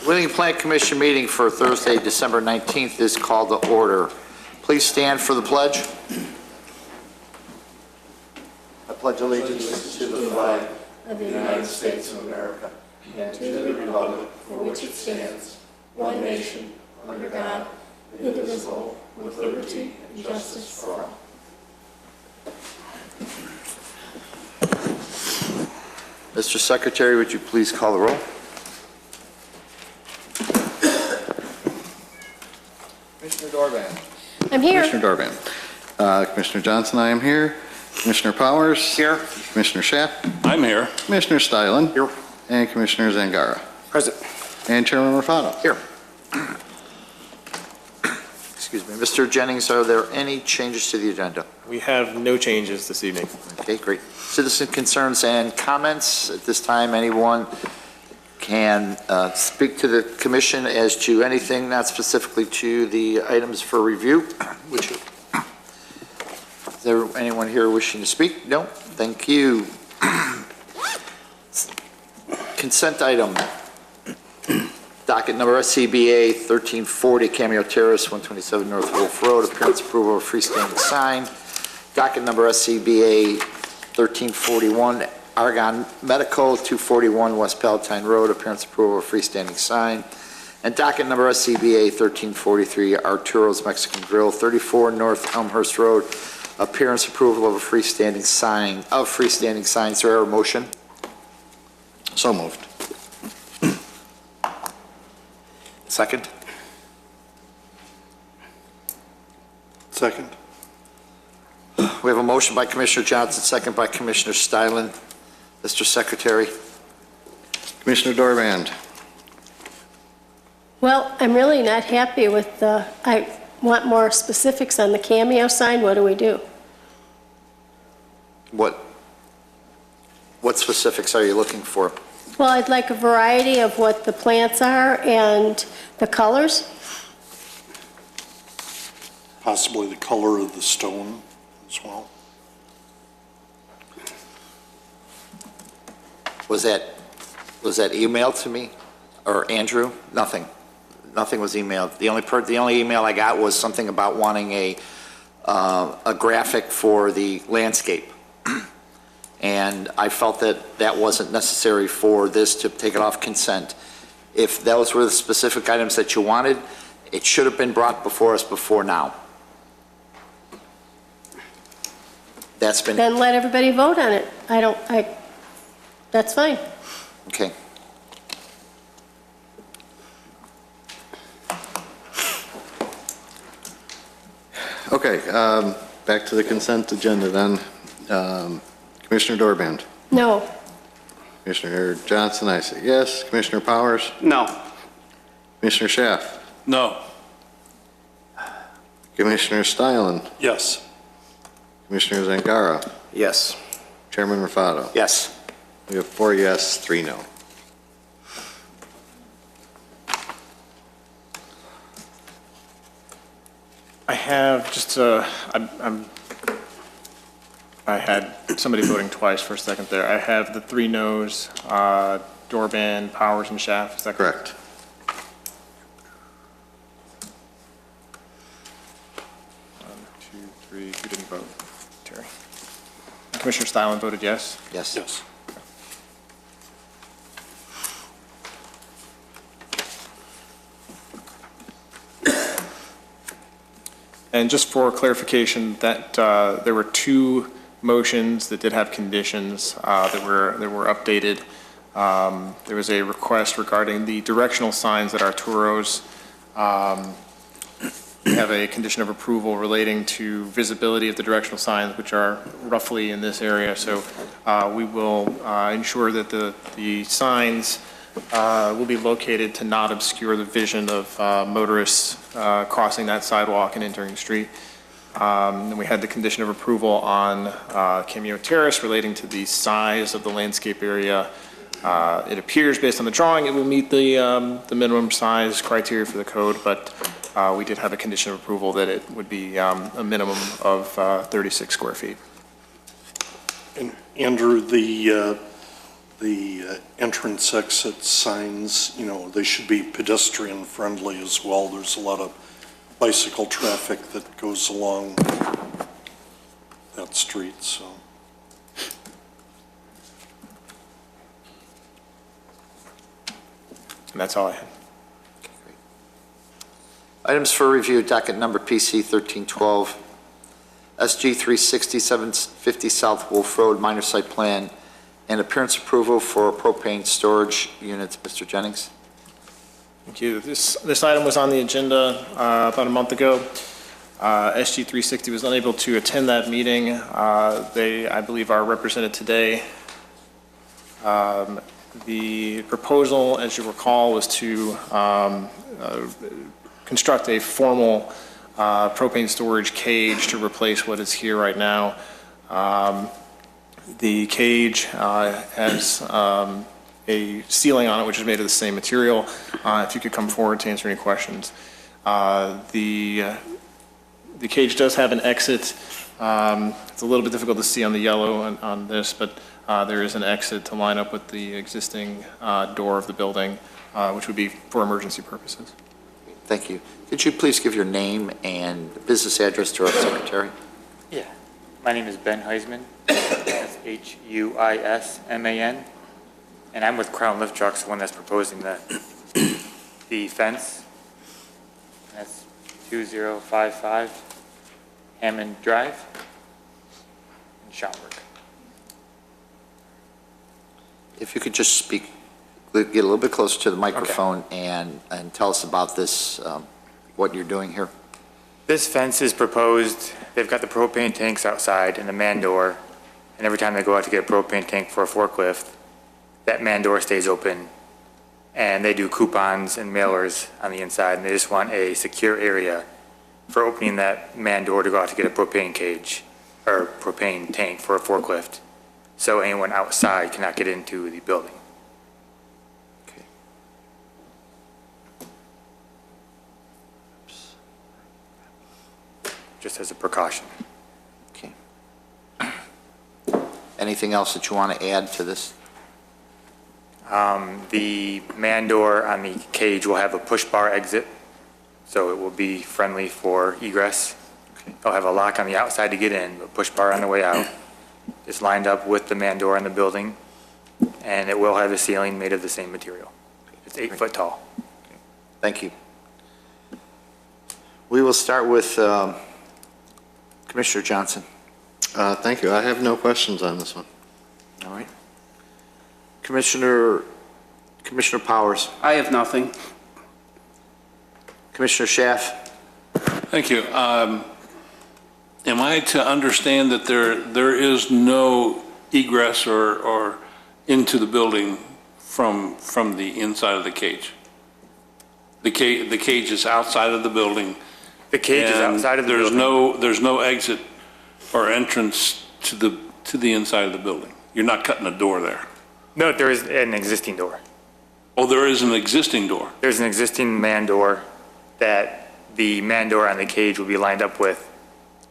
Whittier Plan Commission meeting for Thursday, December 19th is called to order. Please stand for the pledge. I pledge allegiance to the flag of the United States of America and to the republic for which it stands, one nation, under God, indivisible, with liberty and justice for all. Mr. Secretary, would you please call the roll? Commissioner Dorband. I'm here. Commissioner Dorband. Commissioner Johnson, I am here. Commissioner Powers. Here. Commissioner Schaaf. I'm here. Commissioner Stylen. Here. And Commissioner Zangara. Present. And Chairman Rufato. Here. Excuse me. Mr. Jennings, are there any changes to the agenda? We have no changes this evening. Okay, great. Citizen concerns and comments. At this time, anyone can speak to the commission as to anything not specifically to the items for review. Is there anyone here wishing to speak? No? Thank you. Consent item. Docket number SCBA 1340 Cameo Terrace, 127 North Wolf Road, appearance approval of freestanding sign. Docket number SCBA 1341 Argonne Medical, 241 West Palatine Road, appearance approval of freestanding sign. And docket number SCBA 1343 Arturo's Mexican Grill, 34 North Elmhurst Road, appearance approval of a freestanding sign, Is there a motion? So moved. Second? Second. We have a motion by Commissioner Johnson, second by Commissioner Stylen. Mr. Secretary. Commissioner Dorband. Well, I'm really not happy with I want more specifics on the Cameo sign. What do we do? What specifics are you looking for? Well, I'd like a variety of what the plants are and the colors. Possibly the color of the stone as well. Was that emailed to me or Andrew? Nothing was emailed. The only email I got was something about wanting a graphic for the landscape. And I felt that wasn't necessary for this to take it off consent. If those were the specific items that you wanted, it should have been brought before us before now. That's been, Then let everybody vote on it. That's fine. okay. Okay, back to the consent agenda then. Commissioner Dorband. No. Commissioner Johnson, I say yes. Commissioner Powers. No. Commissioner Schaaf. No. Commissioner Stylen. Yes. Commissioner Zangara. Yes. Chairman Rufato. Yes. We have 4 yes, 3 no. I have just I had somebody voting twice for a second there. I have the 3 no's, Dorband, Powers, and Schaaf. Is that correct? Correct. 1, 2, 3. Who didn't vote? Terry. Commissioner Stylen voted yes. Yes. Yes. And just for clarification, that there were 2 motions that did have conditions that were updated. There was a request regarding the directional signs at Arturo's. We have a condition of approval relating to visibility of the directional signs, which are roughly in this area. So we will ensure that the signs will be located to not obscure the vision of motorists crossing that sidewalk and entering the street. And we had the condition of approval on Cameo Terrace relating to the size of the landscape area. It appears, based on the drawing, it will meet the minimum size criteria for the code, but we did have a condition of approval that it would be a minimum of 36 square feet. And Andrew, the the entrance exit signs, you know, they should be pedestrian friendly as well. There's a lot of bicycle traffic that goes along that street, so. And that's all I have. Items for review, docket number PC 1312, SG 360, 750 South Wolf Road, minor site plan, and appearance approval for propane storage units. Mr. Jennings? Thank you. This item was on the agenda about a month ago. SG 360 was unable to attend that meeting. They, I believe, are represented today. The proposal, as you recall, was to construct a formal propane storage cage to replace what is here right now. The cage has a ceiling on it, which is made of the same material. If you could come forward to answer any questions. The cage does have an exit. It's a little bit difficult to see on the yellow on this, but there is an exit to line up with the existing door of the building, which would be for emergency purposes. Thank you. Could you please give your name and business address to our secretary? Yeah, my name is Ben Heisman, that's Huisman, and I'm with Crown Lift Trucks, the one that's proposing the fence. That's 2055 Hammond Drive in Schaumburg. If you could just speak, get a little bit closer to the microphone and tell us about this, what you're doing here. This fence is proposed, they've got the propane tanks outside and the man door, and every time they go out to get a propane tank for a forklift, that man door stays open, and they do coupons and mailers on the inside, and they just want a secure area for opening that man door to go out to get a propane cage, or propane tank for a forklift, so anyone outside cannot get into the building. Just as a precaution. Okay. Anything else that you want to add to this? The man door on the cage will have a push bar exit, so it will be friendly for egress. It'll have a lock on the outside to get in, but push bar on the way out. It's lined up with the man door in the building, and it will have a ceiling made of the same material. It's 8 foot tall. Thank you. We will start with Commissioner Johnson. Thank you. I have no questions on this one. All right. Commissioner Powers. I have nothing. Commissioner Schaaf. Thank you. Am I to understand that there is no egress or into the building from the inside of the cage? The cage is outside of the building. The cage is outside of the building. There's no exit or entrance to the inside of the building. You're not cutting a door there. No, there is an existing door. Oh, there is an existing door. There's an existing man door that the man door on the cage will be lined up with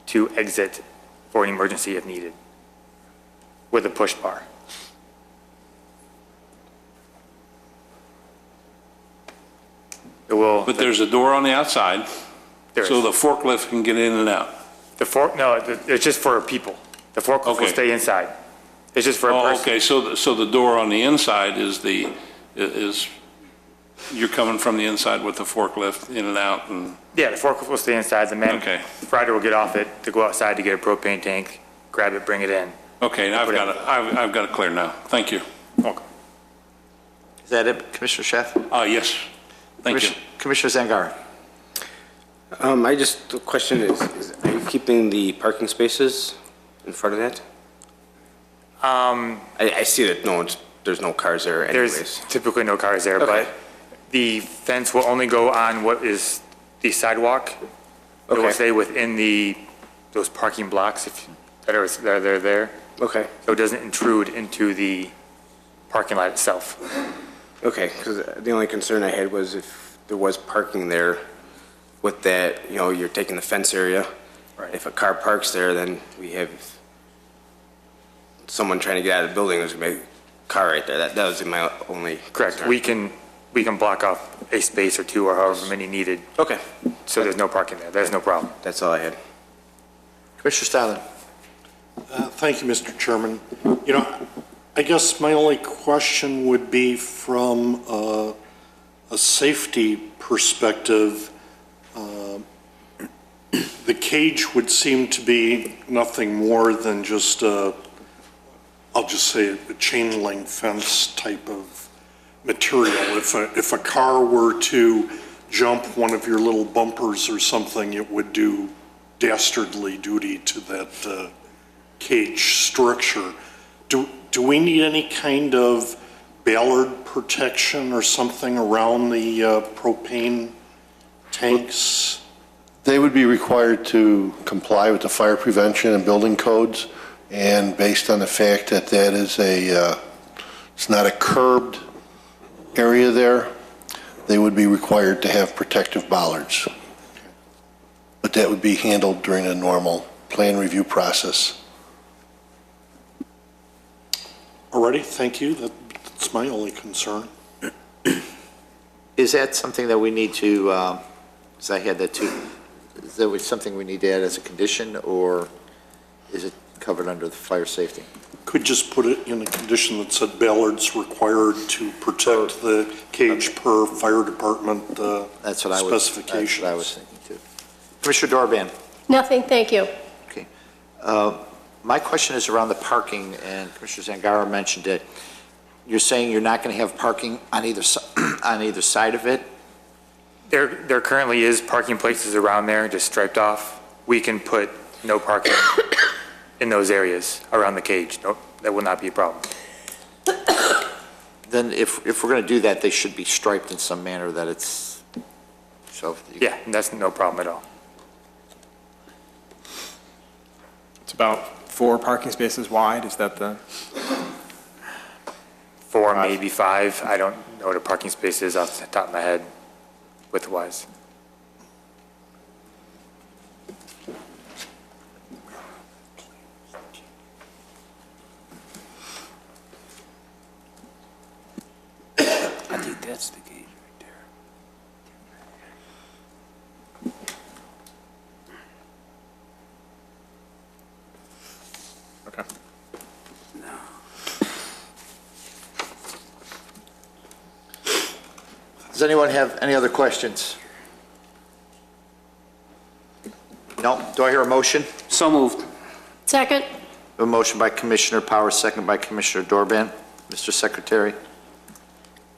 to exit for an emergency if needed, with a push bar. It will. But there's a door on the outside, There so is. the forklift can get in and out. It's just for people. The forklift will Okay. stay inside. It's just for a Oh, person. okay, so the door on the inside is you're coming from the inside with the forklift in and out and, Yeah, the forklift will stay inside. The man, Okay. rider will get off it to go outside to get a propane tank, grab it, bring it in. okay, now I've got it clear now. Thank you. Okay. Is that it, Commissioner Schaaf? Yes, thank you. Commissioner Zangara. The question is, are you keeping the parking spaces in front of that? I see that there's no cars there anyways. There's typically no cars there, Okay. but the fence will only go on what is the sidewalk. It will Okay. stay within those parking blocks that are there, Okay, so it doesn't intrude into the parking lot itself. okay, because the only concern I had was if there was parking there with that, you're taking the fence area. Right. If a car parks there, then we have someone trying to get out of the building, there's going to be a car right there. That was my only. Correct. concern. We can block off a space or two or however many needed, Okay, so there's no parking there. There's no problem. that's all I had. Commissioner Stylen? Thank you, Mr. Chairman. You know, I guess my only question would be from a safety perspective. The cage would seem to be nothing more than just I'll just say a chain link fence type of material. If a car were to jump one of your little bumpers or something, it would do dastardly duty to that cage structure. Do we need any kind of ballard protection or something around the propane tanks? They would be required to comply with the fire prevention and building codes, and based on the fact that that is it's not a curbed area there, they would be required to have protective bollards. But that would be handled during a normal plan review process. Alrighty, thank you. That's my only concern. Is that something that we need to, because I had that too, is that something we need to add as a condition, or is it covered under the fire safety? Could just put it in a condition that said ballards required to protect the cage per fire department That's what I was, specifications. that's what I was thinking too. Commissioner Dorban? Nothing, thank you. Okay. My question is around the parking, and Commissioner Zangaro mentioned it. You're saying you're not going to have parking on either, on either side of it? There currently is parking places around there, just striped off. We can put no parking in those areas around the cage. Nope, that will not be a problem. Then if we're going to do that, they should be striped in some manner that it's, so. Yeah, that's no problem at all. It's about 4 parking spaces wide, is that the? 4, maybe 5. I don't know what a parking space is off the top of my head, width-wise. I think that's the gate right there. Okay. Does anyone have any other questions? No? Do I hear a motion? So moved. Second? A motion by Commissioner Powers, second by Commissioner Dorban. Mr. Secretary?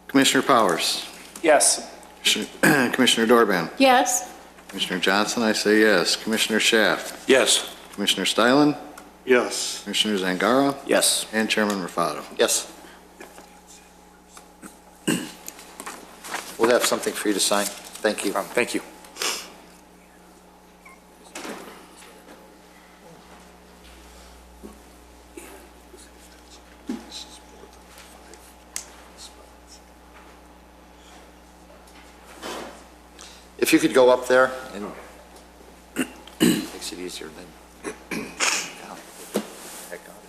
Commissioner Powers? Yes. Commissioner Dorban? Yes. Commissioner Johnson, I say yes. Commissioner Schaaf? Yes. Commissioner Stylen? Yes. Commissioner Zangaro? Yes. And Chairman Rafato. Yes. We'll have something for you to sign. Thank you. Thank you. If you could go up there and makes it easier then. Heck out of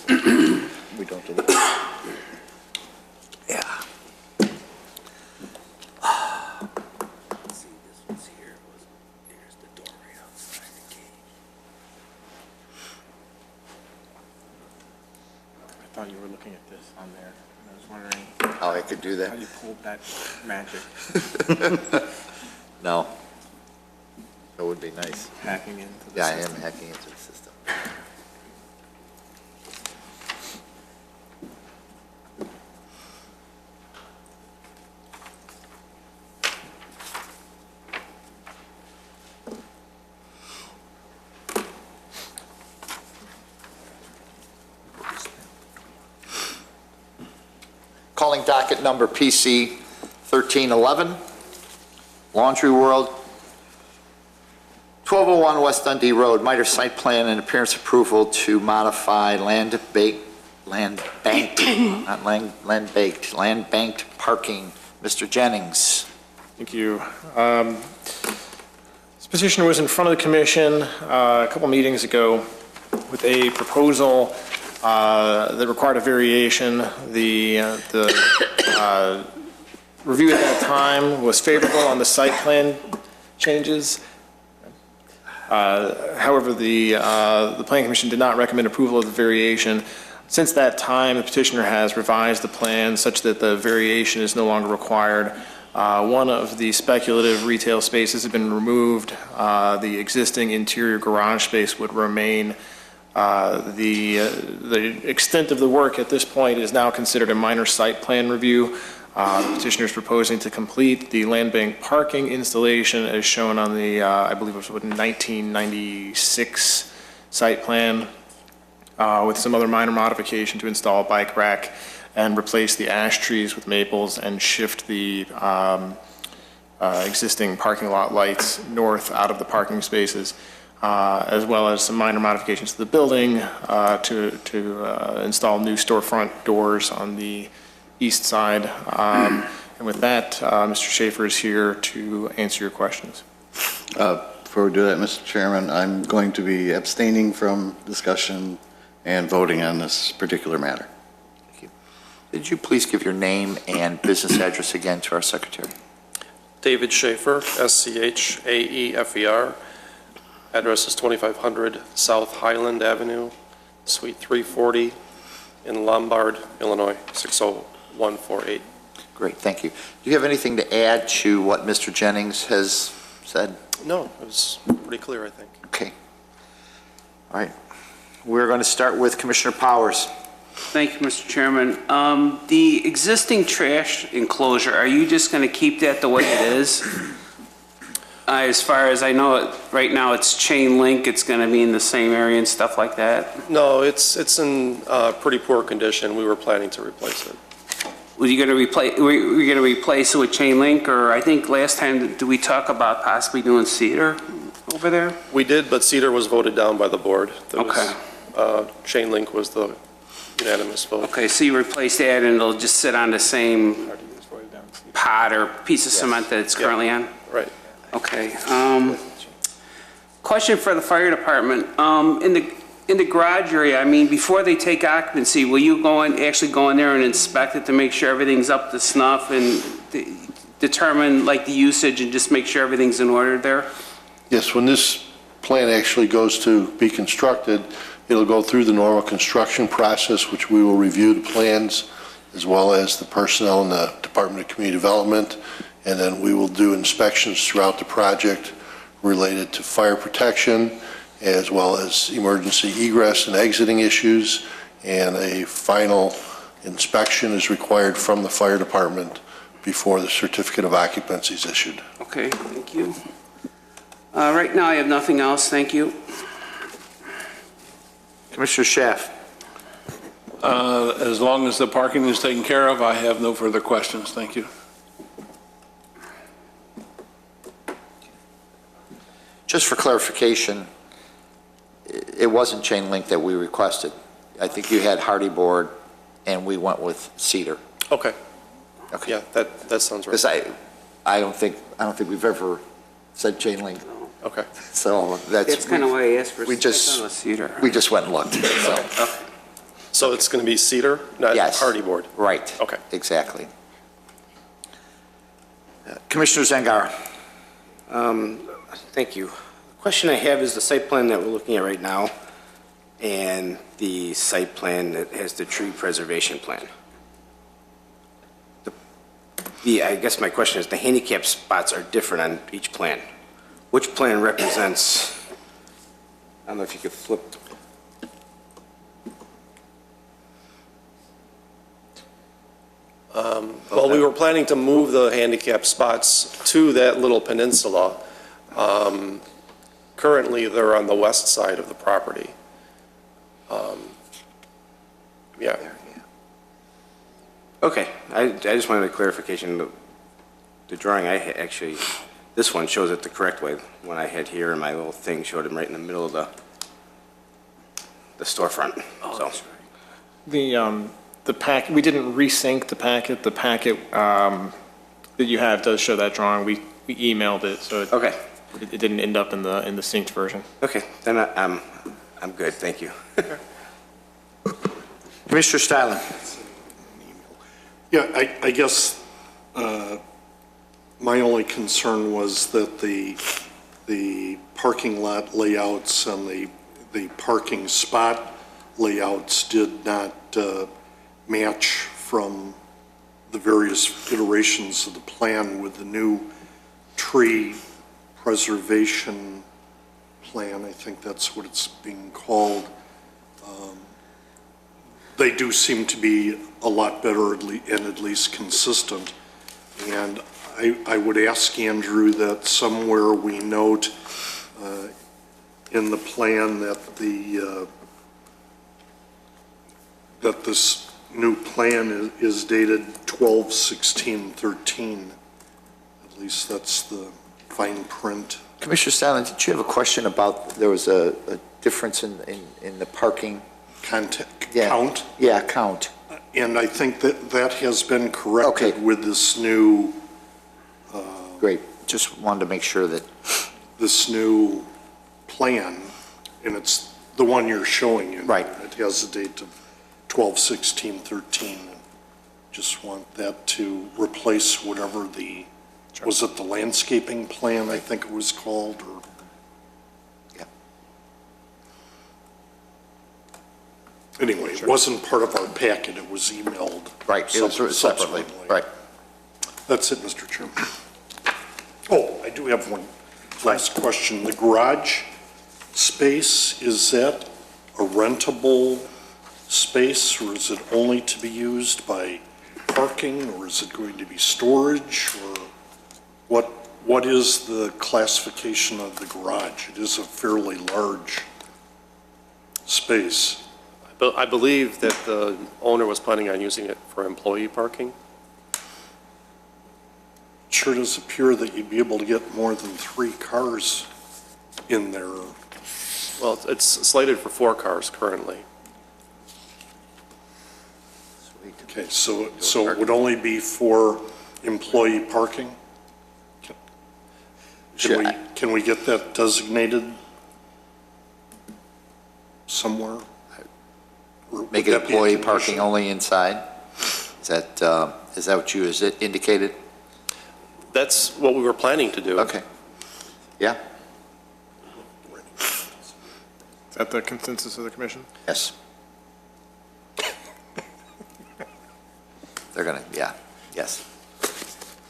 here. We don't do it. Yeah. See, this one's here. Here's the door right outside the cage. I thought you were looking at this on there, and I was wondering How I could do how that? you pulled that magic, No. That would be nice. hacking into the Yeah, I am system. hacking into the system. Calling docket number PC 1311, Laundry World, 1201 West Dundee Road, minor site plan and appearance approval to modify land banked parking. Mr. Jennings. Thank you. Petitioner was in front of the commission a couple meetings ago with a proposal that required a variation. The review at that time was favorable on the site plan changes. However, the Planning Commission did not recommend approval of the variation. Since that time, the petitioner has revised the plan such that the variation is no longer required. One of the speculative retail spaces has been removed. The existing interior garage space would remain. The extent of the work at this point is now considered a minor site plan review. The petitioner is proposing to complete the land bank parking installation as shown on the, I believe it was 1996 site plan, with some other minor modification to install a bike rack and replace the ash trees with maples and shift the existing parking lot lights north out of the parking spaces, as well as some minor modifications to the building to install new storefront doors on the east side. And with that, Mr. Schaefer is here to answer your questions. Before we do that, Mr. Chairman, I'm going to be abstaining from discussion and voting on this particular matter. Thank you. Did you please give your name and business address again to our secretary? David Schaefer, SCHAEFER. Address is 2500 South Highland Avenue, Suite 340 in Lombard, Illinois, 60148. Great, thank you. Do you have anything to add to what Mr. Jennings has said? No, it was pretty clear, I think. Okay. All right. We're going to start with Commissioner Powers. Thank you, Mr. Chairman. The existing trash enclosure, are you just going to keep that the way it is? As far as I know, right now it's chain link, it's going to be in the same area and stuff like that? No, it's in pretty poor condition. We were planning to replace it. Were you going to replace it with chain link, or I think last time, did we talk about possibly doing cedar over there? We did, but cedar was voted down by the board. Okay. Chain link was the unanimous vote. Okay, so you replace that and it'll just sit on the same pot or piece of cement that it's currently on? Right. Okay. Question for the fire department. In the garage area, I mean, before they take occupancy, will you actually go in there and inspect it to make sure everything's up to snuff and determine like the usage and just make sure everything's in order there? Yes, when this plan actually goes to be constructed, it'll go through the normal construction process, which we will review the plans as well as the personnel in the Department of Community Development, and then we will do inspections throughout the project related to fire protection as well as emergency egress and exiting issues, and a final inspection is required from the fire department before the certificate of occupancy is issued. Okay, thank you. Right now, I have nothing else. Thank you. Commissioner Schaaf. As long as the parking is taken care of, I have no further questions. Thank you. Just for clarification, it wasn't chain link that we requested. I think you had hardy board, and we went with cedar. Okay. Okay. Yeah, that sounds right. Because I don't think we've ever said chain link. Okay. So that's kind of why I asked for cedar. We just went and looked. So. Okay. So it's going to be cedar, not Yes. hardy board? Right. Okay. Exactly. Commissioner Zangara. Thank you. The question I have is the site plan that we're looking at right now and the site plan that has the tree preservation plan. I guess my question is, the handicap spots are different on each plan. Which plan represents, I don't know if you could flip. Well, we were planning to move the handicap spots to that little peninsula. Currently, they're on the west side of the property. Yeah. Okay, I just wanted a clarification. The drawing I actually, this one shows it the correct way. One I had here, and my little thing showed him right in the middle of the storefront. Oh, So, that's right. The pack, we didn't resync the packet. The packet that you have does show that drawing. We emailed it, so okay. it didn't end up in the synced version. Okay, then I'm good, thank you. Commissioner Stylin. Yeah, I guess my only concern was that the parking lot layouts and the parking spot layouts did not match from the various iterations of the plan with the new tree preservation plan. I think that's what it's being called. They do seem to be a lot better and at least consistent. And I would ask Andrew that somewhere we note in the plan that that this new plan is dated 12/16/13. At least that's the fine print. Commissioner Stylin, did you have a question about, there was a difference in the parking? Count? Yeah, count. And I think that has been corrected Okay. with this new, Great. Just wanted to make sure that, this new plan, and it's the one you're showing you. Right. It has a date of 12/16/13. Just want that to replace whatever was it the landscaping plan, I think it was called, or? Yeah. Anyway, it wasn't part of our packet, it was emailed. right, it was separately, subsequently. right. That's it, Mr. Chairman. Oh, I do have one last question. The garage space, is that a rentable space, or is it only to be used by parking, or is it going to be storage, or what is the classification of the garage? It is a fairly large space. I believe that the owner was planning on using it for employee parking. Sure does appear that you'd be able to get more than 3 cars in there. Well, it's slated for 4 cars currently. Okay, so it would only be for employee parking? Sure. Can we get that designated somewhere? Or would Make it that be a employee condition? parking only inside? Is that what you, is it indicated? That's what we were planning to do. Okay. Yeah? Is that the consensus of the commission? Yes. They're gonna, yeah, yes.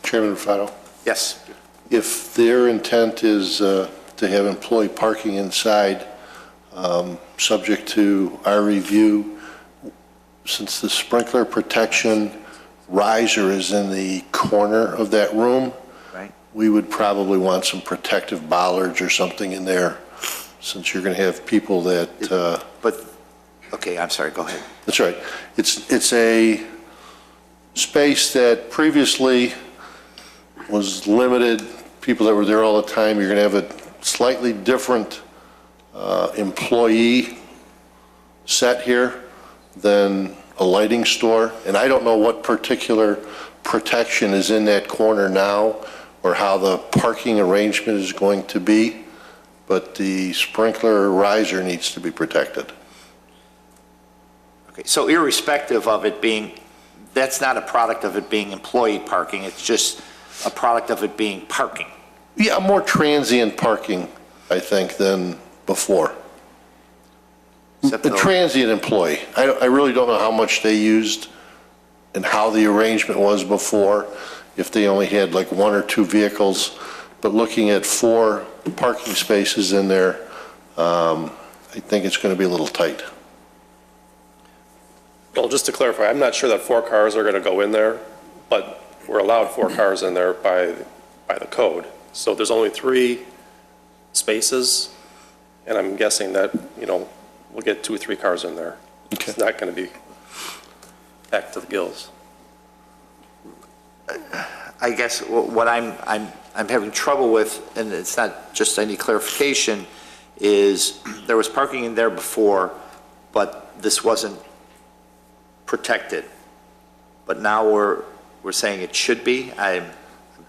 Chairman Ruffato, Yes. if their intent is to have employee parking inside, subject to our review, since the sprinkler protection riser is in the corner of that room, Right. we would probably want some protective bollards or something in there, since you're going to have people that, But, okay, I'm sorry, go ahead. that's right. It's a space that previously was limited, people that were there all the time. You're going to have a slightly different employee set here than a lighting store. And I don't know what particular protection is in that corner now or how the parking arrangement is going to be, but the sprinkler riser needs to be protected. Okay, so irrespective of it being, that's not a product of it being employee parking, it's just a product of it being parking. Yeah, more transient parking, I think, than before. Except A the- transient employee. I really don't know how much they used and how the arrangement was before, if they only had like 1 or 2 vehicles. But looking at 4 parking spaces in there, I think it's going to be a little tight. Well, just to clarify, I'm not sure that 4 cars are going to go in there, but we're allowed 4 cars in there by the code. So there's only 3 spaces, and I'm guessing that, we'll get 2 or 3 cars in there. Okay. It's not going to be packed to the gills. I guess what I'm having trouble with, and it's not just any clarification, is there was parking in there before, but this wasn't protected. But now we're saying it should be. I'm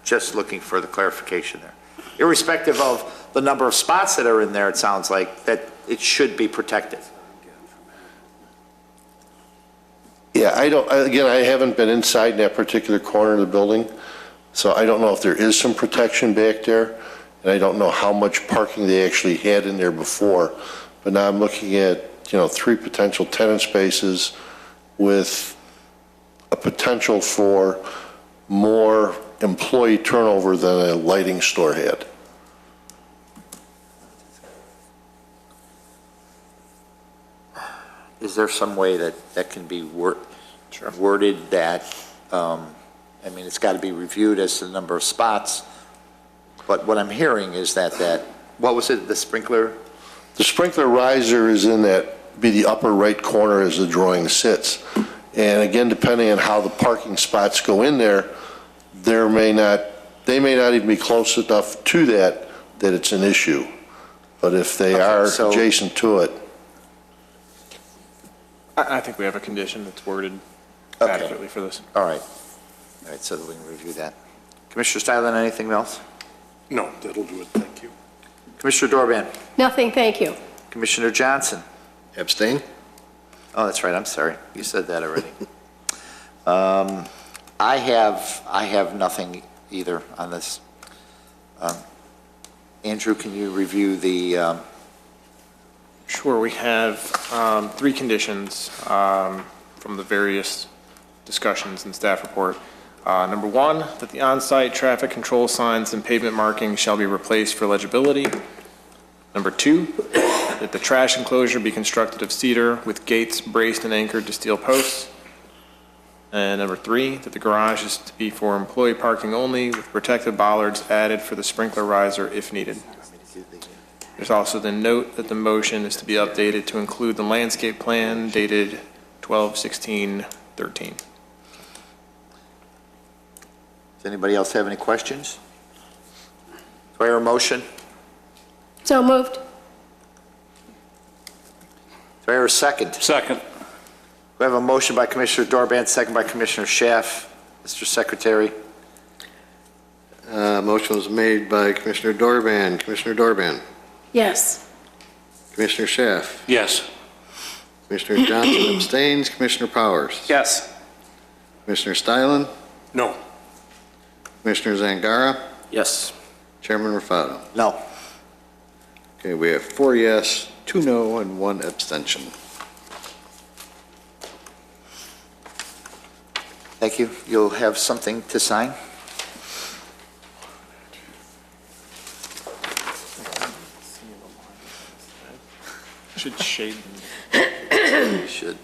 just looking for the clarification there. irrespective of the number of spots that are in there, it sounds like, that it should be protected. Yeah, again, I haven't been inside in that particular corner of the building, so I don't know if there is some protection back there, and I don't know how much parking they actually had in there before. But now I'm looking at, 3 potential tenant spaces with a potential for more employee turnover than a lighting store had. Is there some way that can be worded that, it's got to be reviewed as to the number of spots, but what I'm hearing is that, what was it, the sprinkler? The sprinkler riser is be the upper right corner as the drawing sits. And again, depending on how the parking spots go in there, they may not even be close enough to that it's an issue. But if they are adjacent to it. I think we have a condition that's worded Okay. adequately for this. All right, so that we can review that. Commissioner Stylen, anything else? No, that'll do it, thank you. Commissioner Dorban? Nothing, thank you. Commissioner Johnson? Abstain? Oh, that's right, I'm sorry. You said that already. I have nothing either on this. Andrew, can you review the, Sure, we have 3 conditions from the various discussions in staff report. Number 1, that the on-site traffic control signs and pavement markings shall be replaced for legibility. Number 2, that the trash enclosure be constructed of cedar with gates braced and anchored to steel posts. And number 3, that the garage is to be for employee parking only with protective bollards added for the sprinkler riser if needed. There's also the note that the motion is to be updated to include the landscape plan dated 12/16/13. does anybody else have any questions? Do I hear a motion? So moved. Do I hear a second? Second. We have a motion by Commissioner Dorban, second by Commissioner Schaaf. Mr. Secretary? Motion was made by Commissioner Dorban. Commissioner Dorban. Yes. Commissioner Schaaf. Yes. Commissioner Johnson abstains. Commissioner Powers. Yes. Commissioner Stylen. No. Commissioner Zangara. Yes. Chairman Raffato. No. Okay, we have 4 yes, 2 no, and 1 abstention. Thank you. You'll have something to sign? Should shade them. You should.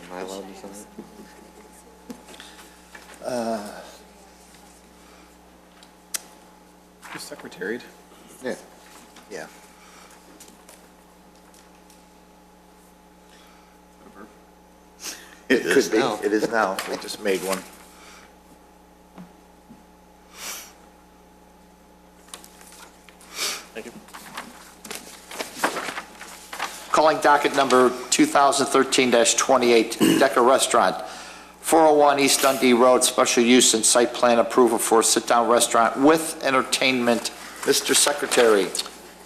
Am I allowed to sign it? Who's secretaried? Yeah. Yeah. It is Could be. now. It is now. We just made one. Thank you. Calling docket number 2013-28, Decker Restaurant, 401 East Dundee Road, special use and site plan approval for a sit-down restaurant with entertainment. Mr. Secretary.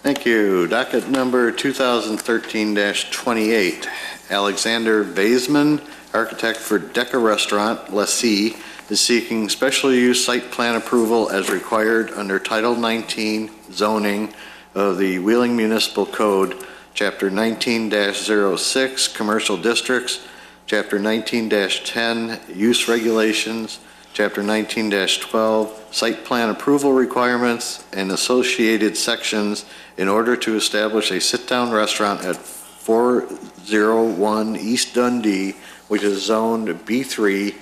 Thank you. Docket number 2013-28, Alexander Baseman, architect for Decca Restaurant, lessee, is seeking special use site plan approval as required under Title 19 zoning of the Wheeling Municipal Code, Chapter 19-06, Commercial Districts, Chapter 19-10, Use Regulations, Chapter 19-12, Site Plan Approval Requirements, and associated sections in order to establish a sit-down restaurant at 401 East Dundee, which is zoned B3,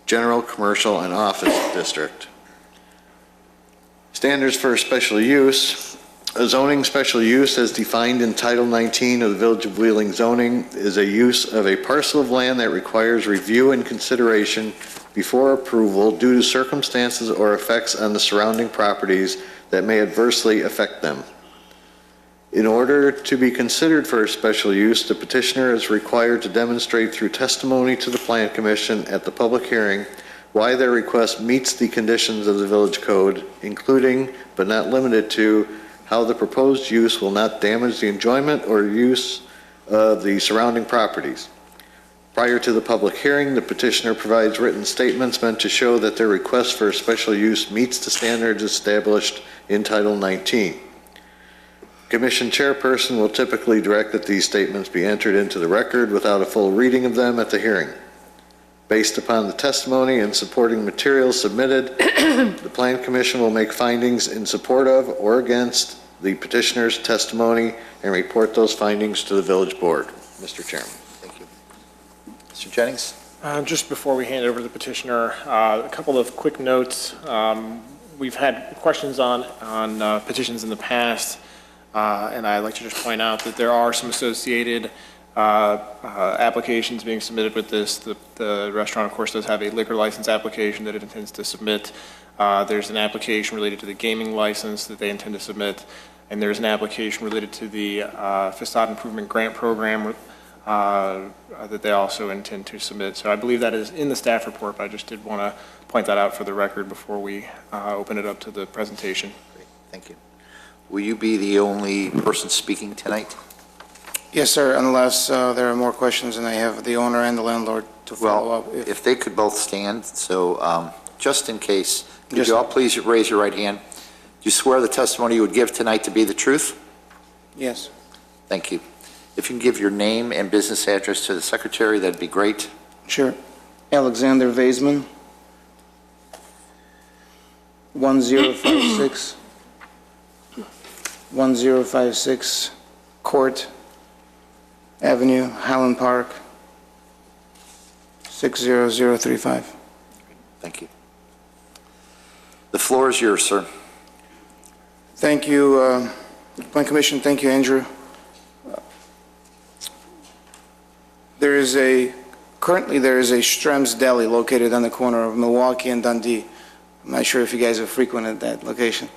General Commercial and Office District. Standards for special use. A zoning special use as defined in Title 19 of the Village of Wheeling zoning is a use of a parcel of land that requires review and consideration before approval due to circumstances or effects on the surrounding properties that may adversely affect them. In order to be considered for a special use, the petitioner is required to demonstrate through testimony to the Plan Commission at the public hearing why their request meets the conditions of the village code, including but not limited to how the proposed use will not damage the enjoyment or use of the surrounding properties. Prior to the public hearing, the petitioner provides written statements meant to show that their request for a special use meets the standards established in Title 19. Commission chairperson will typically direct that these statements be entered into the record without a full reading of them at the hearing. Based upon the testimony and supporting materials submitted, the Plan Commission will make findings in support of or against the petitioner's testimony and report those findings to the village board. Mr. Chairman. Thank you. Mr. Jennings? Just before we hand over to the petitioner, a couple of quick notes. We've had questions on petitions in the past, and I'd like to just point out that there are some associated applications being submitted with this. The restaurant, of course, does have a liquor license application that it intends to submit. There's an application related to the gaming license that they intend to submit, and there's an application related to the facade improvement grant program that they also intend to submit. So I believe that is in the staff report, but I just did want to point that out for the record before we open it up to the presentation. Great, thank you. Will you be the only person speaking tonight? Yes, sir, unless there are more questions and I have the owner and the landlord to follow Well, up. if they could both stand, so just in case, could you all please raise your right hand? Do you swear the testimony you would give tonight to be the truth? Yes. Thank you. If you can give your name and business address to the secretary, that'd be great. Sure. Alexander Vaisman, 1056 Court Avenue, Highland Park, 60035. Thank you. The floor is yours, sir. Thank you, Plan Commission. Thank you, Andrew. Currently there is a Strem's Deli located on the corner of Milwaukee and Dundee. I'm not sure if you guys have frequented that location.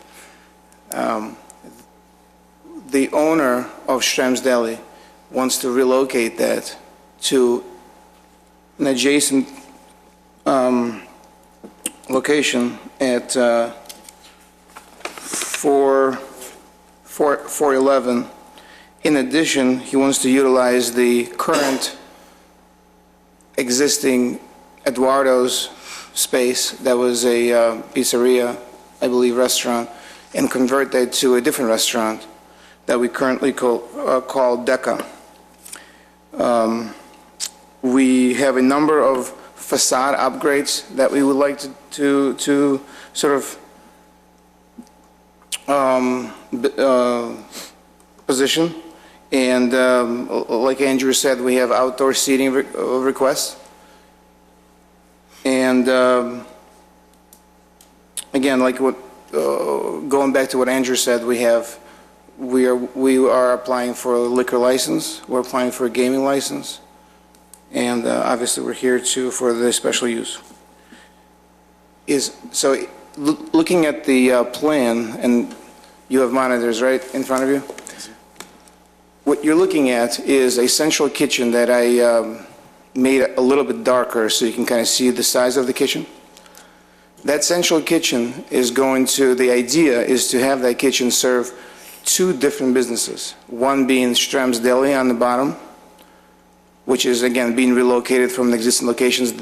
The owner of Strem's Deli wants to relocate that to an adjacent location at 411. In addition, he wants to utilize the current existing Eduardo's space that was a pizzeria, I believe, restaurant, and convert that to a different restaurant that we currently call Decca. We have a number of facade upgrades that we would like to sort of position. And like Andrew said, we have outdoor seating requests. And again, like going back to what Andrew said, we are applying for a liquor license. We're applying for a gaming license. And obviously we're here for the special use. So looking at the plan, and you have monitors right in front of you? What you're looking at is a central kitchen that I made a little bit darker so you can kind of see the size of the kitchen. That central kitchen is the idea is to have that kitchen serve two different businesses, one being Strem's Deli on the bottom, which is, again, being relocated from the existing locations.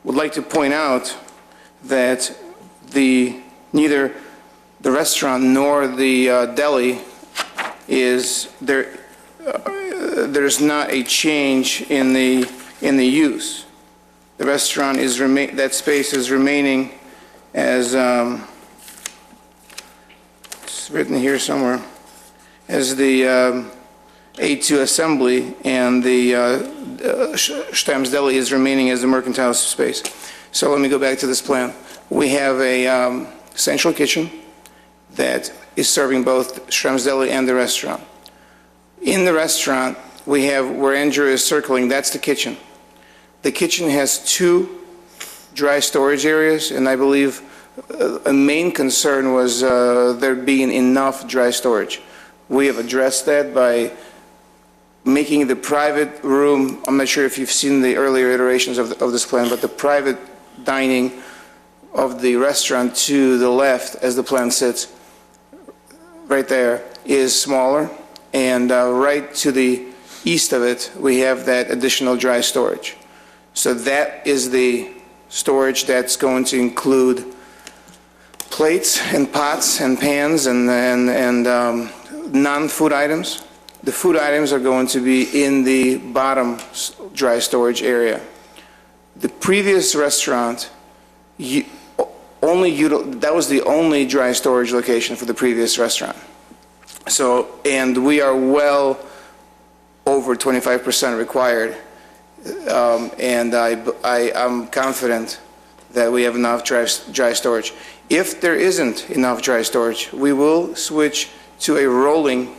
Would like to point out that neither the restaurant nor the deli is there. There's not a change in the use. The restaurant is that space is remaining as it's written here somewhere as the A2 assembly, and the Stamm's Deli is remaining as the mercantile space. So let me go back to this plan. We have a central kitchen that is serving both Stamm's Deli and the restaurant. In the restaurant, we have where Andrew is circling, that's the kitchen. The kitchen has 2 dry storage areas, and I believe a main concern was there being enough dry storage. We have addressed that by making the private room, I'm not sure if you've seen the earlier iterations of this plan, but the private dining of the restaurant to the left, as the plan sits, right there, is smaller, and right to the east of it, we have that additional dry storage. So that is the storage that's going to include plates and pots and pans and non-food items. The food items are going to be in the bottom dry storage area. The previous restaurant, that was the only dry storage location for the previous restaurant. So, and we are well over 25% required, and I'm confident that we have enough dry storage. If there isn't enough dry storage, we will switch to a rolling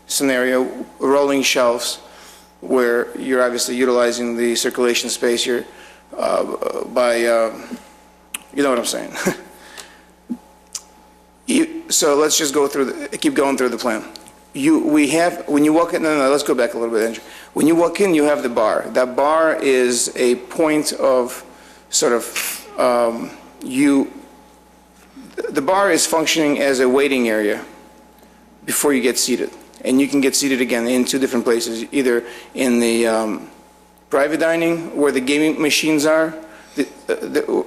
scenario, rolling shelves, where you're obviously utilizing the circulation space here you know what I'm saying. So let's just go through, keep going through the plan. When you walk in, no, let's go back a little bit, Andrew. When you walk in, you have the bar. That bar is a point of sort of, the bar is functioning as a waiting area before you get seated. And you can get seated again in 2 different places, either in the private dining where the gaming machines are.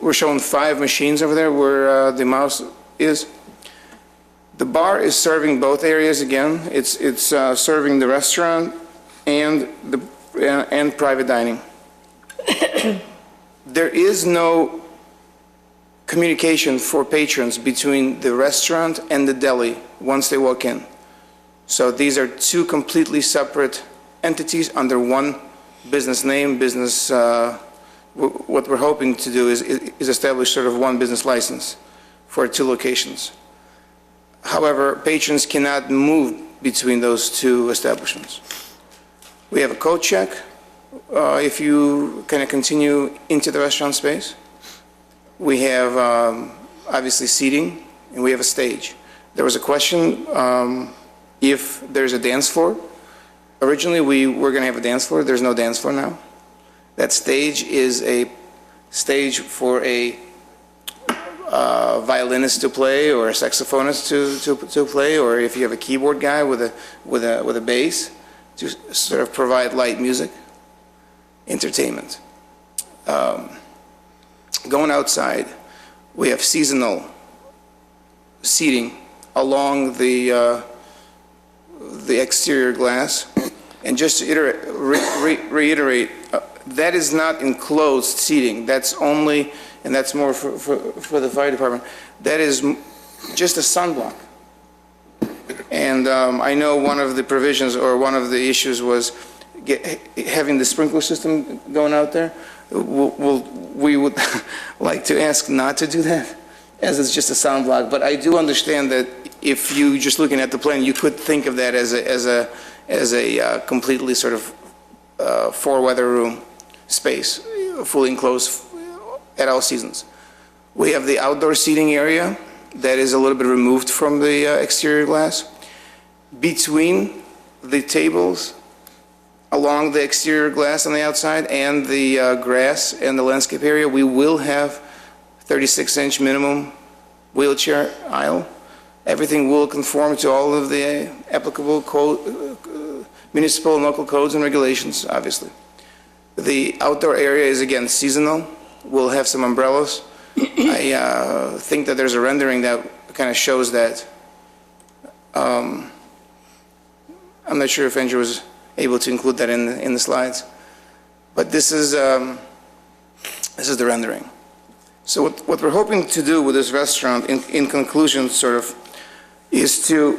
We're showing 5 machines over there where the mouse is. The bar is serving both areas again. It's serving the restaurant and private dining. There is no communication for patrons between the restaurant and the deli once they walk in. So these are 2 completely separate entities under one business name, what we're hoping to do is establish sort of one business license for 2 locations. However, patrons cannot move between those 2 establishments. We have a code check if you kind of continue into the restaurant space. We have obviously seating, and we have a stage. There was a question if there's a dance floor. Originally, we were going to have a dance floor. There's no dance floor now. That stage is a stage for a violinist to play, or a saxophonist to play, or if you have a keyboard guy with a bass, to sort of provide light music, entertainment. Going outside, we have seasonal seating along the exterior glass, and just to reiterate. That is not enclosed seating. That's only, and that's more for the fire department. That is just a sunblock. And I know one of the provisions or one of the issues was having the sprinkler system going out there. We would like to ask not to do that, as it's just a sunblock. But I do understand that if you just looking at the plan, you could think of that as a completely sort of 4-weather room space, fully enclosed at all seasons. We have the outdoor seating area that is a little bit removed from the exterior glass. Between the tables, along the exterior glass on the outside, and the grass and the landscape area, we will have 36-inch minimum wheelchair aisle. Everything will conform to all of the applicable municipal and local codes and regulations, obviously. The outdoor area is, again, seasonal. We'll have some umbrellas. I think that there's a rendering that kind of shows that. I'm not sure if Andrew was able to include that in the slides, but this is the rendering. So what we're hoping to do with this restaurant, in conclusion, sort of, is to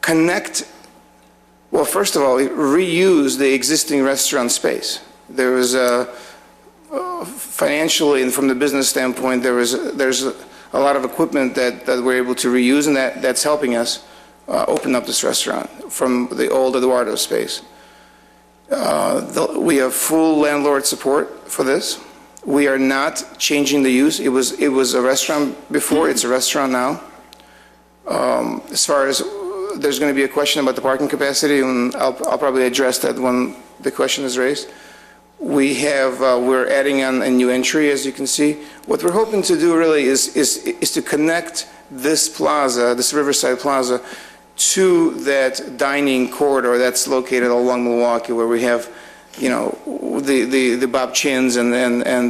connect, well, first of all, reuse the existing restaurant space. There was financially and from the business standpoint, there's a lot of equipment that we're able to reuse, and that's helping us open up this restaurant from the old Eduardo space. We have full landlord support for this. We are not changing the use. It was a restaurant before, it's a restaurant now. As far as, there's going to be a question about the parking capacity, and I'll probably address that when the question is raised. We're adding on a new entry, as you can see. What we're hoping to do really is to connect this plaza, this Riverside Plaza, to that dining corridor that's located along Milwaukee, where we have, you know, the Bob Chins and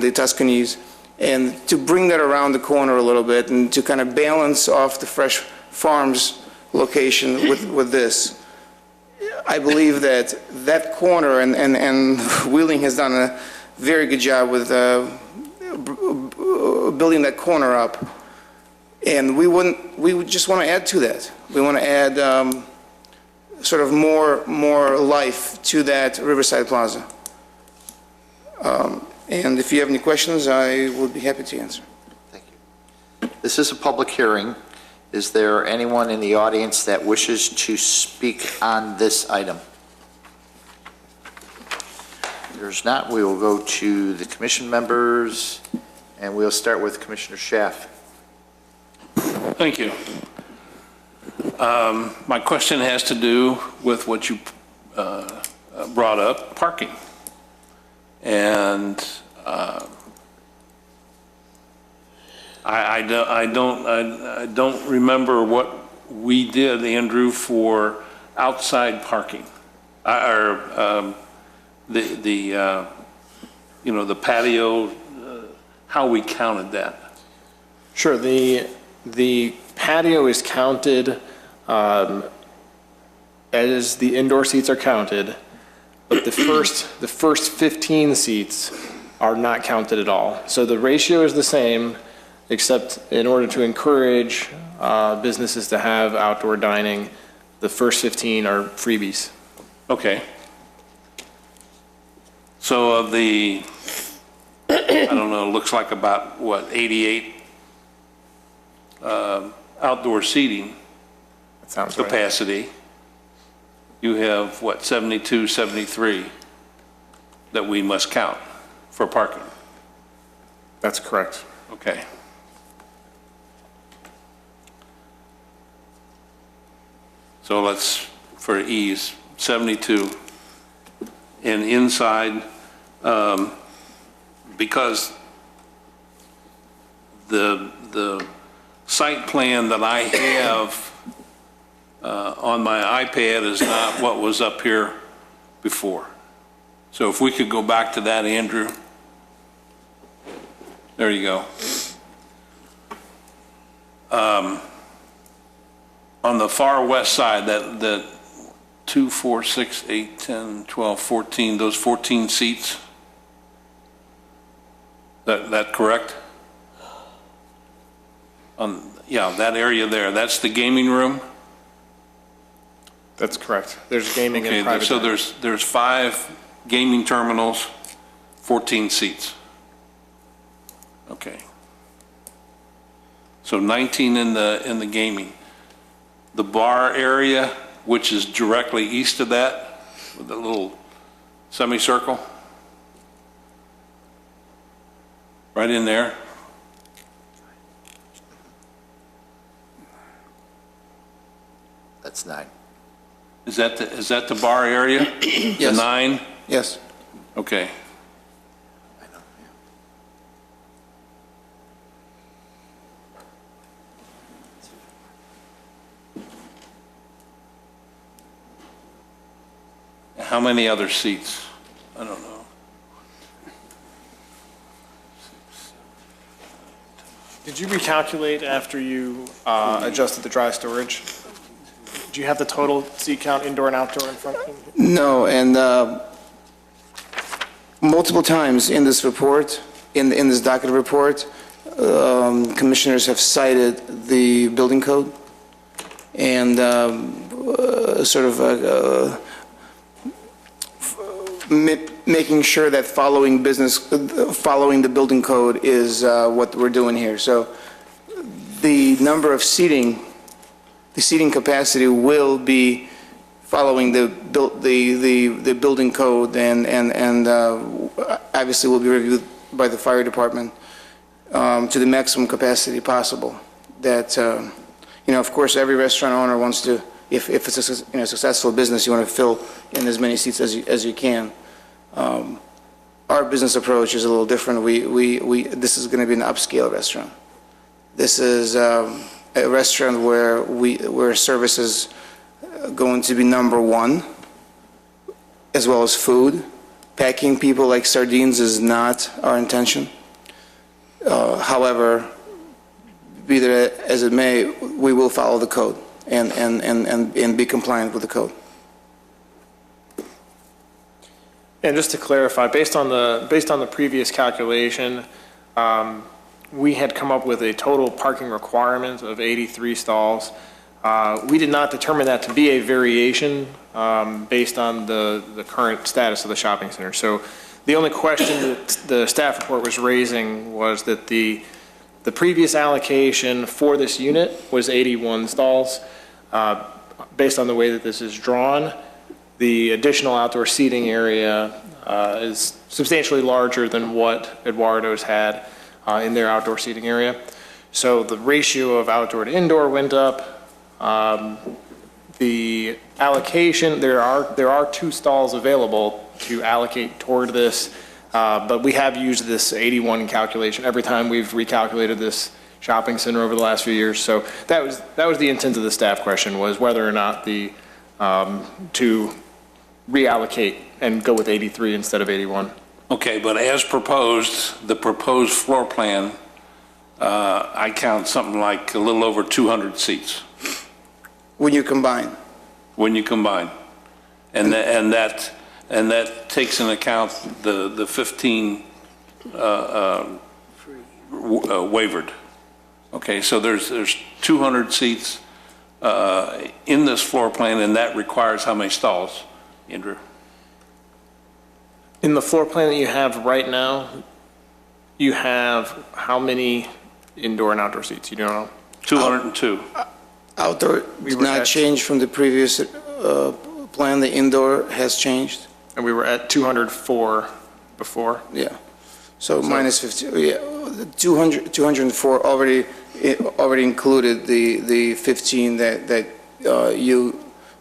the Tuscany's, and to bring that around the corner a little bit and to kind of balance off the Fresh Farms location with this. I believe that corner, and Wheeling has done a very good job with building that corner up. And we would just want to add to that. We want to add sort of more life to that Riverside Plaza. And if you have any questions, I would be happy to answer. Thank you. This is a public hearing. Is there anyone in the audience that wishes to speak on this item? If there's not, we will go to the commission members, and we'll start with Commissioner Schaaf. Thank you. My question has to do with what you brought up, parking. And I don't remember what we did, Andrew, for outside parking, or the patio, how we counted that. Sure, the patio is counted as the indoor seats are counted, but the first 15 seats are not counted at all. So the ratio is the same, except in order to encourage businesses to have outdoor dining, the first 15 are freebies. Okay. So of the, I don't know, it looks like about, 88 outdoor seating That sounds right. capacity. You have, 72, 73 that we must count for parking. That's correct. Okay. So let's, for ease, 72. And inside, because the site plan that I have on my iPad is not what was up here before. So if we could go back to that, Andrew. There you go. On the far west side, that 2, 4, 6, 8, 10, 12, 14, those 14 seats, that correct? Yeah, that area there, that's the gaming room? That's correct. There's gaming and Okay, private so dining. there's 5 gaming terminals, 14 seats. Okay. So 19 in the gaming. The bar area, which is directly east of that, with the little semicircle, right in there. That's 9. Is that the bar area? Yes. The 9? Yes. Okay. how many other seats? I don't know. Did you recalculate after you adjusted the dry storage? Do you have the total seat count, indoor and outdoor, in front of you? No, and multiple times in this report, in this docket report, commissioners have cited the building code and making sure that following the building code is what we're doing here. So the number of seating, the seating capacity will be following the building code, and obviously will be reviewed by the fire department to the maximum capacity possible. That of course, every restaurant owner wants to, if it's a successful business, you want to fill in as many seats as you can. Our business approach is a little different. This is going to be an upscale restaurant. This is a restaurant where service is going to be number one, as well as food. Packing people like sardines is not our intention. However, be that as it may, we will follow the code and be compliant with the code. And just to clarify, based on the previous calculation, we had come up with a total parking requirement of 83 stalls. We did not determine that to be a variation based on the current status of the shopping center. So the only question that the staff report was raising was that the previous allocation for this unit was 81 stalls. Based on the way that this is drawn, the additional outdoor seating area is substantially larger than what Eduardo's had in their outdoor seating area. So the ratio of outdoor to indoor went up. The allocation, there are 2 stalls available to allocate toward this, but we have used this 81 calculation every time we've recalculated this shopping center over the last few years. So that was the intent of the staff question, was whether or not to reallocate and go with 83 instead of 81. Okay, but as proposed, the proposed floor plan, I count something like a little over 200 seats. When you combine. When you combine. And that takes into account the 15 wavered. Okay, so there's 200 seats in this floor plan, and that requires how many stalls, Andrew? In the floor plan that you have right now, you have how many indoor and outdoor seats? You don't know? 202. Outdoor did not change from the previous plan. The indoor has changed. And we were at 204 before? Yeah. So minus 50, yeah, 204 already included the 15 that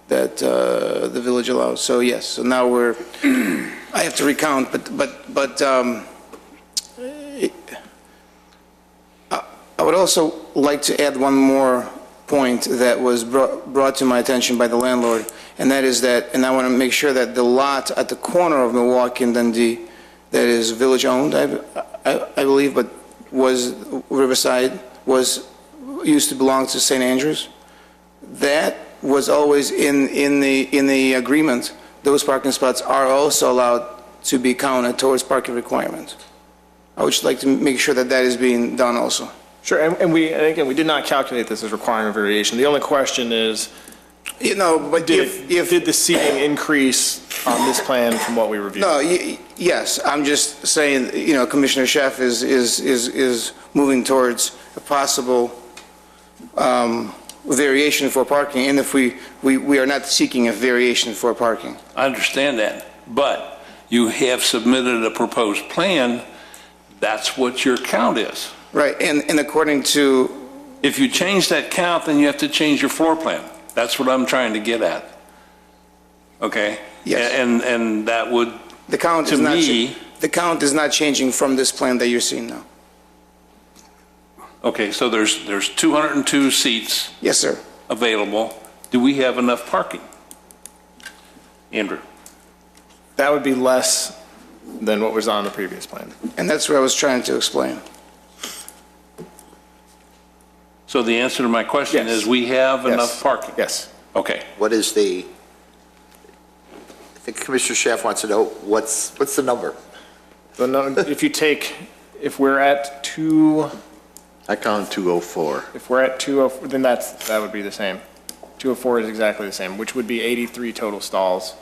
the village allows. So yes, so now I have to recount, but I would also like to add one more point that was brought to my attention by the landlord, and that is and I want to make sure that the lot at the corner of Milwaukee and Dundee that is village-owned, I believe, but was Riverside, used to belong to St. Andrews. That was always in the agreement. Those parking spots are also allowed to be counted towards parking requirements. I would just like to make sure that that is being done also. Sure, and again, we did not calculate this as requiring a variation. The only question is, but did the seating increase on this plan from what we reviewed? No, yes, I'm just saying, Commissioner Sheff is moving towards a possible variation for parking, and if we are not seeking a variation for parking. I understand that, but you have submitted a proposed plan. That's what your count is. Right, and according to... If you change that count, then you have to change your floor plan. That's what I'm trying to get at. Okay? Yes. And that would, the count is not changing from this plan that you're seeing now. Okay, so there's 202 seats. Yes, sir. Available. Do we have enough parking? Andrew? That would be less than what was on the previous plan. And that's what I was trying to explain. So the answer to my question Yes. is we have Yes. enough parking? Yes. Okay. What is I think Commissioner Schaaf wants to know, what's the number? So if we're at I count 204. if we're at 204, then that would be the same. 204 is exactly the same, which would be 83 total stalls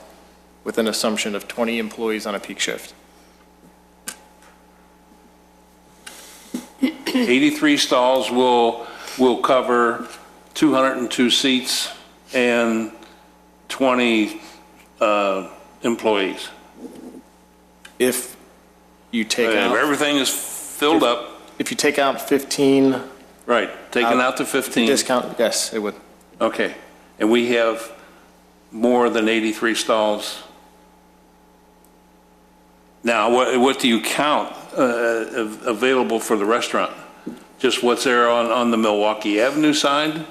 with an assumption of 20 employees on a peak shift. 83 stalls will cover 202 seats and 20 employees. If you take If out, everything is filled up, if you take out 15 right, taken out to 15. discount, yes, it would. Okay. And we have more than 83 stalls. Now, what do you count available for the restaurant? Just what's there on the Milwaukee Avenue side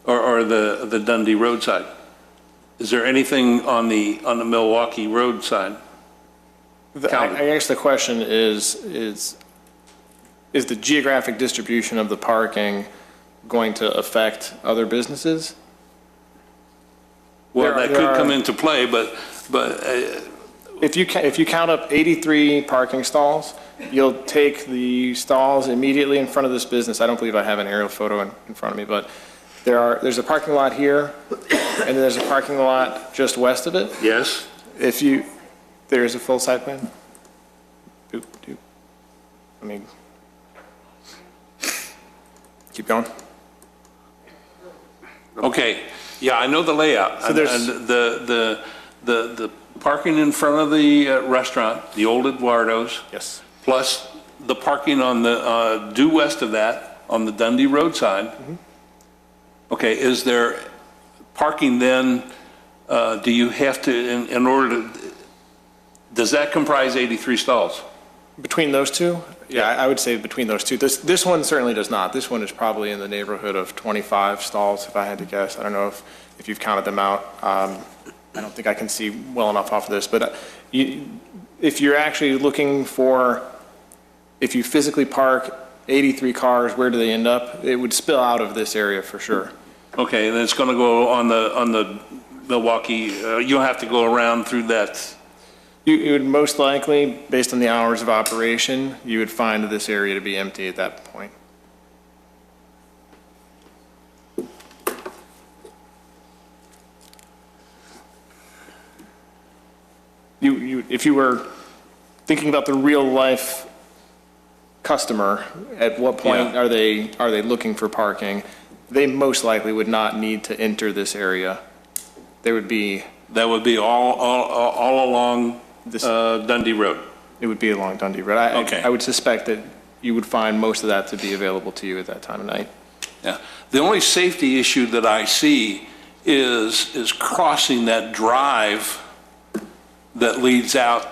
or the Dundee Road side? Is there anything on the Milwaukee Road side? Counted. I guess the question is the geographic distribution of the parking going to affect other businesses? Well, There- that there could are- come into play, but If you count up 83 parking stalls, you'll take the stalls immediately in front of this business. I don't believe I have an aerial photo in front of me, but there's a parking lot here, and then there's a parking lot just west of it. yes, There's a full site plan? Doop, doop. I mean, keep going. okay. Yeah, I know the layout. So there's- And the parking in front of the restaurant, the old Eduardo's, Yes. plus the parking on the, due west of that, on the Dundee Road side. Okay, is there parking then, do you have to, in order to, does that comprise 83 stalls? Between those two? Yeah, I would say between those two. This one certainly does not. This one is probably in the neighborhood of 25 stalls, if I had to guess. I don't know if you've counted them out. I don't think I can see well enough off of this, but if you're actually looking for, if you physically park 83 cars, where do they end up? It would spill out of this area for sure. Okay, and it's going to go on the Milwaukee, you'll have to go around through that. You would most likely, based on the hours of operation, you would find this area to be empty at that point. If you were thinking about the real life customer, at what point Yeah. are they looking for parking? They most likely would not need to enter this area. There would be, That would be all along This- Dundee Road. it would be along Dundee Road. Okay. I would suspect that you would find most of that to be available to you at that time of night. Yeah. The only safety issue that I see is crossing that drive that leads out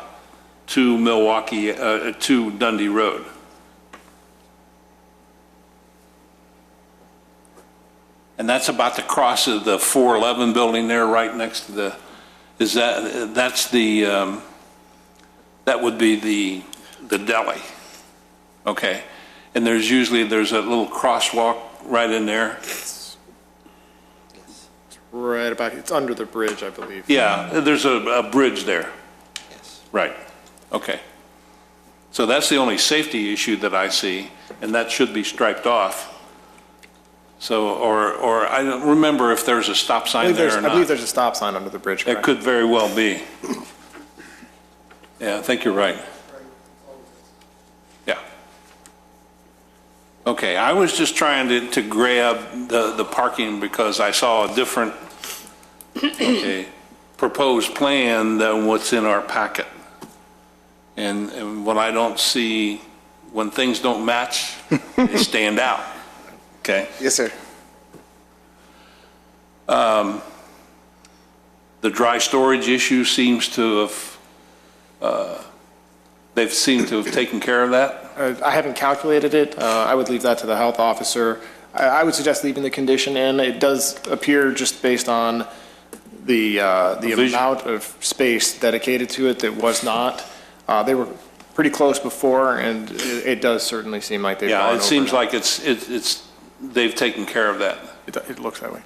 to Milwaukee, to Dundee Road. And that's about the cross of the 411 building there, right next to the, that would be the deli. Okay. And there's a little crosswalk right in there. Right about, it's under the bridge, I believe. Yeah, there's a bridge there. Yes. Right. Okay. So that's the only safety issue that I see, and that should be striped off. So, or I don't remember if there's a stop sign there or I believe not. there's a stop sign under the bridge, It correct? could very well be. Yeah, I think you're right. Yeah. Okay, I was just trying to grab the parking because I saw a different, okay, proposed plan than what's in our packet. And what I don't see, when things don't match, they stand out. Okay? Yes, sir. The dry storage issue seems to have, they've seemed to have taken care of that. I haven't calculated it. I would leave that to the health officer. I would suggest leaving the condition in. It does appear, just based on the vision. amount of space dedicated to it that was not. They were pretty close before, and it does certainly seem like they've gone Yeah, over it seems now. like they've taken care of that. It looks that way.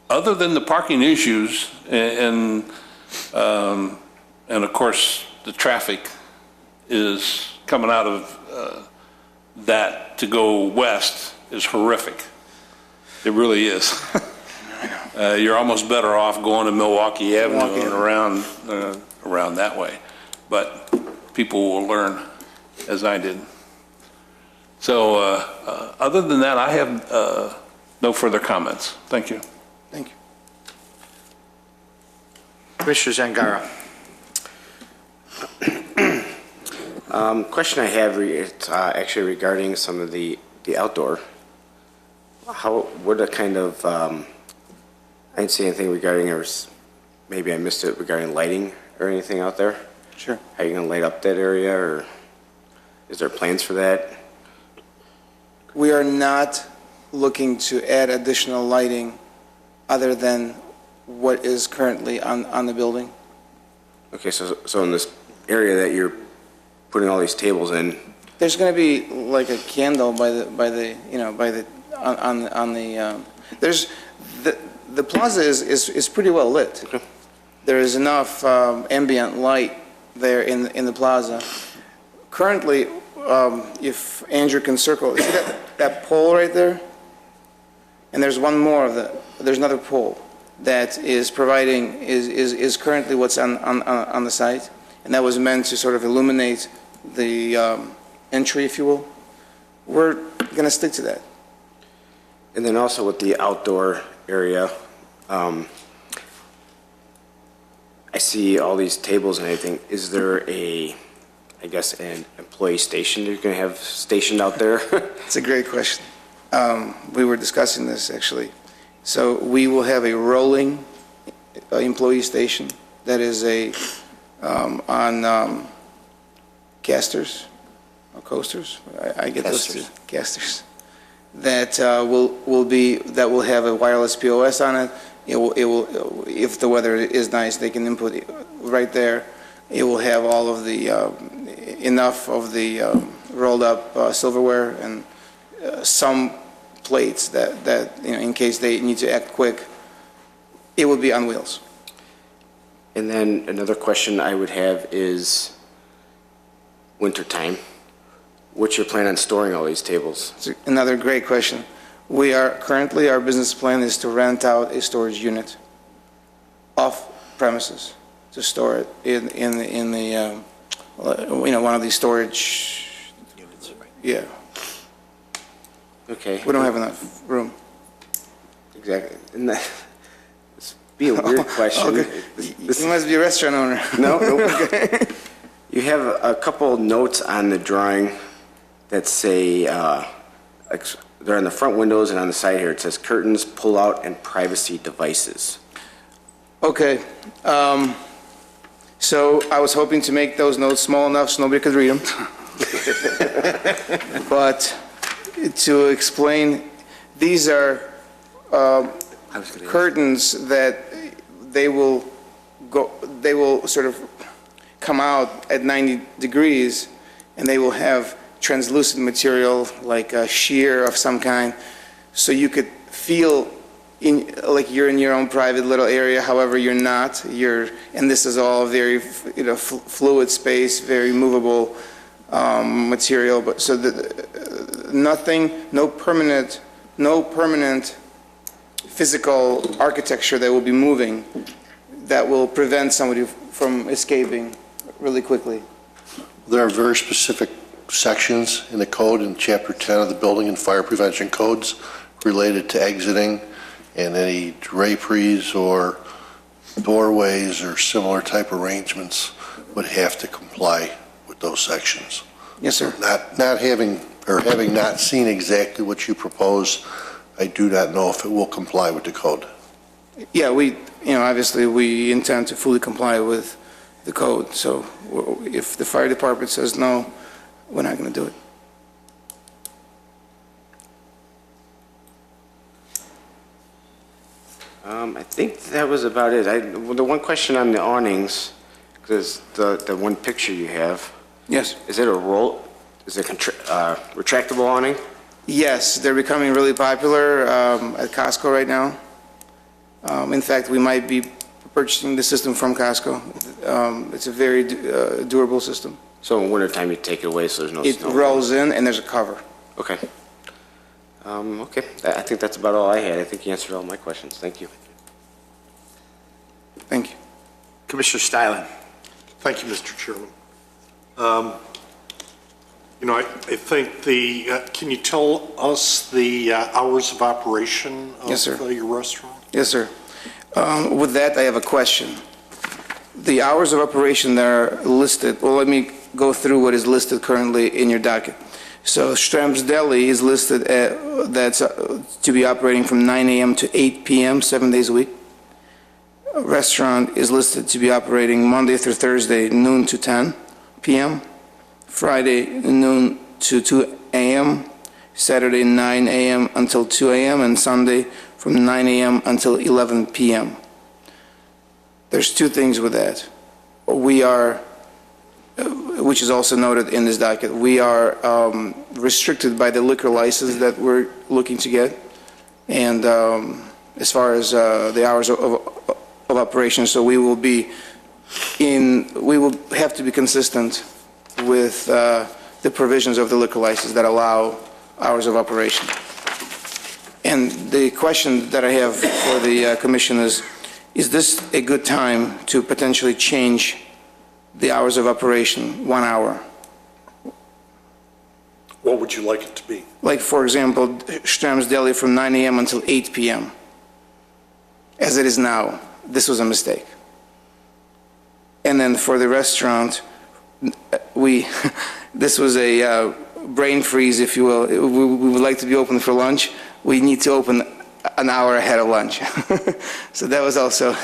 Other than the parking issues and of course, the traffic is coming out of that to go west is horrific. It really is. You're almost better off going to Milwaukee Avenue and around that way. But people will learn, as I did. So other than that, I have no further comments. Thank you. Thank you. Commissioner Zangara. Question I have, it's actually regarding some of the outdoor. What a kind of, I didn't see anything regarding, or maybe I missed it, regarding lighting or anything out there? Sure. How are you going to light up that area, or is there plans for that? We are not looking to add additional lighting other than what is currently on the building. Okay, so in this area that you're putting all these tables in, There's going to be like a candle there's, the plaza is pretty well lit. Okay. There is enough ambient light there in the plaza. Currently, if Andrew can circle, see that pole right there? And there's one more there's another pole that is providing, is currently what's on the site. And that was meant to sort of illuminate the entry, if you will. We're going to stick to that. and then also with the outdoor area, I see all these tables and everything. Is there an employee station you're going to have stationed out there? It's a great question. We were discussing this, actually. So we will have a rolling employee station that is on casters, or coasters. I get those two. Casters. That will have a wireless POS on it. It will, if the weather is nice, they can input it right there. It will have all of the, enough of the rolled up silverware and some plates that, in case they need to act quick, it will be on wheels. And then another question I would have is wintertime. What's your plan on storing all these tables? It's another great question. We are currently, our business plan is to rent out a storage unit off premises to store it in the one of these storage units. Yeah. Okay. We don't have enough room. Exactly. And that, this would be a weird question. Okay. You must be a restaurant owner. No. You have a couple notes on the drawing that say, they're on the front windows and on the side here, it says curtains, pull-out, and privacy devices. Okay. So I was hoping to make those notes small enough so nobody could read them. But to explain, these are curtains that they will sort of come out at 90 degrees, and they will have translucent material like a sheer of some kind, so you could feel like you're in your own private little area. However, you're not. And this is all very fluid space, very movable material. But so no permanent physical architecture that will be moving that will prevent somebody from escaping really quickly. There are very specific sections in the code in Chapter 10 of the Building and Fire Prevention Codes related to exiting, and any draperies or doorways or similar type arrangements would have to comply with those sections. Yes, sir. Having not seen exactly what you propose, I do not know if it will comply with the code. Yeah, obviously we intend to fully comply with the code. So if the fire department says no, we're not going to do it. think that was about it. Well, the one question on the awnings, because the one picture you have, Yes. is it retractable awning? Yes, they're becoming really popular at Costco right now. In fact, we might be purchasing the system from Costco. It's a very durable system. So in wintertime, you take it away so there's no It snow? rolls in and there's a cover. Okay. Okay, I think that's about all I had. I think you answered all my questions. Thank you. Thank you. Commissioner Steilen. Thank you, Mr. Chairman. I think can you tell us the hours of operation of Yes, sir. Your restaurant? Yes, sir. With that, I have a question. The hours of operation that are listed, well, let me go through what is listed currently in your docket. So Stram's Deli is listed that's to be operating from 9 a.m. to 8 p.m., 7 days a week. A restaurant is listed to be operating Monday through Thursday, noon to 10 p.m., Friday, noon to 2 a.m., Saturday, 9 a.m. until 2 a.m., and Sunday from 9 a.m. until 11 p.m. There's two things with that. We are, which is also noted in this docket, we are restricted by the liquor license that we're looking to get. And as far as the hours of operation, so we will have to be consistent with the provisions of the liquor license that allow hours of operation. And the question that I have for the commission is this a good time to potentially change the hours of operation 1 hour? What would you like it to be? Like, for example, Stram's Deli from 9 a.m. until 8 p.m. As it is now, this was a mistake. And then for the restaurant, this was a brain freeze, if you will. We would like to be open for lunch. We need to open an hour ahead of lunch. So that was also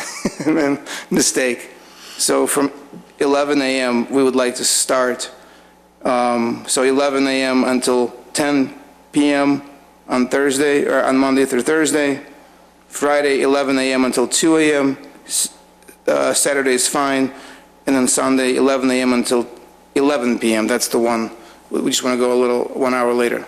a mistake. So from 11 a.m., we would like to start. So 11 a.m. until 10 p.m. on Thursday, or on Monday through Thursday. Friday, 11 a.m. until 2 a.m. Saturday is fine. And then Sunday, 11 a.m. until 11 p.m. That's the one. We just want to go 1 hour later.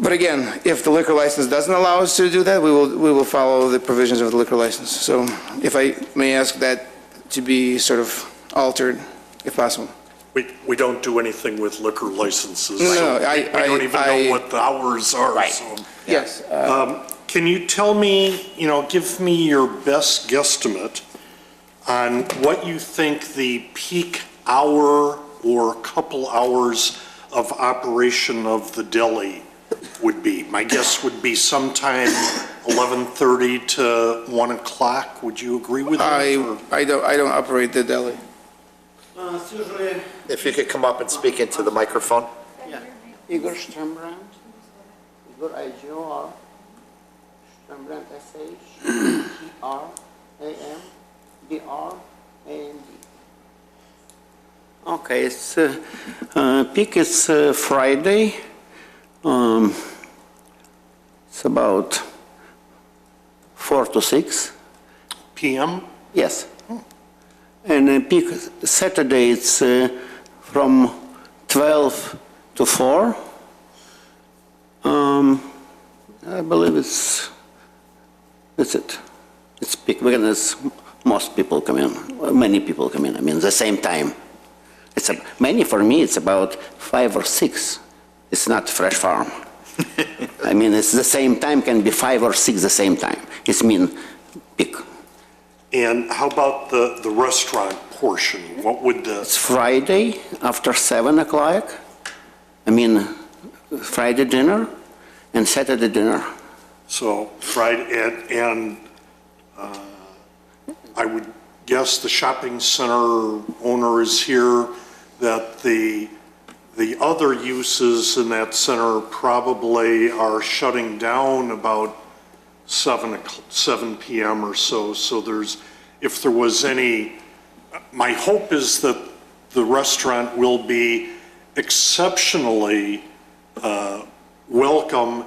But again, if the liquor license doesn't allow us to do that, we will follow the provisions of the liquor license. So if I may ask that to be sort of altered, if possible. We don't do anything with liquor licenses. No, so I- we don't even I- know what the hours are. Right. So. Yes. Can you tell me, give me your best guesstimate on what you think the peak hour or couple hours of operation of the deli would be? My guess would be sometime 11:30 to 1 o'clock. Would you agree with that? I don't operate the deli. It's usually, If you could come up and speak into the microphone. Igor Strombrand, Igor IGOR, Strombrand SHTRAMBRAND. Okay, it's peak is Friday. It's about 4 to 6 PM? Yes. And peak Saturday it's from 12 to 4. I believe that's it. It's peak because most people come in, many people come in. I mean, the same time. It's many for me. It's about 5 or 6. It's not fresh farm. I mean, it's the same time. Can be 5 or 6 the same time. It's mean peak. And how about the restaurant portion? What would the... It's Friday after 7 o'clock. I mean, Friday dinner and Saturday dinner. So Friday, and I would guess the shopping center owner is here, that the other uses in that center probably are shutting down about 7 p.m. or so. So if there was any, my hope is that the restaurant will be exceptionally welcome,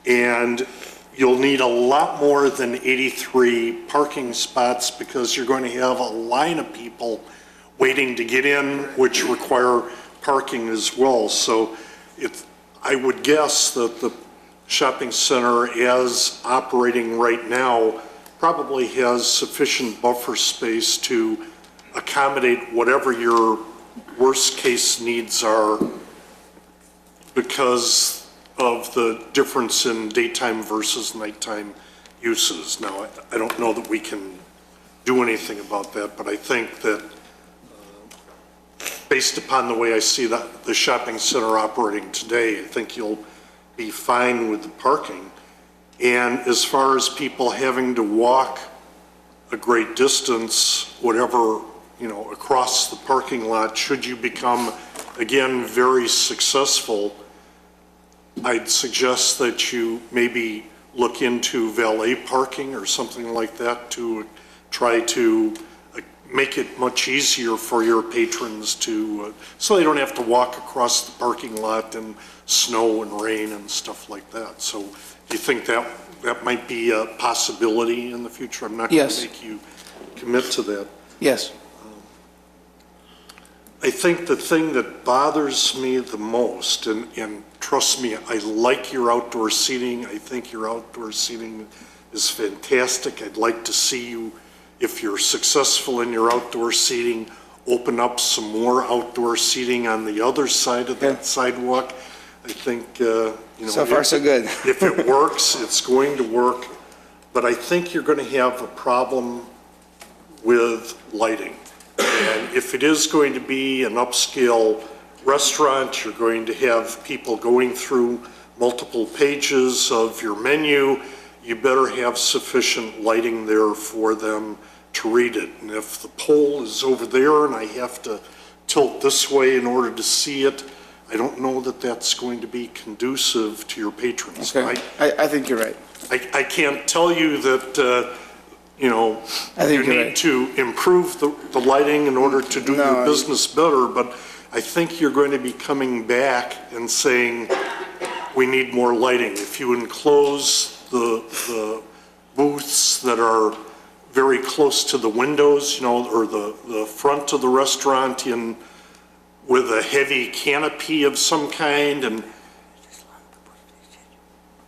and you'll need a lot more than 83 parking spots because you're going to have a line of people waiting to get in, which require parking as well. So I would guess that the shopping center, as operating right now, probably has sufficient buffer space to accommodate whatever your worst-case needs are because of the difference in daytime versus nighttime uses. Now, I don't know that we can do anything about that, but I think that based upon the way I see the shopping center operating today, I think you'll be fine with the parking. And as far as people having to walk a great distance, whatever, across the parking lot, should you become, again, very successful, I'd suggest that you maybe look into valet parking or something like that to try to make it much easier for your patrons to, so they don't have to walk across the parking lot in snow and rain and stuff like that. So do you think that might be a possibility in the future? I'm not going to make you commit to that. Yes. I think the thing that bothers me the most, and trust me, I like your outdoor seating. I think your outdoor seating is fantastic. I'd like to see you, if you're successful in your outdoor seating, open up some more outdoor seating on the other side of that sidewalk. I think, so far so good. If it works, it's going to work. But I think you're going to have a problem with lighting. And if it is going to be an upscale restaurant, you're going to have people going through multiple pages of your menu. You better have sufficient lighting there for them to read it. And if the pole is over there and I have to tilt this way in order to see it, I don't know that that's going to be conducive to your patrons. Okay. I think you're right. I can't tell you that, you need to improve the lighting in order to do your business better, but I think you're going to be coming back and saying, we need more lighting. If you enclose the booths that are very close to the windows, or the front of the restaurant with a heavy canopy of some kind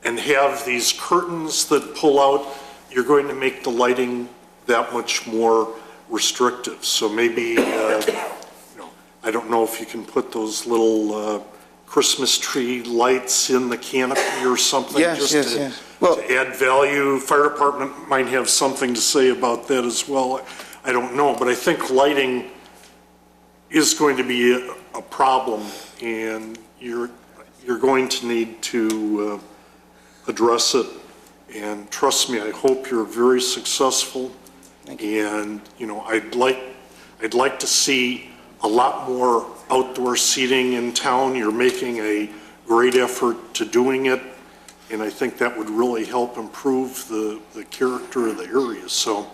and have these curtains that pull out, you're going to make the lighting that much more restrictive. So maybe, I don't know if you can put those little Christmas tree lights in the canopy or something. Yes. To add value. Fire department might have something to say about that as well. I don't know, but I think lighting is going to be a problem, and you're going to need to address it. And trust me, I hope you're very successful. Thank you. And I'd like to see a lot more outdoor seating in town. You're making a great effort to doing it, and I think that would really help improve the character of the area. So,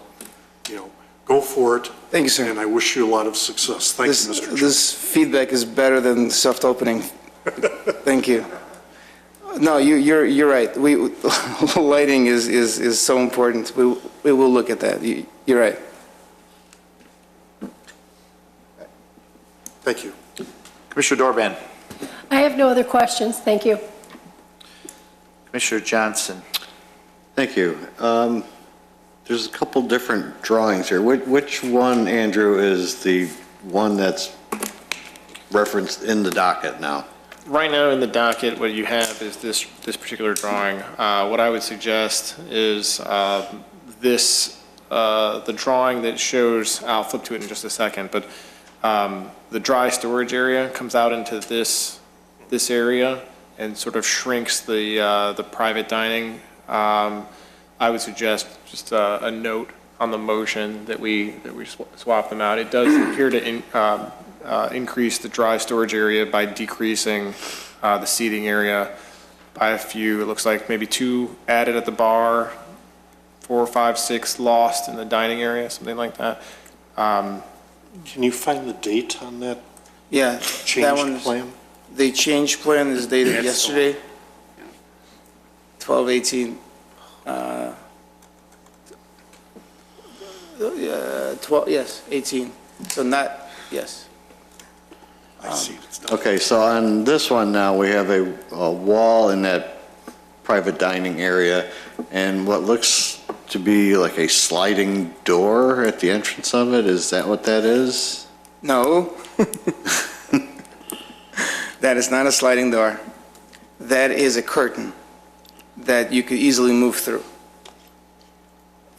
go for it. Thank you, sir. And I wish you a lot of success. Thank you, Mr. Chairman. This feedback is better than soft opening. Thank you. No, you're right. Lighting is so important. We will look at that. You're right. Thank you. Commissioner Dorban. I have no other questions. Thank you. Commissioner Johnson. Thank you. There's a couple different drawings here. Which one, Andrew, is the one that's referenced in the docket now? Right now in the docket, what you have is this particular drawing. What I would suggest is the drawing that shows, I'll flip to it in just a second, but the dry storage area comes out into this area and sort of shrinks the private dining. I would suggest just a note on the motion that we swap them out. It does appear to increase the dry storage area by decreasing the seating area by a few. It looks like maybe 2 added at the bar, 4, 5, 6 lost in the dining area, something like that. Can you find the date on that? Yeah, Change plan? The change plan is dated yesterday, 12/18. 12, yes, 18. So not, yes. I see. Okay, so on this one now, we have a wall in that private dining area and what looks to be like a sliding door at the entrance of it. Is that what that is? No. That is not a sliding door. That is a curtain that you could easily move through.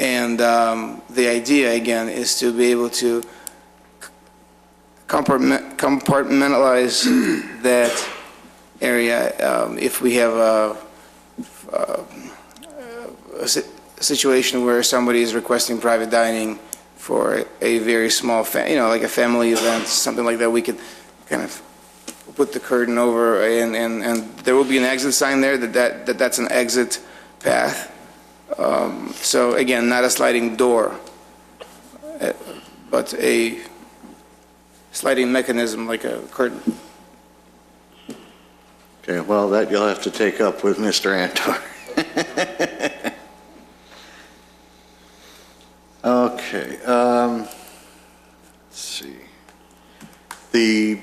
And the idea, again, is to be able to compartmentalize that area. If we have a situation where somebody is requesting private dining for a very small, like a family event, something like that, we could kind of put the curtain over, and there will be an exit sign there that's an exit path. So again, not a sliding door, but a sliding mechanism like a curtain. Okay, well, that you'll have to take up with Mr. Antor. Okay, let's see. The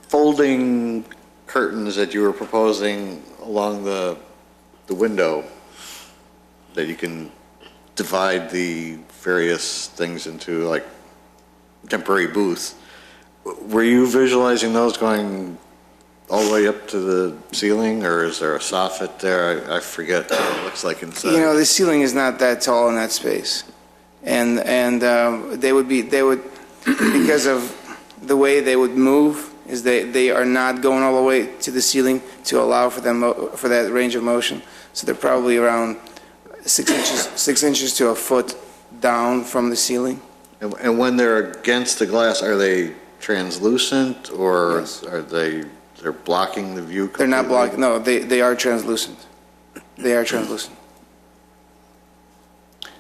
folding curtains that you were proposing along the window, that you can divide the various things into like temporary booths, were you visualizing those going all the way up to the ceiling, or is there a soffit there? I forget what it looks like inside. You know, the ceiling is not that tall in that space. And they would, because of the way they would move, is they are not going all the way to the ceiling to allow for them, for that range of motion. So they're probably around 6 inches to a foot down from the ceiling. And when they're against the glass, are they translucent, or Yes. are they're blocking the view They're not completely? blocking, no, they are translucent. They are translucent.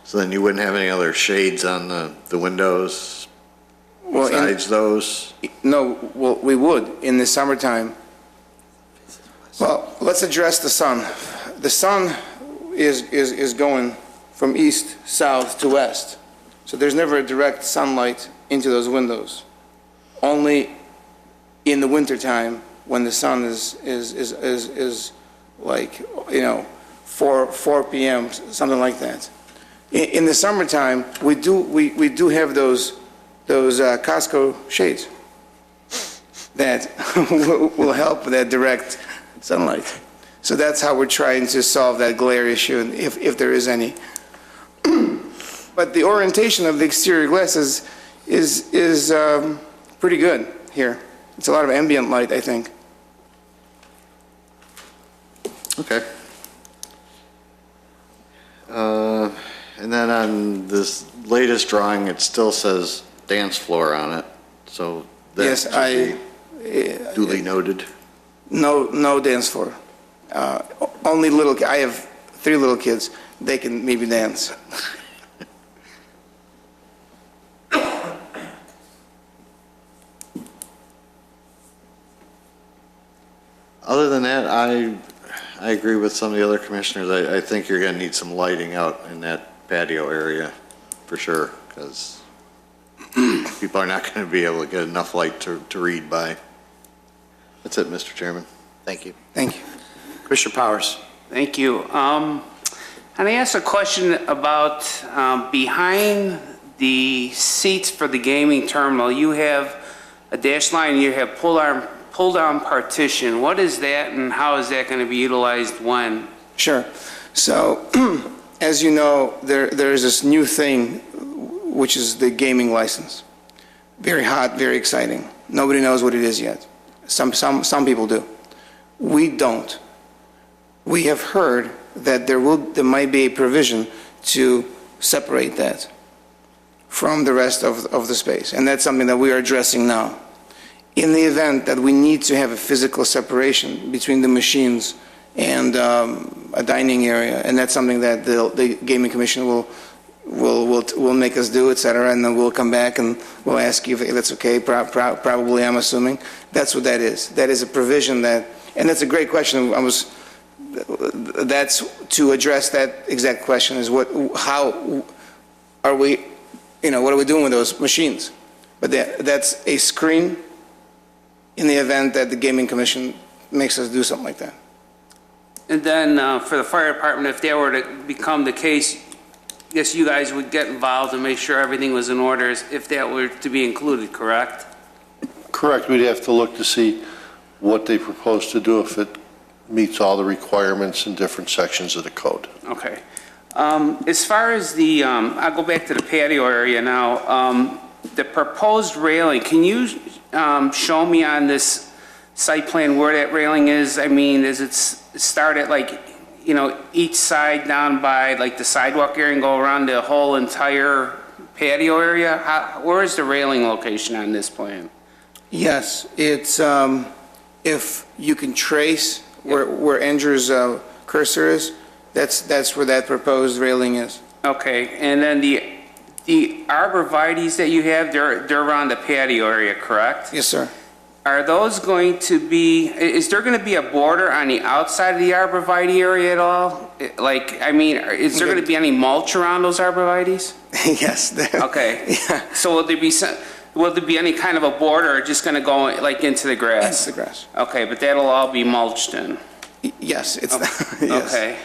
So then you wouldn't have any other shades on the windows Well, besides those? No, well, we would in the summertime. Well, let's address the sun. The sun is going from east, south to west. So there's never a direct sunlight into those windows. Only in the wintertime when the sun is like, 4 p.m., something like that. In the summertime, we do have those Costco shades that will help with that direct sunlight. So that's how we're trying to solve that glare issue, if there is any. But the orientation of the exterior glass is pretty good here. It's a lot of ambient light, I think. Okay. And then on this latest drawing, it still says dance floor on it, so that Yes, should be duly noted. No dance floor. Only I have 3 little kids. They can maybe dance. Other than that, I agree with some of the other commissioners. I think you're going to need some lighting out in that patio area, for sure, because people are not going to be able to get enough light to read by. That's it, Mr. Chairman. Thank you. Thank you. Commissioner Powers. Thank you. And I asked a question about behind the seats for the gaming terminal, you have a dash line, you have pull-down partition. What is that, and how is that going to be utilized when? Sure. So, as you know, there is this new thing, which is the gaming license. Very hot, very exciting. Nobody knows what it is yet. Some people do. We don't. We have heard that there might be a provision to separate that from the rest of the space, and that's something that we are addressing now. In the event that we need to have a physical separation between the machines and a dining area, and that's something that the Gaming Commission will make us do, et cetera, and then we'll come back and we'll ask you if that's okay, probably, I'm assuming. That's what that is. That is a provision that, and that's a great question. I was that's to address that exact question is how are we, what are we doing with those machines? But that's a screen in the event that the Gaming Commission makes us do something like that. And then for the fire department, if that were to become the case, I guess you guys would get involved and make sure everything was in order if that were to be included, correct? Correct, we'd have to look to see what they propose to do if it meets all the requirements in different sections of the code. Okay. As far as the, I'll go back to the patio area now. The proposed railing, can you show me on this site plan where that railing is? I mean, does it start at like, each side down by like the sidewalk area and go around the whole entire patio area? Where is the railing location on this plan? Yes, it's, if you can trace where Andrew's cursor is, that's where that proposed railing is. Okay, and then the arborvitaes that you have, they're around the patio area, correct? Yes, sir. Are those going to be, is there going to be a border on the outside of the arborvitae area at all? Like, I mean, is there going to be any mulch around those arborvitaes? Yes. Okay. Yeah. So will there be any kind of a border or just going to go like into the grass? Into the grass. Okay, but that'll all be mulched in? Yes, it's, okay. yes. Okay.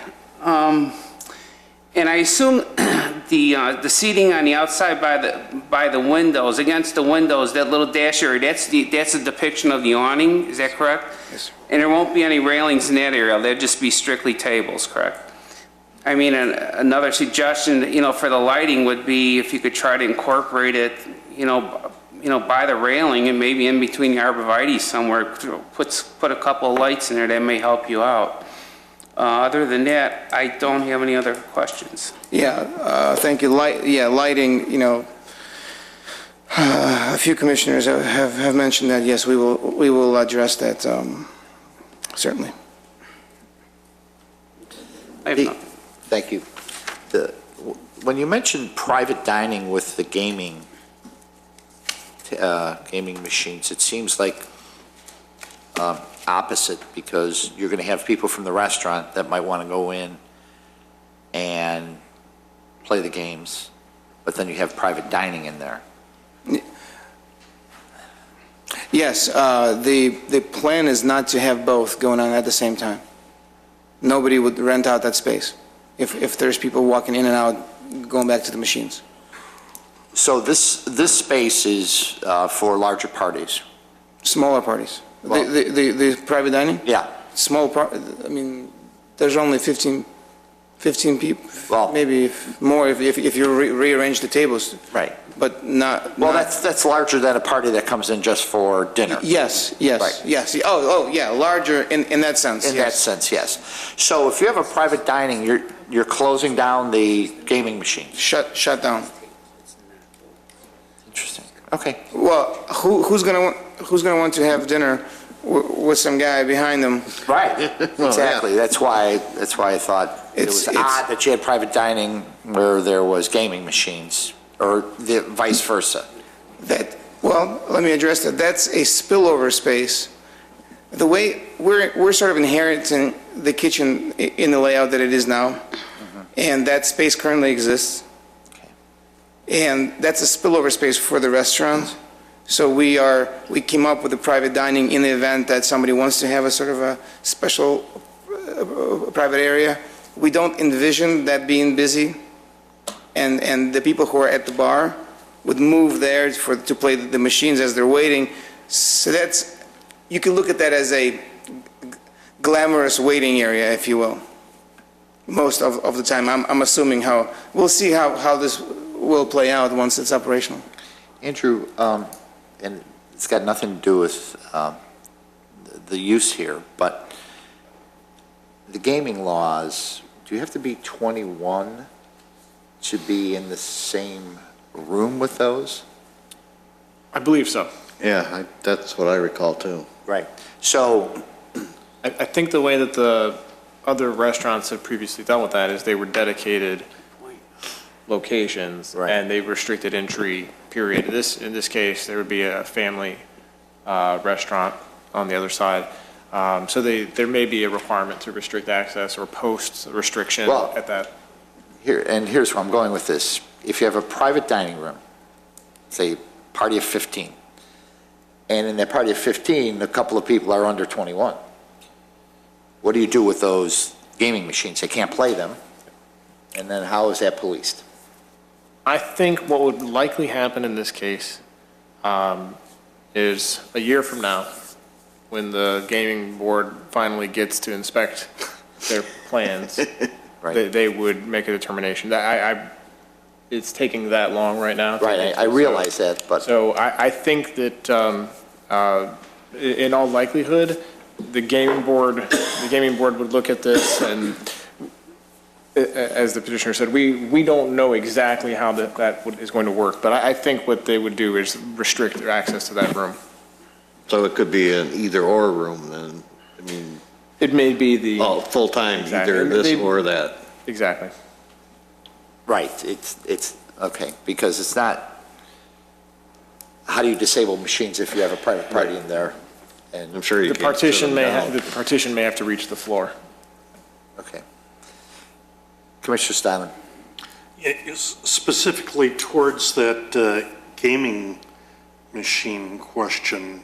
And I assume the seating on the outside by the windows, against the windows, that little dash area, that's a depiction of the awning, is that correct? Yes, sir. And there won't be any railings in that area, they'll just be strictly tables, correct? I mean, another suggestion, for the lighting would be if you could try to incorporate it, by the railing and maybe in between the arborvitae somewhere, put a couple of lights in there that may help you out. Other than that, I don't have any other questions. Yeah, thank you. Lighting, a few commissioners have mentioned that, yes, we will address that, certainly. I have nothing. Thank you. When you mentioned private dining with the gaming machines, it seems like opposite, because you're going to have people from the restaurant that might want to go in and play the games, but then you have private dining in there. Yes, the plan is not to have both going on at the same time. Nobody would rent out that space if there's people walking in and out, going back to the machines. So this space is for larger parties? Smaller parties. Well, the private dining? Yeah. I mean, there's only 15 people, Well, maybe more if you rearrange the tables. Right. But not. Well, not, that's larger than a party that comes in just for dinner. Yes, Right. yes. Oh, yeah, larger in that sense. In that sense, yes. So if you have a private dining, you're closing down the gaming machine. Shut down. Interesting. Okay. Well, who's gonna want to have dinner with some guy behind them? Right. Exactly. That's why I thought it was odd that you had private dining where there was gaming machines, or the vice versa. Well, let me address that. That's a spillover space. The way we're sort of inheriting the kitchen in the layout that it is now, and that space currently exists. And that's a spillover space for the restaurant. So we came up with a private dining in the event that somebody wants to have a sort of a special private area. We don't envision that being busy, and the people who are at the bar would move there to play the machines as they're waiting. So you can look at that as a glamorous waiting area, if you will. Most of the time, I'm assuming we'll see how this will play out once it's operational. Andrew, and it's got nothing to do with the use here, but the gaming laws, do you have to be 21 to be in the same room with those? I believe so. Yeah, that's what I recall too. Right. So, I think the way that the other restaurants have previously dealt with that is they were dedicated locations, Right. and they restricted entry, period. In this case, there would be a family restaurant on the other side. So there may be a requirement to restrict access or post restriction Well- at that. Here's where I'm going with this. If you have a private dining room, say, party of 15, and in that party of 15, a couple of people are under 21, what do you do with those gaming machines? They can't play them, and then how is that policed? I think what would likely happen in this case is a year from now, when the gaming board finally gets to inspect their plans, Right. they would make a determination. It's taking that long right now. Right, I realize that, but So I think that in all likelihood, the gaming board would look at this, and as the petitioner said, we don't know exactly how that is going to work, but I think what they would do is restrict their access to that room. So it could be an either-or room then, I mean, It may be the. full-time, Exactly. either this They- or that. Exactly. right, it's, okay, because it's not, how do you disable machines if you have a private party in there? I'm And, sure you The can't shut them down. the partition may have to reach the floor. okay. Commissioner Steinle? Specifically towards that gaming machine question,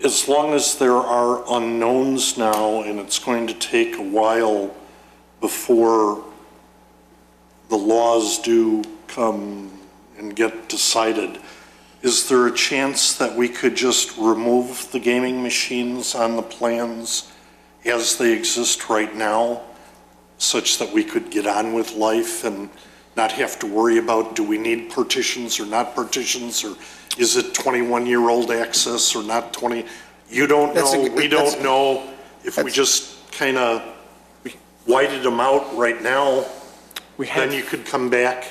as long as there are unknowns now, and it's going to take a while before the laws do come and get decided, is there a chance that we could just remove the gaming machines on the plans as they exist right now, such that we could get on with life and not have to worry about, do we need partitions or not partitions, or is it 21-year-old access or not 20? You don't know, we don't know. If we just kind of whited them out right now, then you could come back.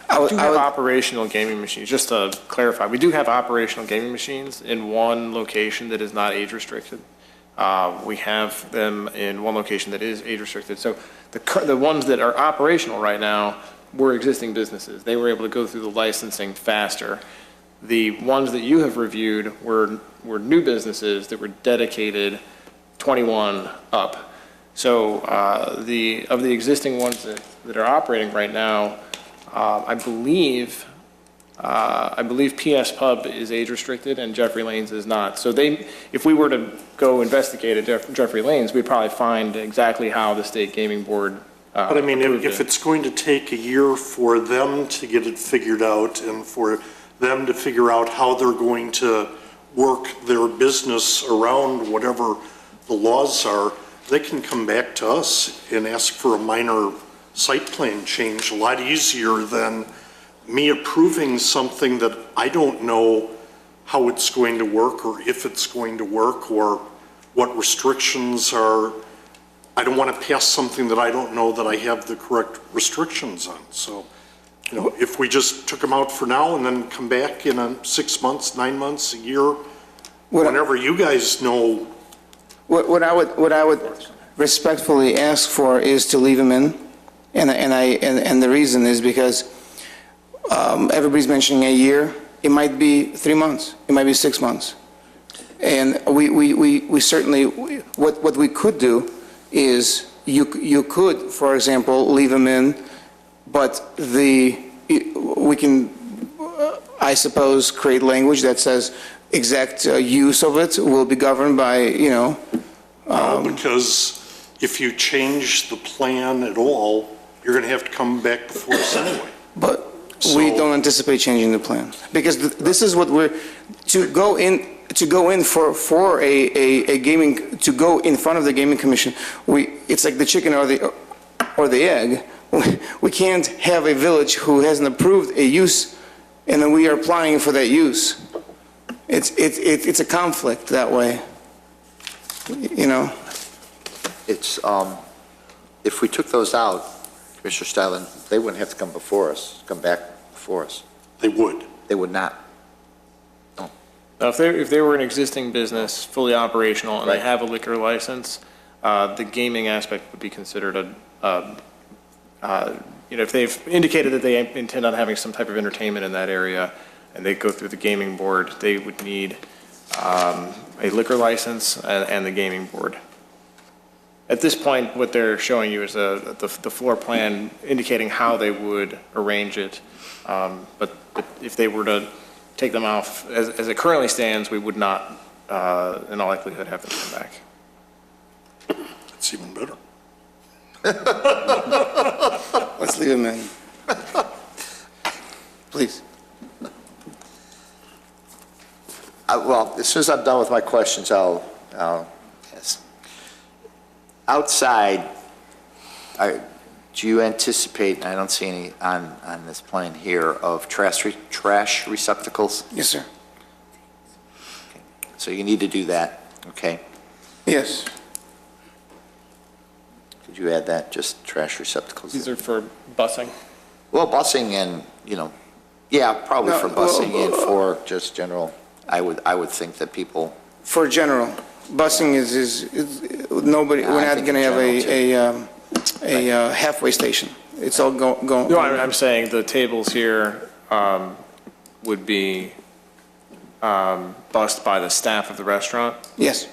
We do have operational gaming machines, just to clarify, we do have operational gaming machines in one location that is not age restricted. We have them in one location that is age restricted. So the ones that are operational right now were existing businesses. They were able to go through the licensing faster. The ones that you have reviewed were new businesses that were dedicated 21 up. So of the existing ones that are operating right now, I believe PS Pub is age restricted and Jeffrey Lanes is not. So if we were to go investigate at Jeffrey Lanes, we'd probably find exactly how the state gaming board But I mean, approved if it. it's going to take a year for them to get it figured out and for them to figure out how they're going to work their business around whatever the laws are, they can come back to us and ask for a minor site plan change, a lot easier than me approving something that I don't know how it's going to work or if it's going to work or what restrictions are. I don't want to pass something that I don't know that I have the correct restrictions on. So, if we just took them out for now and then come back in 6 months, 9 months, a year, whenever you guys know. What I would respectfully ask for is to leave them in, and the reason is because everybody's mentioning a year. It might be 3 months. It might be 6 months, and we certainly what we could do is you could, for example, leave them in, but we can, I suppose, create language that says exact use of it will be governed by, Because if you change the plan at all, you're going to have to come back before us anyway. But we don't anticipate changing the plan, because this is what to go in for a gaming, to go in front of the gaming commission, it's like the chicken or the egg. We can't have a village who hasn't approved a use, and then we are applying for that use. It's a conflict that way, It's, if we took those out, Commissioner Steinle, they wouldn't have to come back before us. They would. They would not. Now, if they were an existing business, fully operational, and they Right. have a liquor license, the gaming aspect would be considered if they've indicated that they intend on having some type of entertainment in that area, and they go through the gaming board, they would need a liquor license, and the gaming board. At this point, what they're showing you is the floor plan indicating how they would arrange it. But if they were to take them off, as it currently stands, we would not, in all likelihood, have them come back. It's even better. Let's leave him in. Please. Well, as soon as I'm done with my questions, I'll yes. Outside, do you anticipate, and I don't see any on this plan here, of trash receptacles? Yes, sir. So you need to do that, okay? Yes. Could you add that, just trash receptacles? These are for busing? Well, busing and, yeah, probably No, for busing well, and for just general, I would think that people, For general, busing is nobody, I we're not think going to have general, a halfway station. It's all going. No, I'm saying the tables here would be bussed by the staff of the restaurant. Yes.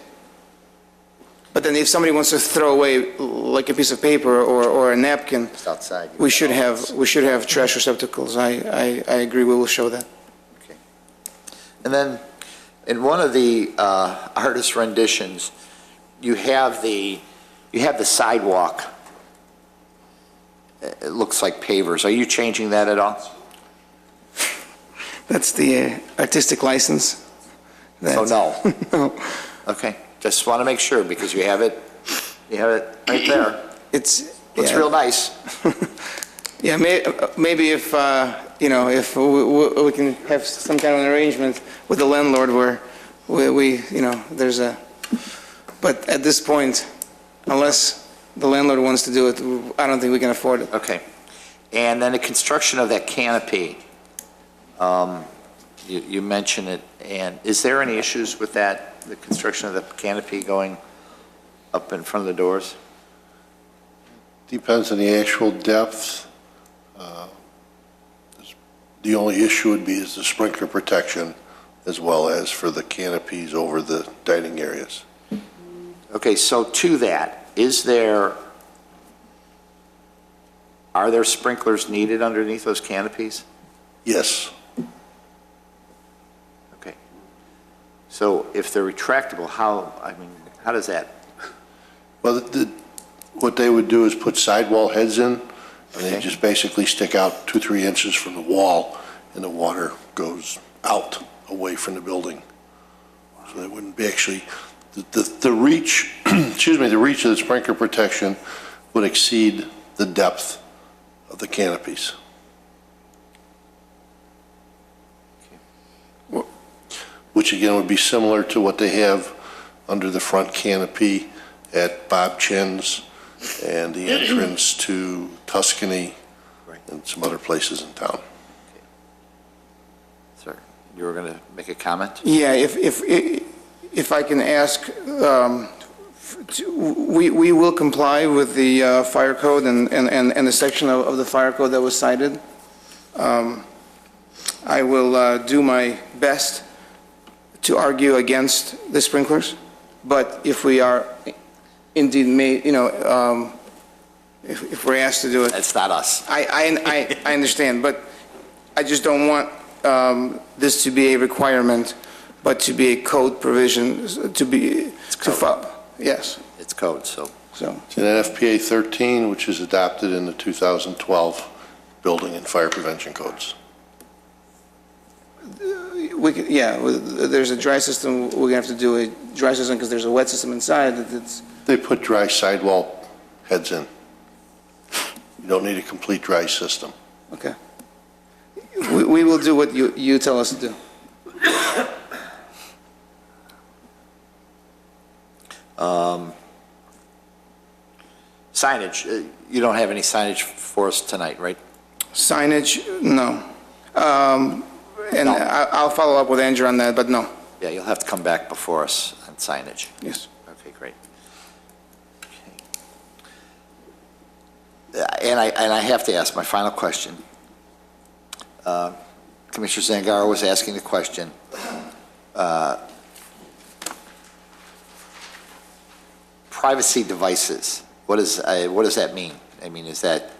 But then if somebody wants to throw away like a piece of paper or a napkin, it's outside. we should have trash receptacles. I agree, we will show that. Okay. And then, in one of the artist renditions, you have the sidewalk. It looks like pavers. Are you changing that at all? That's the artistic license. Oh, no. No. Okay, just want to make sure, because you have it right there. It's Looks yeah. real nice. Yeah, maybe if, if we can have some kind of an arrangement with the landlord where we there's a, but at this point, unless the landlord wants to do it, I don't think we can afford it. Okay. And then the construction of that canopy, you mentioned it, and is there any issues with that, the construction of the canopy going up in front of the doors? Depends on the actual depth. The only issue would be is the sprinkler protection, as well as for the canopies over the dining areas. Okay, so to that, are there sprinklers needed underneath those canopies? Yes. Okay. So if they're retractable, how does that? Well, what they would do is put sidewall heads in, and they Okay. just basically stick out 2-3 inches from the wall, and the water goes out away from the building. So it wouldn't be actually, the reach, excuse me, the reach of the sprinkler protection would exceed the depth of the canopies. Which again would be similar to what they have under the front canopy at Bob Chin's and the entrance to Tuscany and some other places in town. Sir, you were going to make a comment? Yeah, if I can ask, we will comply with the fire code and the section of the fire code that was cited. I will do my best to argue against the sprinklers, but if we are indeed made, if we're asked to do it. It's not us. I understand, but I just don't want this to be a requirement, but to be a code provision, to be, to follow. Yes. It's code, so. It's an NFPA 13, which is adopted in the 2012 Building and Fire Prevention Codes. There's a dry system, we're gonna have to do a dry system because there's a wet system inside. They put dry sidewall heads in. You don't need a complete dry system. Okay. We will do what you tell us to do. Signage, you don't have any signage for us tonight, right? Signage, no. And I'll follow up with Andrew on that, but no. Yeah, you'll have to come back before us on signage. Yes. Okay, great. Okay. And I have to ask my final question. Commissioner Zangaro was asking the question. privacy devices. What does that mean? I mean, is that,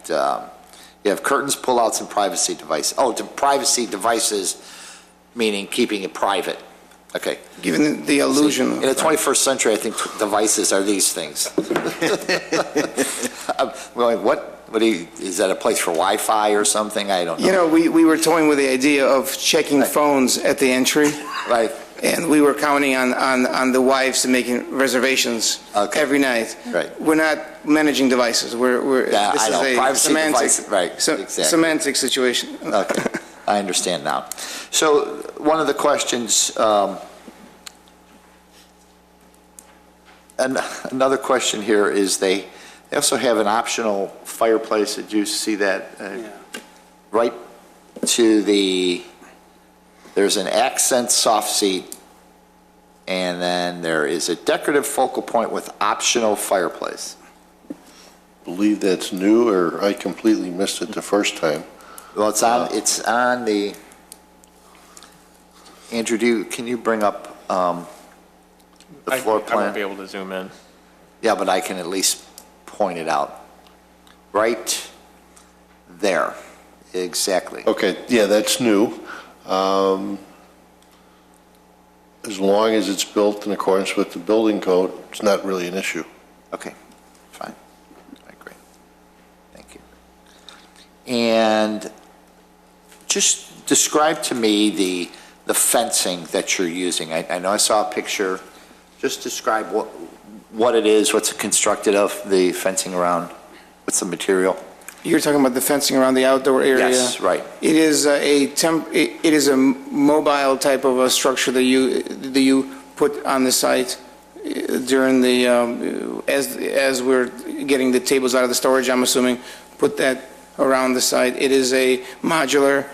you have curtains, pullouts, and privacy device. Oh, to privacy devices, meaning keeping it private. Okay. Given the illusion. In the 21st century, I think devices are these things. I'm going, is that a place for Wi-Fi or something? I don't know. You know, we were toying with the idea of checking phones at the entry. Right. And we were counting on the wives making reservations every night. Right. We're not managing devices. Yeah, this I know. is a Privacy semantic, devices, right, exactly. semantic situation. Okay, I understand now. So one of the questions, another question here is they also have an optional fireplace. Did you see that? Right to there's an accent soft seat, and then there is a decorative focal point with optional fireplace. Believe that's new, or I completely missed it the first time. Well, it's on the, Andrew, can you bring up the floor I plan? won't be able to zoom in. Yeah, but I can at least point it out. Right there, exactly. Okay, yeah, that's new. As long as it's built in accordance with the building code, it's not really an issue. Okay, fine. All right, great. Thank you. And just describe to me the fencing that you're using. I know I saw a picture. Just describe what it is, what's it constructed of, the fencing around, what's the material? You're talking about the fencing around the outdoor area? Yes, right. It is it is a mobile type of a structure that you put on the site during the, as we're getting the tables out of the storage, I'm assuming, put that around the site. It is a modular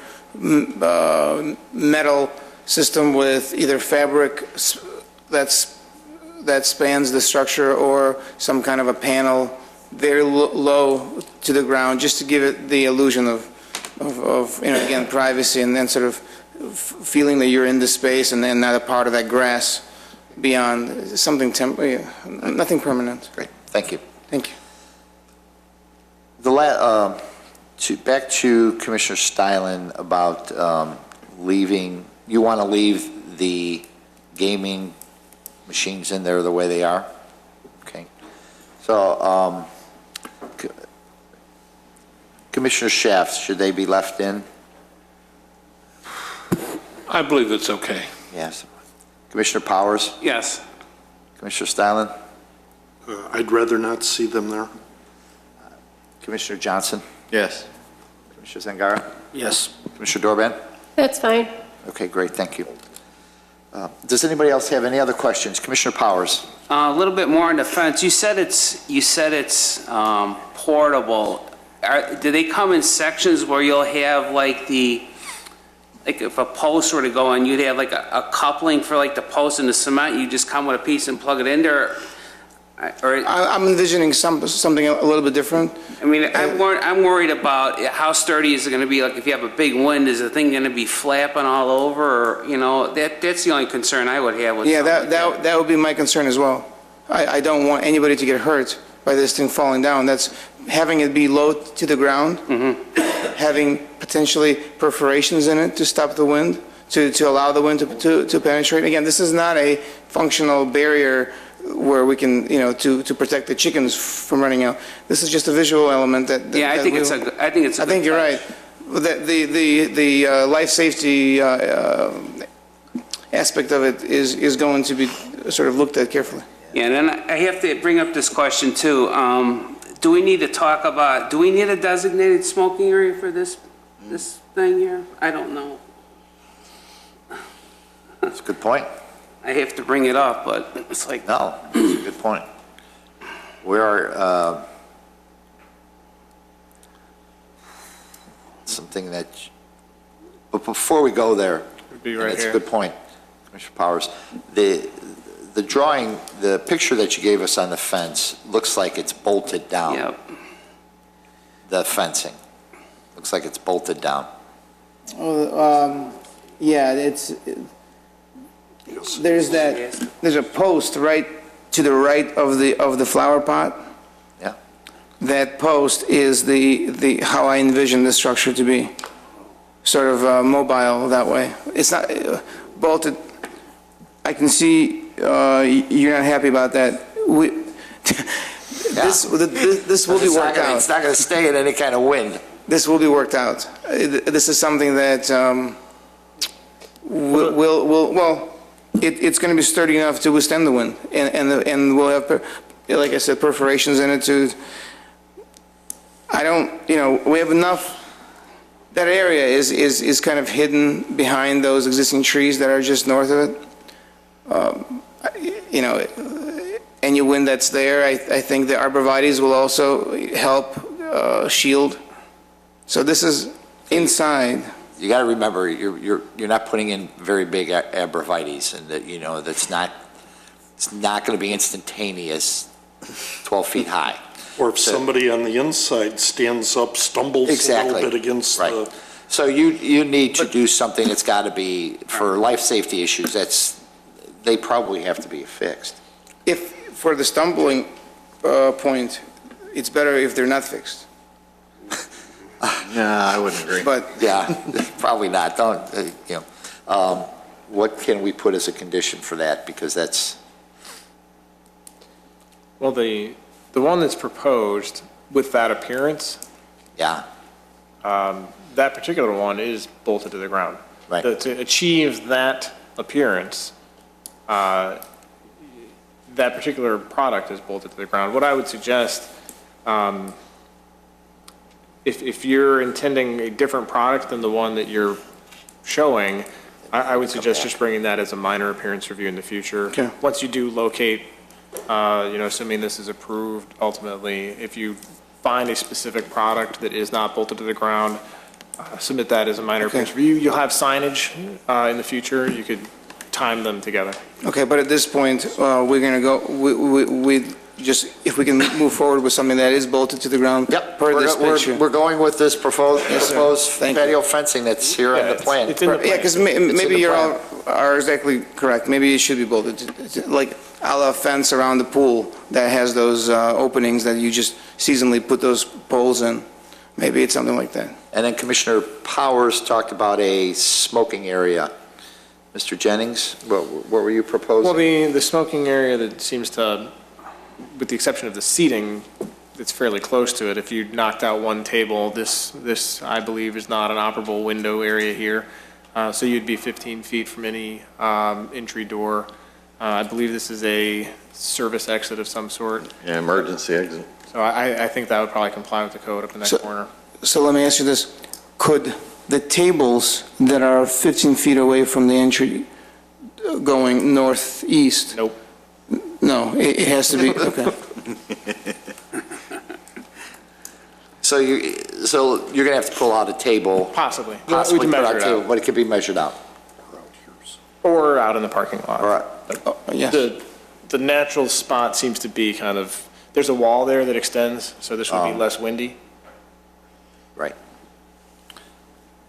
metal system with either fabric that spans the structure or some kind of a panel very low to the ground, just to give it the illusion of again, privacy, and then sort of feeling that you're in the space and then not a part of that grass beyond, something temporary, nothing permanent. Great, thank you. Thank you. Back to Commissioner Steilen about you want to leave the gaming machines in there the way they are? Okay. So, Commissioner Shafts, should they be left in? I believe it's okay. Yes. Commissioner Powers? Yes. Commissioner Steilen? I'd rather not see them there. Commissioner Johnson? Yes. Commissioner Zangara? Yes. Commissioner Dorban? That's fine. Okay, great, thank you. Does anybody else have any other questions? Commissioner Powers? A little bit more on the fence. You said it's portable. Do they come in sections where you'll have like if a post were to go in, you'd have like a coupling for like the post and the cement, you just come with a piece and plug it in there? Or I'm envisioning something a little bit different. I mean, I'm worried about how sturdy is it going to be. Like if you have a big wind, is the thing going to be flapping all over? Or, that's the only concern I would have with Yeah, something like that would be my concern as well. I don't want anybody to get hurt by this thing falling down. That's having it be low to the ground, having potentially perforations in it to stop the wind, to allow the wind to penetrate. Again, this is not a functional barrier where we can, to protect the chickens from running out. This is just a visual element that. I think it's a I think you're right. The life safety aspect of it is going to be sort of looked at carefully. Yeah, and then I have to bring up this question too. Do we need a designated smoking area for this thing here? I don't know. That's a good point. I have to bring it up, but it's like. No, that's a good point. We are, something that, but before we go there, It'd be and right it's here. a good point, Commissioner Powers, the drawing, the picture that you gave us on the fence looks like it's bolted down. Yep. The fencing, looks like it's bolted down. Yeah, there's a post right to the right of the flower pot. Yeah. That post is how I envision the structure to be, sort of mobile that way. It's not bolted. I can see you're not happy about that. This will be worked out. It's not going to stay in any kind of wind. This will be worked out. This is something that it's going to be sturdy enough to withstand the wind, and we'll have, like I said, perforations in it to. We have enough. That area is kind of hidden behind those existing trees that are just north of it. Any wind that's there, I think the arborvitaes will also help shield. So this is inside. You got to remember, you're not putting in very big arborvitaes, and that it's not going to be instantaneous, 12 feet high. Or if somebody on the inside stands up, stumbles a little bit against the... So you need to do something that's got to be, for life safety issues, they probably have to be fixed. If, for the stumbling point, it's better if they're not fixed. No, I wouldn't agree. But Yeah, probably not. Don't, what can we put as a condition for that? Because that's, Well, the one that's proposed with that appearance, yeah, that particular one is bolted to the ground. Right. To achieve that appearance, that particular product is bolted to the ground. What I would suggest, if you're intending a different product than the one that you're showing, I would suggest just bringing that as a minor appearance review in the future. Okay. Once you do locate, assuming this is approved ultimately, if you find a specific product that is not bolted to the ground, submit that as a minor appearance review. You'll have signage in the future. You could time them together. okay, but at this point, we're going to go. We just if we can move forward with something that is bolted to the ground. yep. Per this picture. We're going with this proposed Thank you. patio fencing that's here on the plan. It's in the Yeah, plan. because in maybe the you're plan. all are exactly correct. Maybe it should be bolted, like a la fence around the pool that has those openings that you just seasonally put those poles in. Maybe it's something like that. And then Commissioner Powers talked about a smoking area. Mr. Jennings, what were you proposing? Well, the smoking area that seems to, with the exception of the seating, it's fairly close to it. If you knocked out one table, this I believe is not an operable window area here. So you'd be 15 feet from any entry door. I believe this is a service exit of some sort. Yeah, emergency exit. So I think that would probably comply with the code up in that corner. So let me ask you this: could the tables that are 15 feet away from the entry, going northeast? Nope. No, it has to be okay. So you're going to have to pull out a table. Possibly. Possibly We can put out measure a it table, out. but it could be measured out. Or out in the parking lot. All right. Yes. The natural spot seems to be kind of, there's a wall there that extends, so this would be less windy. Right.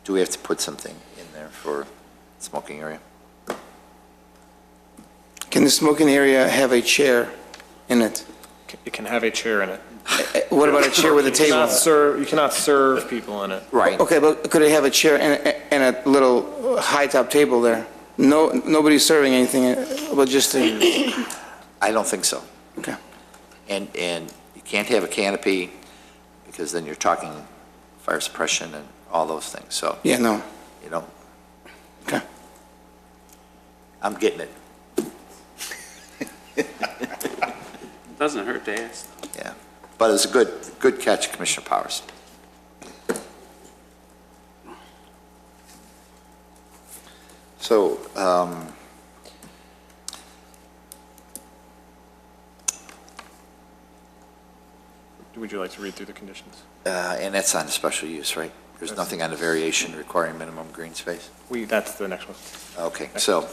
Do we have to put something in there for smoking area? Can the smoking area have a chair in it? It can have a chair in it. What about a chair with a table? You cannot serve people in it. Right. Okay, but could it have a chair and a little high-top table there? No, nobody's serving anything, but just a, I don't think so. okay. And you can't have a canopy because then you're talking fire suppression and all those things. So, Yeah, no, okay. I'm getting it. Doesn't hurt to ask. Yeah. But it's a good catch, Commissioner Powers. So, Would you like to read through the conditions? and that's on the special use, right? There's nothing on the variation requiring minimum green space? That's the next one. Okay, so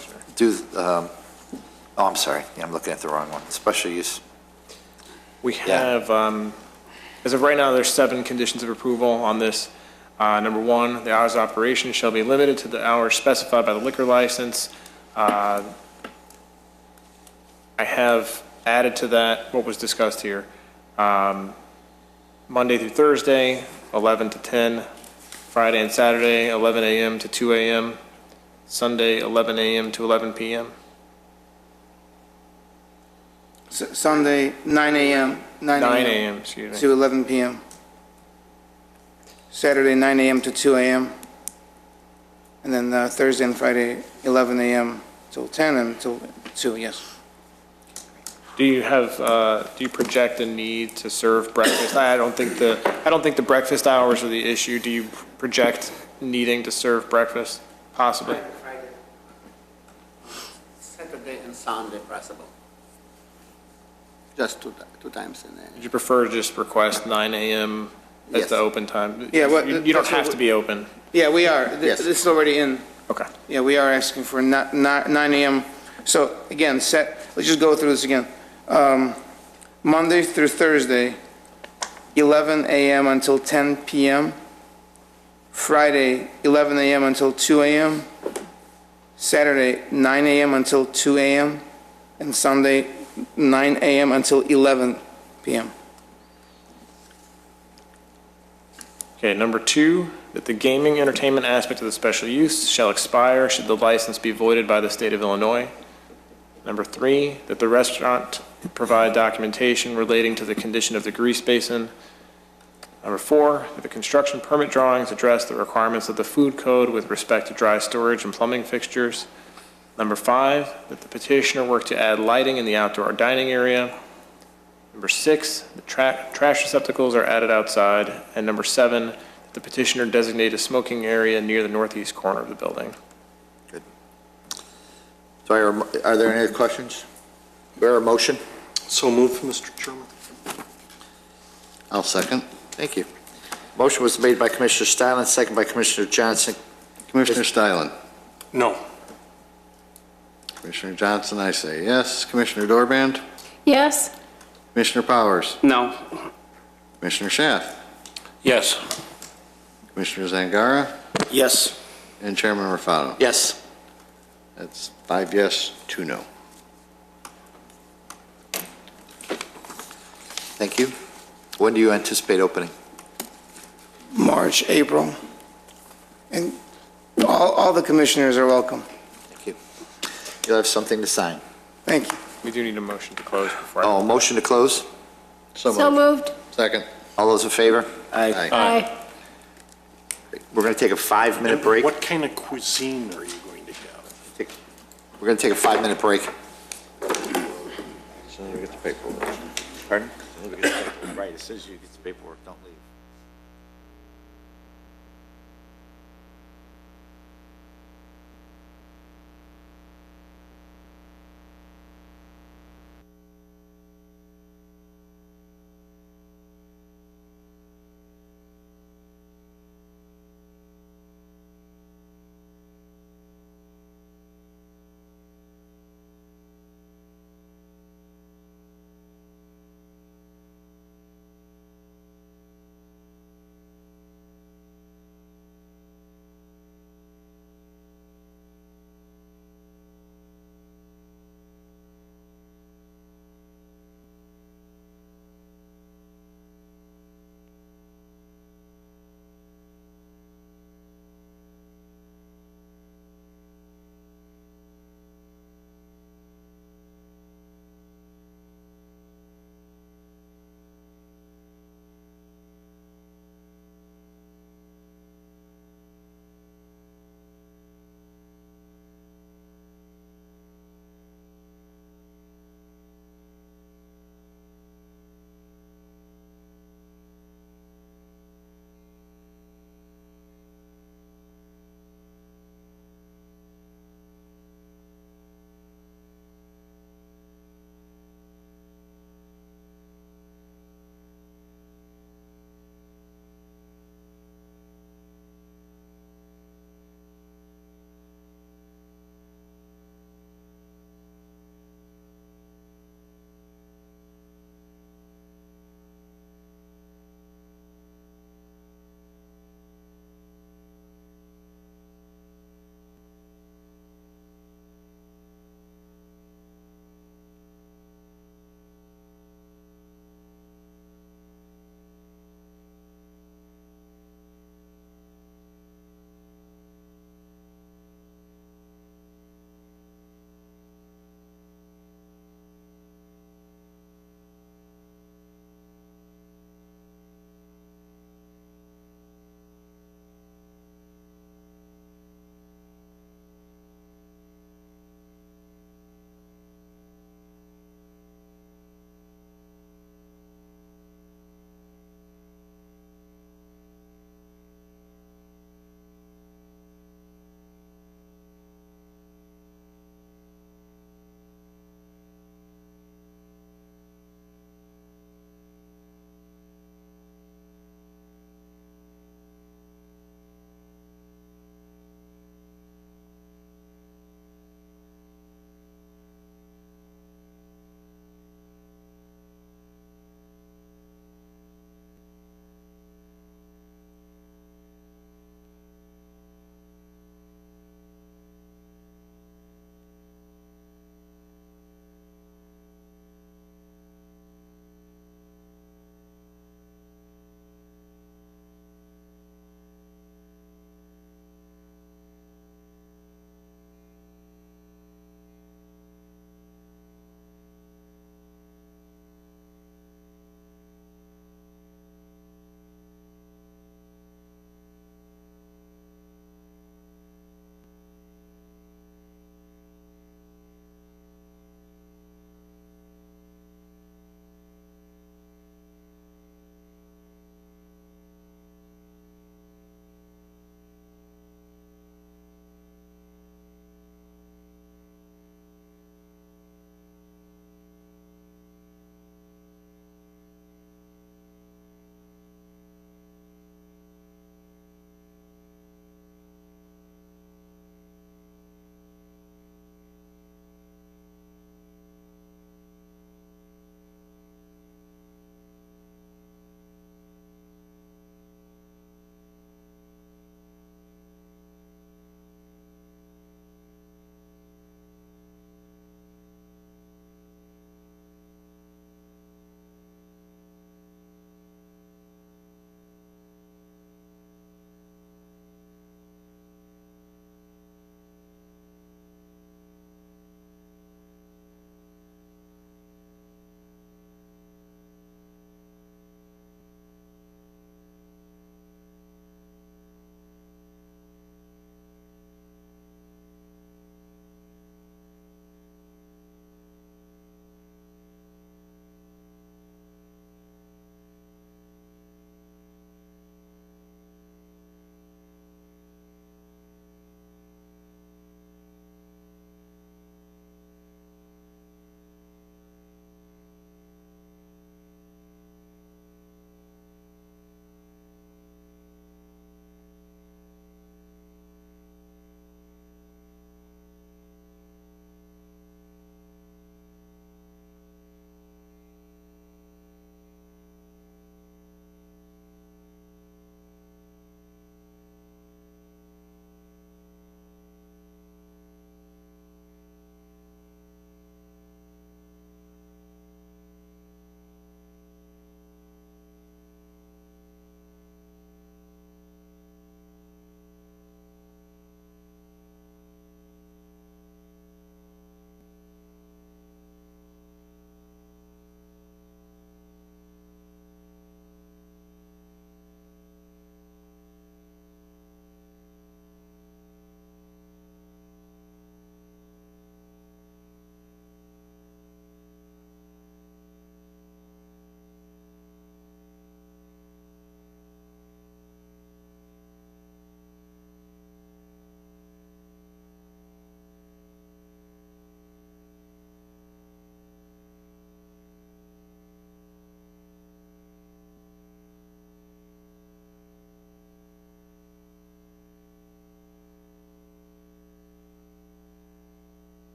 I'm sorry. Yeah, I'm looking at the wrong one. Special use. We have, as of right now, there's 7 conditions of approval on this. Number 1, the hours of operation shall be limited to the hours specified by the liquor license. I have added to that what was discussed here. Monday through Thursday, 11 to 10. Friday and Saturday, 11 a.m. to 2 a.m. Sunday, 11 a.m. to 11 p.m. Sunday, 9 a.m. 9 a.m., excuse me. to 11 p.m. Saturday, 9 a.m. to 2 a.m. And then Thursday and Friday, 11 a.m. till 10 and till 2, yes. Do you project a need to serve breakfast? I don't think the breakfast hours are the issue. Do you project needing to serve breakfast, possibly? Friday, Saturday and Sunday possible. Just two times in Would you prefer to just request 9 a.m. as Yes. the open time? Yeah, well, You don't that's have what to be open. Yeah, we are. Yes. This is already in. Okay. Yeah, we are asking for 9 a.m. So again, let's just go through this again. Monday through Thursday, 11 a.m. until 10 p.m. Friday, 11 a.m. until 2 a.m. Saturday, 9 a.m. until 2 a.m. And Sunday, 9 a.m. until 11 p.m. Okay, number 2, that the gaming entertainment aspect of the special use shall expire should the license be voided by the state of Illinois. Number 3, that the restaurant provide documentation relating to the condition of the grease basin. Number 4, that the construction permit drawings address the requirements of the food code with respect to dry storage and plumbing fixtures. Number 5, that the petitioner work to add lighting in the outdoor dining area. Number 6, the trash receptacles are added outside. And number 7, that the petitioner designate a smoking area near the northeast corner of the building. So are there any other questions? Bear a motion? So moved, Mr. Chairman. I'll second. Thank you. Motion was made by Commissioner Stylin, second by Commissioner Johnson. Commissioner Stylin. No. Commissioner Johnson, I say yes. Commissioner Dorband? Yes. Commissioner Powers? No. Commissioner Schaaf? Yes. Commissioner Zangara? Yes. And Chairman Rafano? Yes. That's 5 yes, 2 no. Thank you. When do you anticipate opening? March, April. And all the commissioners are welcome. Thank you. You'll have something to sign. Thank you. We do need a motion to close before I... Oh, motion to close? So moved. Second. All those in favor? Aye. Aye. We're going to take a 5-minute break. What kind of cuisine are you going to have? We're going to take a 5-minute break. So we get the paperwork. Pardon? Right, it says you get the paperwork, don't leave.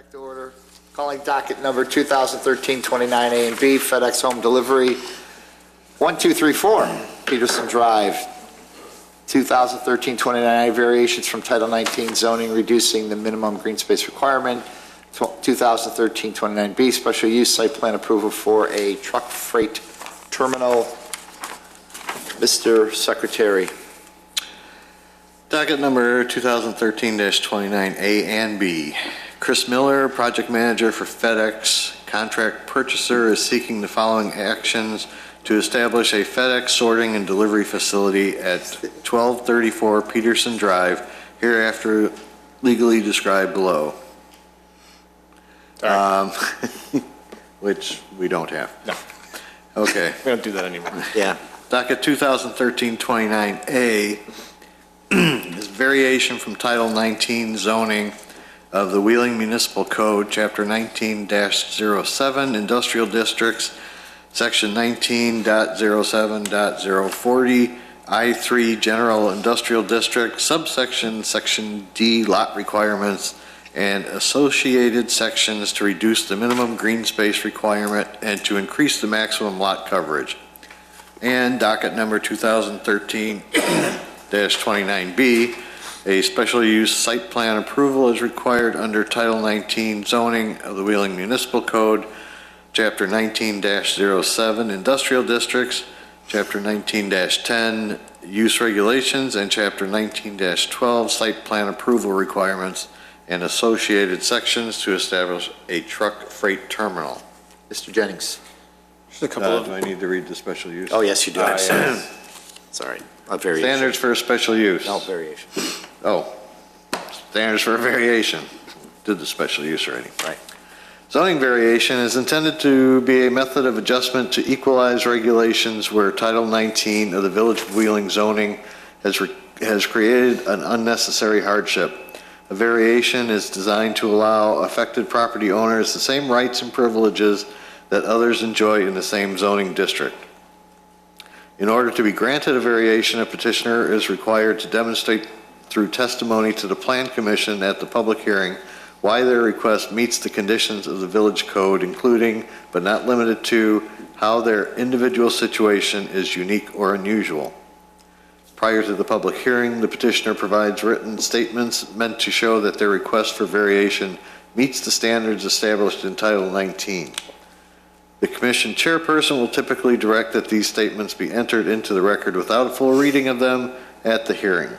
Back to order. Calling docket number 2013-29A and B, FedEx Home Delivery, 1234 Peterson Drive. 2013-29A, variations from Title 19 zoning, reducing the minimum green space requirement. 2013-29B, special use site plan approval for a truck freight terminal. Mr. Secretary. Docket number 2013-29A and B. Chris Miller, project manager for FedEx, contract purchaser, is seeking the following actions to establish a FedEx sorting and delivery facility at 1234 Peterson Drive, hereafter legally described below. Which we don't have. No. Okay. We don't do that anymore. Yeah. Docket 2013-29A is variation from Title 19 zoning of the Wheeling Municipal Code, Chapter 19-07, Industrial Districts, Section 19.07.040, I-3 General Industrial District, subsection Section D lot requirements, and associated sections to reduce the minimum green space requirement and to increase the maximum lot coverage. And docket number 2013-29B, a special use site plan approval is required under Title 19 zoning of the Wheeling Municipal Code, Chapter 19-07 Industrial Districts, Chapter 19-10 Use Regulations, and Chapter 19-12 Site Plan Approval Requirements and associated sections to establish a truck freight terminal. Mr. Jennings. Just a couple of. Do I need to read the special use? Oh, yes, you do. Sorry, a variation. Standards for a special use. No, variation. Oh, standards for a variation. Did the special use already. Right. Zoning variation is intended to be a method of adjustment to equalize regulations where Title 19 of the Village of Wheeling zoning has created an unnecessary hardship. A variation is designed to allow affected property owners the same rights and privileges that others enjoy in the same zoning district. In order to be granted a variation, a petitioner is required to demonstrate through testimony to the Plan Commission at the public hearing why their request meets the conditions of the village code, including, but not limited to, how their individual situation is unique or unusual. Prior to the public hearing, the petitioner provides written statements meant to show that their request for variation meets the standards established in Title 19. The commission chairperson will typically direct that these statements be entered into the record without a full reading of them at the hearing.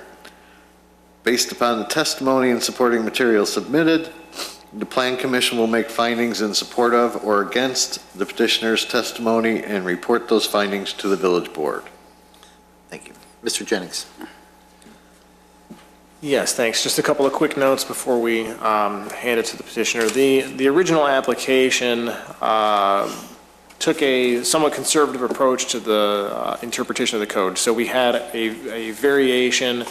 Based upon the testimony and supporting material submitted, the Plan Commission will make findings in support of or against the petitioner's testimony and report those findings to the village board. Thank you. Mr. Jennings. Yes, thanks. Just a couple of quick notes before we hand it to the petitioner. The original application took a somewhat conservative approach to the interpretation of the code. So we had a variation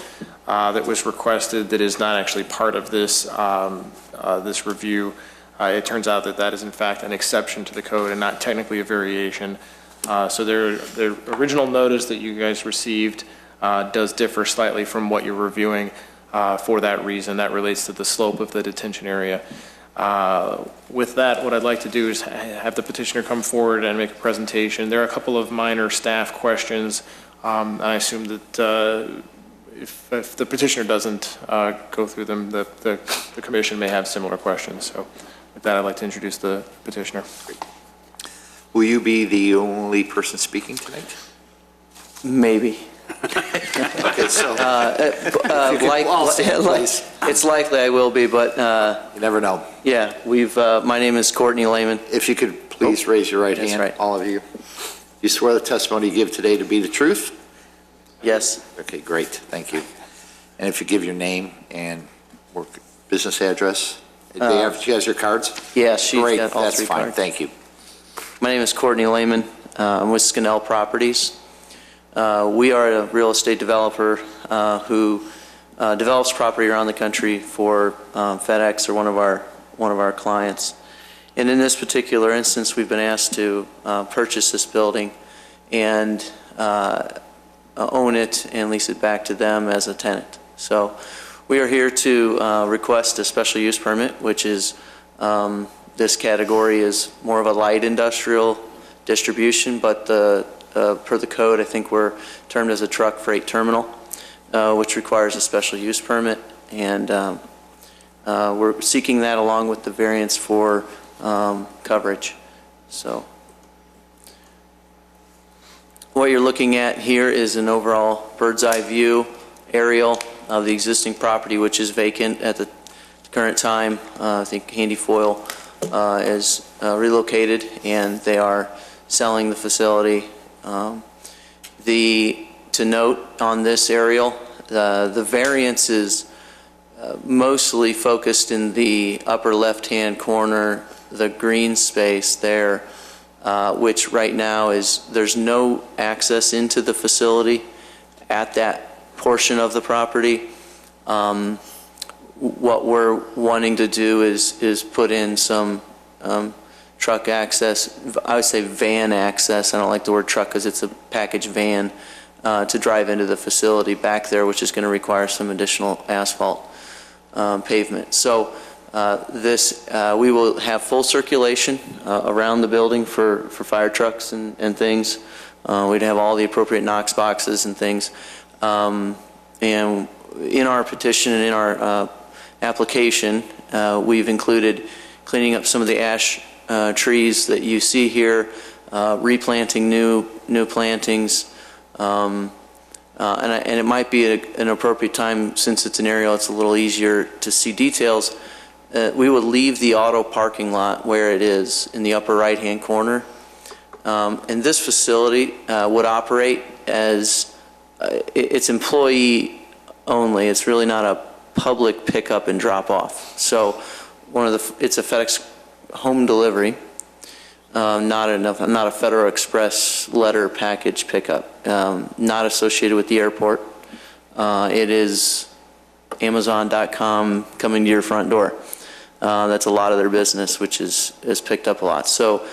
that was requested that is not actually part of this this review. It turns out that that is in fact an exception to the code and not technically a variation. So the original notice that you guys received does differ slightly from what you're reviewing for that reason. That relates to the slope of the detention area. With that, what I'd like to do is have the petitioner come forward and make a presentation. There are a couple of minor staff questions. I assume that if the petitioner doesn't go through them, the commission may have similar questions. So with that, I'd like to introduce the petitioner. Will you be the only person speaking tonight? Maybe. Okay, so It's likely I will be, but you never know. yeah, my name is Courtney Lehman. If you could please raise your right That's hand, right. all of you. You swear the testimony you give today to be the truth? Yes. Okay, great, thank you. And if you give your name and work business address, she has your cards? Yeah, she's Great, got all that's three fine, cards. thank you. My name is Courtney Lehman. I'm with Scannell Properties. We are a real estate developer who develops property around the country for FedEx or one of our clients. And in this particular instance, we've been asked to purchase this building and own it and lease it back to them as a tenant. So we are here to request a special use permit, which is This category is more of a light industrial distribution, but per the code, I think we're termed as a truck freight terminal, which requires a special use permit, and we're seeking that along with the variance for coverage. So what you're looking at here is an overall bird's eye view aerial of the existing property, which is vacant at the current time. I think Handy Foil is relocated, and they are selling the facility. To note on this aerial, the variance is mostly focused in the upper left-hand corner, the green space there, which right now there's no access into the facility at that portion of the property. What we're wanting to do is put in some truck access, I would say van access. I don't like the word truck because it's a package van to drive into the facility back there, which is going to require some additional asphalt pavement. So we will have full circulation around the building for fire trucks and things. We'd have all the appropriate Knox boxes and things. And in our petition and in our application, we've included cleaning up some of the ash trees that you see here, replanting new plantings, and it might be an appropriate time, since it's an aerial, it's a little easier to see details. We would leave the auto parking lot where it is in the upper right-hand corner. And this facility would operate as it's employee only. It's really not a public pickup and drop off. So it's a FedEx home delivery, not a Federal Express letter package pickup, not associated with the airport. It is Amazon.com coming to your front door. That's a lot of their business, which is picked up a lot. So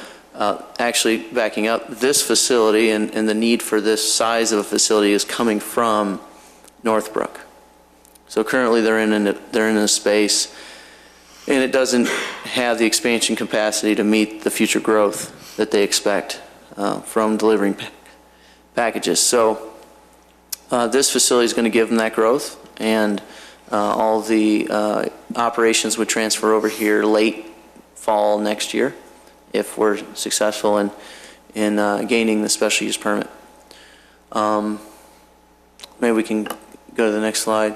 actually, backing up, this facility and the need for this size of a facility is coming from Northbrook. So currently they're in a space, and it doesn't have the expansion capacity to meet the future growth that they expect from delivering packages. So this facility is going to give them that growth, and all the operations would transfer over here late fall next year if we're successful in gaining the special use permit. Maybe we can go to the next slide.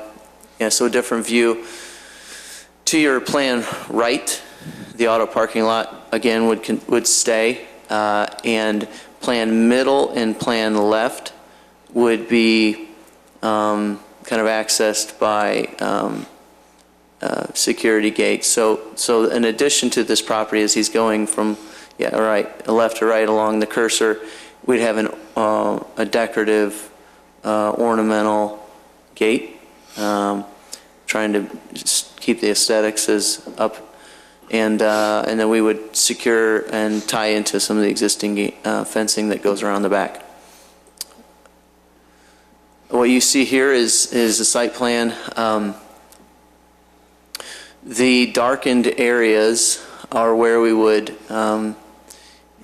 Yeah, so a different view. To your plan right, the auto parking lot again would stay, and plan middle and plan left would be kind of accessed by security gates. So in addition to this property, as he's going from left to right along the cursor, we'd have a decorative ornamental gate, trying to just keep the aesthetics as up, and then we would secure and tie into some of the existing fencing that goes around the back. What you see here is the site plan. The darkened areas are where we would,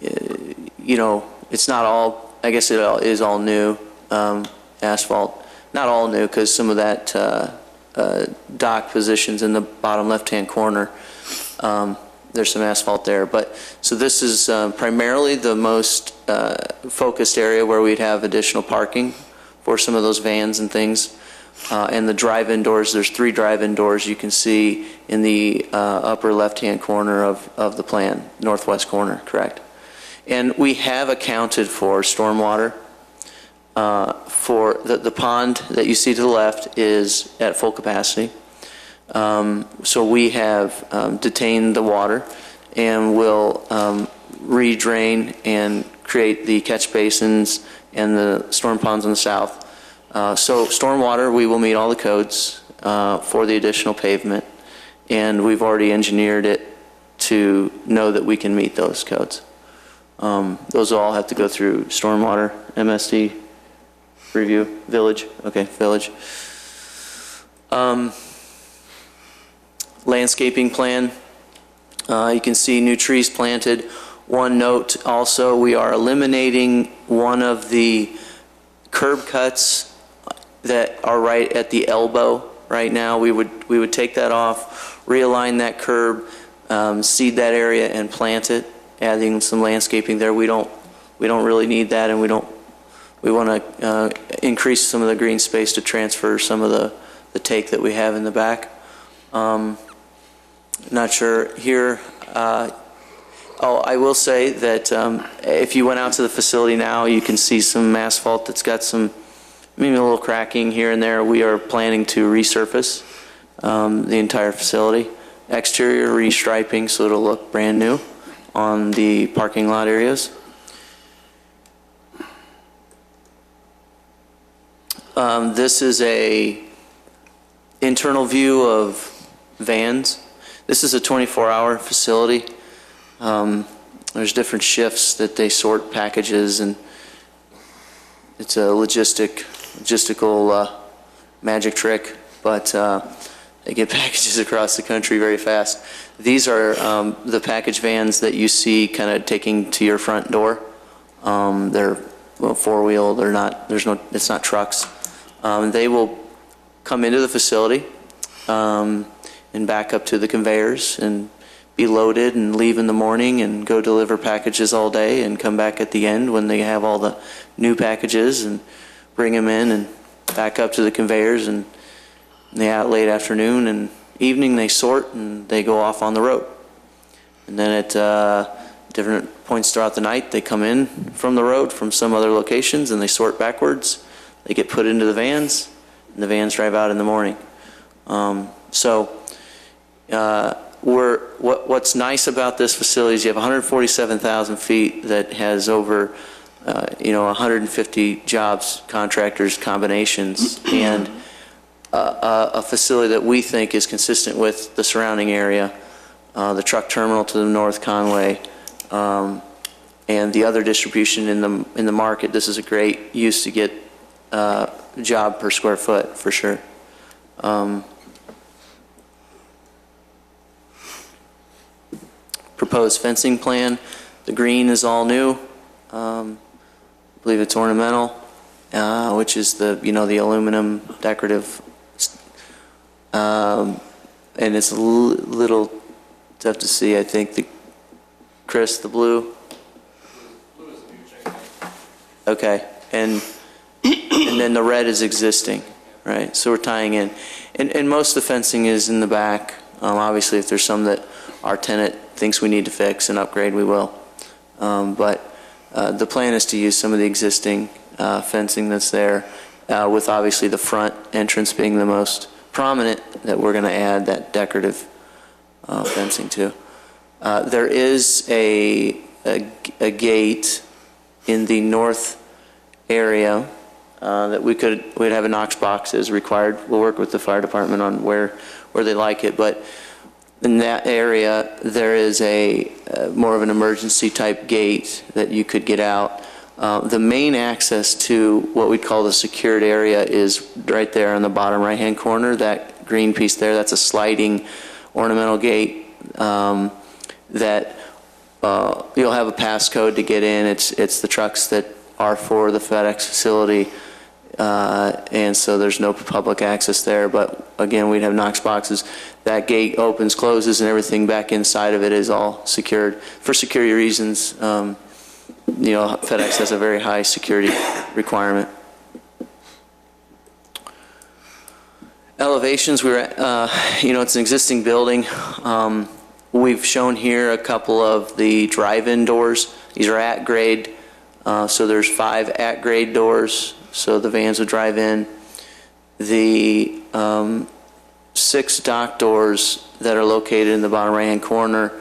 it's not all, I guess it is all new asphalt. Not all new, because some of that dock positions in the bottom left-hand corner, there's some asphalt there. But so this is primarily the most focused area where we'd have additional parking for some of those vans and things. And the drive-in doors, there's 3 drive-in doors you can see in the upper left-hand corner of the plan, northwest corner, correct? And we have accounted for stormwater. For the pond that you see to the left is at full capacity. So we have detained the water, and will re-drain and create the catch basins and the storm ponds on the south. So stormwater, we will meet all the codes for the additional pavement, and we've already engineered it to know that we can meet those codes. Those will all have to go through stormwater, MSD review, village, okay, village. Landscaping plan. You can see new trees planted. One note also, we are eliminating one of the curb cuts that are right at the elbow right now. We would take that off, realign that curb, seed that area and plant it, adding some landscaping there. We don't really need that, and we want to increase some of the green space to transfer some of the take that we have in the back. Not sure here. I will say that if you went out to the facility now, you can see some asphalt that's got some, maybe a little cracking here and there. We are planning to resurface the entire facility. Exterior restriping, so it'll look brand new on the parking lot areas. This is a internal view of vans. This is a 24-hour facility. There's different shifts that they sort packages, and it's a logistical magic trick, but they get packages across the country very fast. These are the package vans that you see kind of taking to your front door. They're four-wheel. They're not. It's not trucks. They will come into the facility and back up to the conveyors and be loaded and leave in the morning and go deliver packages all day and come back at the end when they have all the new packages and bring them in and back up to the conveyors, and late afternoon and evening they sort and they go off on the road. And then at different points throughout the night they come in from the road from some other locations and they sort backwards. They get put into the vans and the vans drive out in the morning. What's nice about this facility is you have 147,000 feet that has over 150 jobs, contractors, combinations, and a facility that we think is consistent with the surrounding area, the truck terminal to the north, Conway, and the other distribution in the market. This is a great use to get job per square foot for sure. Proposed fencing plan. The green is all new. I believe it's ornamental, which is the aluminum decorative, and it's a little tough to see. I think Chris, the blue. Okay, and then the red is existing, right? So we're tying in, and most of the fencing is in the back. Obviously, if there's some that our tenant thinks we need to fix and upgrade, we will. But the plan is to use some of the existing fencing that's there, with obviously the front entrance being the most prominent, that we're going to add that decorative fencing to. There is a gate in the north area that we'd have a Knox box as required. We'll work with the fire department on where they like it, but in that area, there is a more of an emergency type gate that you could get out. The main access to what we call the secured area is right there on the bottom right-hand corner. That green piece there, that's a sliding ornamental gate that you'll have a passcode to get in. It's the trucks that are for the FedEx facility, and so there's no public access there. But again, we'd have Knox boxes. That gate opens, closes, and everything back inside of it is all secured. For security reasons, FedEx has a very high security requirement. Elevations, it's an existing building. We've shown here a couple of the drive-in doors. These are at grade, so there's 5 at grade doors, so the vans would drive in. The 6 dock doors that are located in the bottom right-hand corner,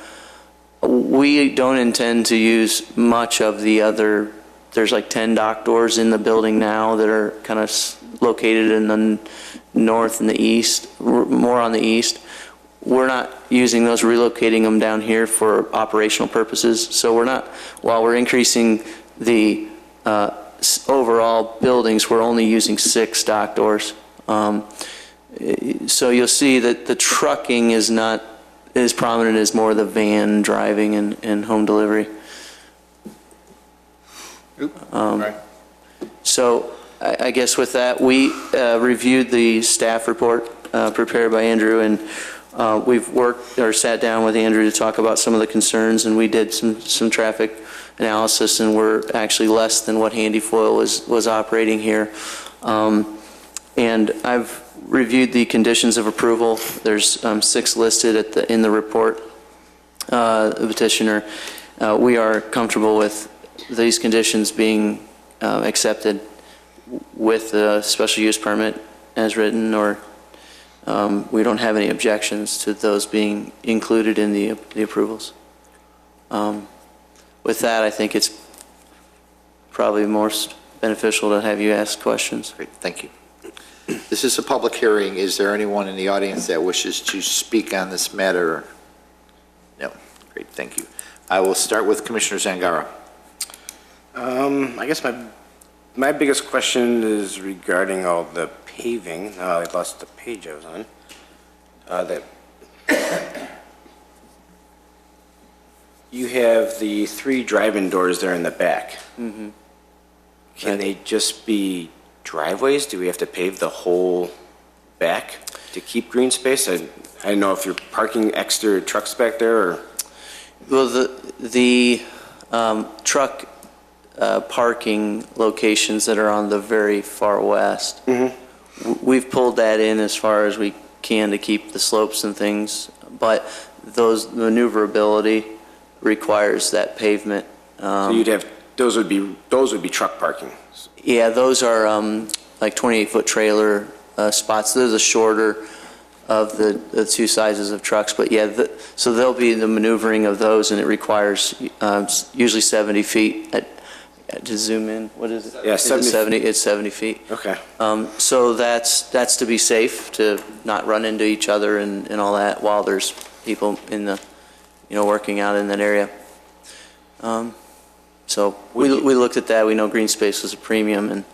we don't intend to use much of the other. There's like 10 dock doors in the building now that are kind of located in the north and the east, more on the east. We're not using those, relocating them down here for operational purposes. So while we're increasing the overall buildings, we're only using 6 dock doors. So you'll see that the trucking is not is prominent is more the van driving and home delivery. Right. So I guess with that, we reviewed the staff report prepared by Andrew, and we've worked or sat down with Andrew to talk about some of the concerns, and we did some traffic analysis, and we're actually less than what Handy Foil was operating here. And I've reviewed the conditions of approval. There's 6 listed in the report, the petitioner. We are comfortable with these conditions being accepted with the special use permit as written, or we don't have any objections to those being included in the approvals. With that, I think it's probably most beneficial to have you ask questions. Great, thank you. This is a public hearing. Is there anyone in the audience that wishes to speak on this matter? No. Great, thank you. I will start with Commissioner Zangara. I guess my biggest question is regarding all the paving. I lost the page I was on. You have the 3 drive-in doors there in the back. Mm-hmm. Can they just be driveways? Do we have to pave the whole back to keep green space? I don't know if you're parking extra trucks back there or... Well, the truck parking locations that are on the very far west, we've pulled that in as far as we can to keep the slopes and things, but those maneuverability requires that pavement. So you'd have, those would be truck parking? Yeah, those are like 28-foot trailer spots. They're the shorter of the 2 sizes of trucks, but yeah, so there'll be the maneuvering of those, and it requires usually 70 feet. To zoom in, what is it? Yeah, Is it 70. It's 70 feet. Okay. So that's to be safe, to not run into each other and all that while there's people in the, working out in that area. So we looked at that. We know green space was a premium, and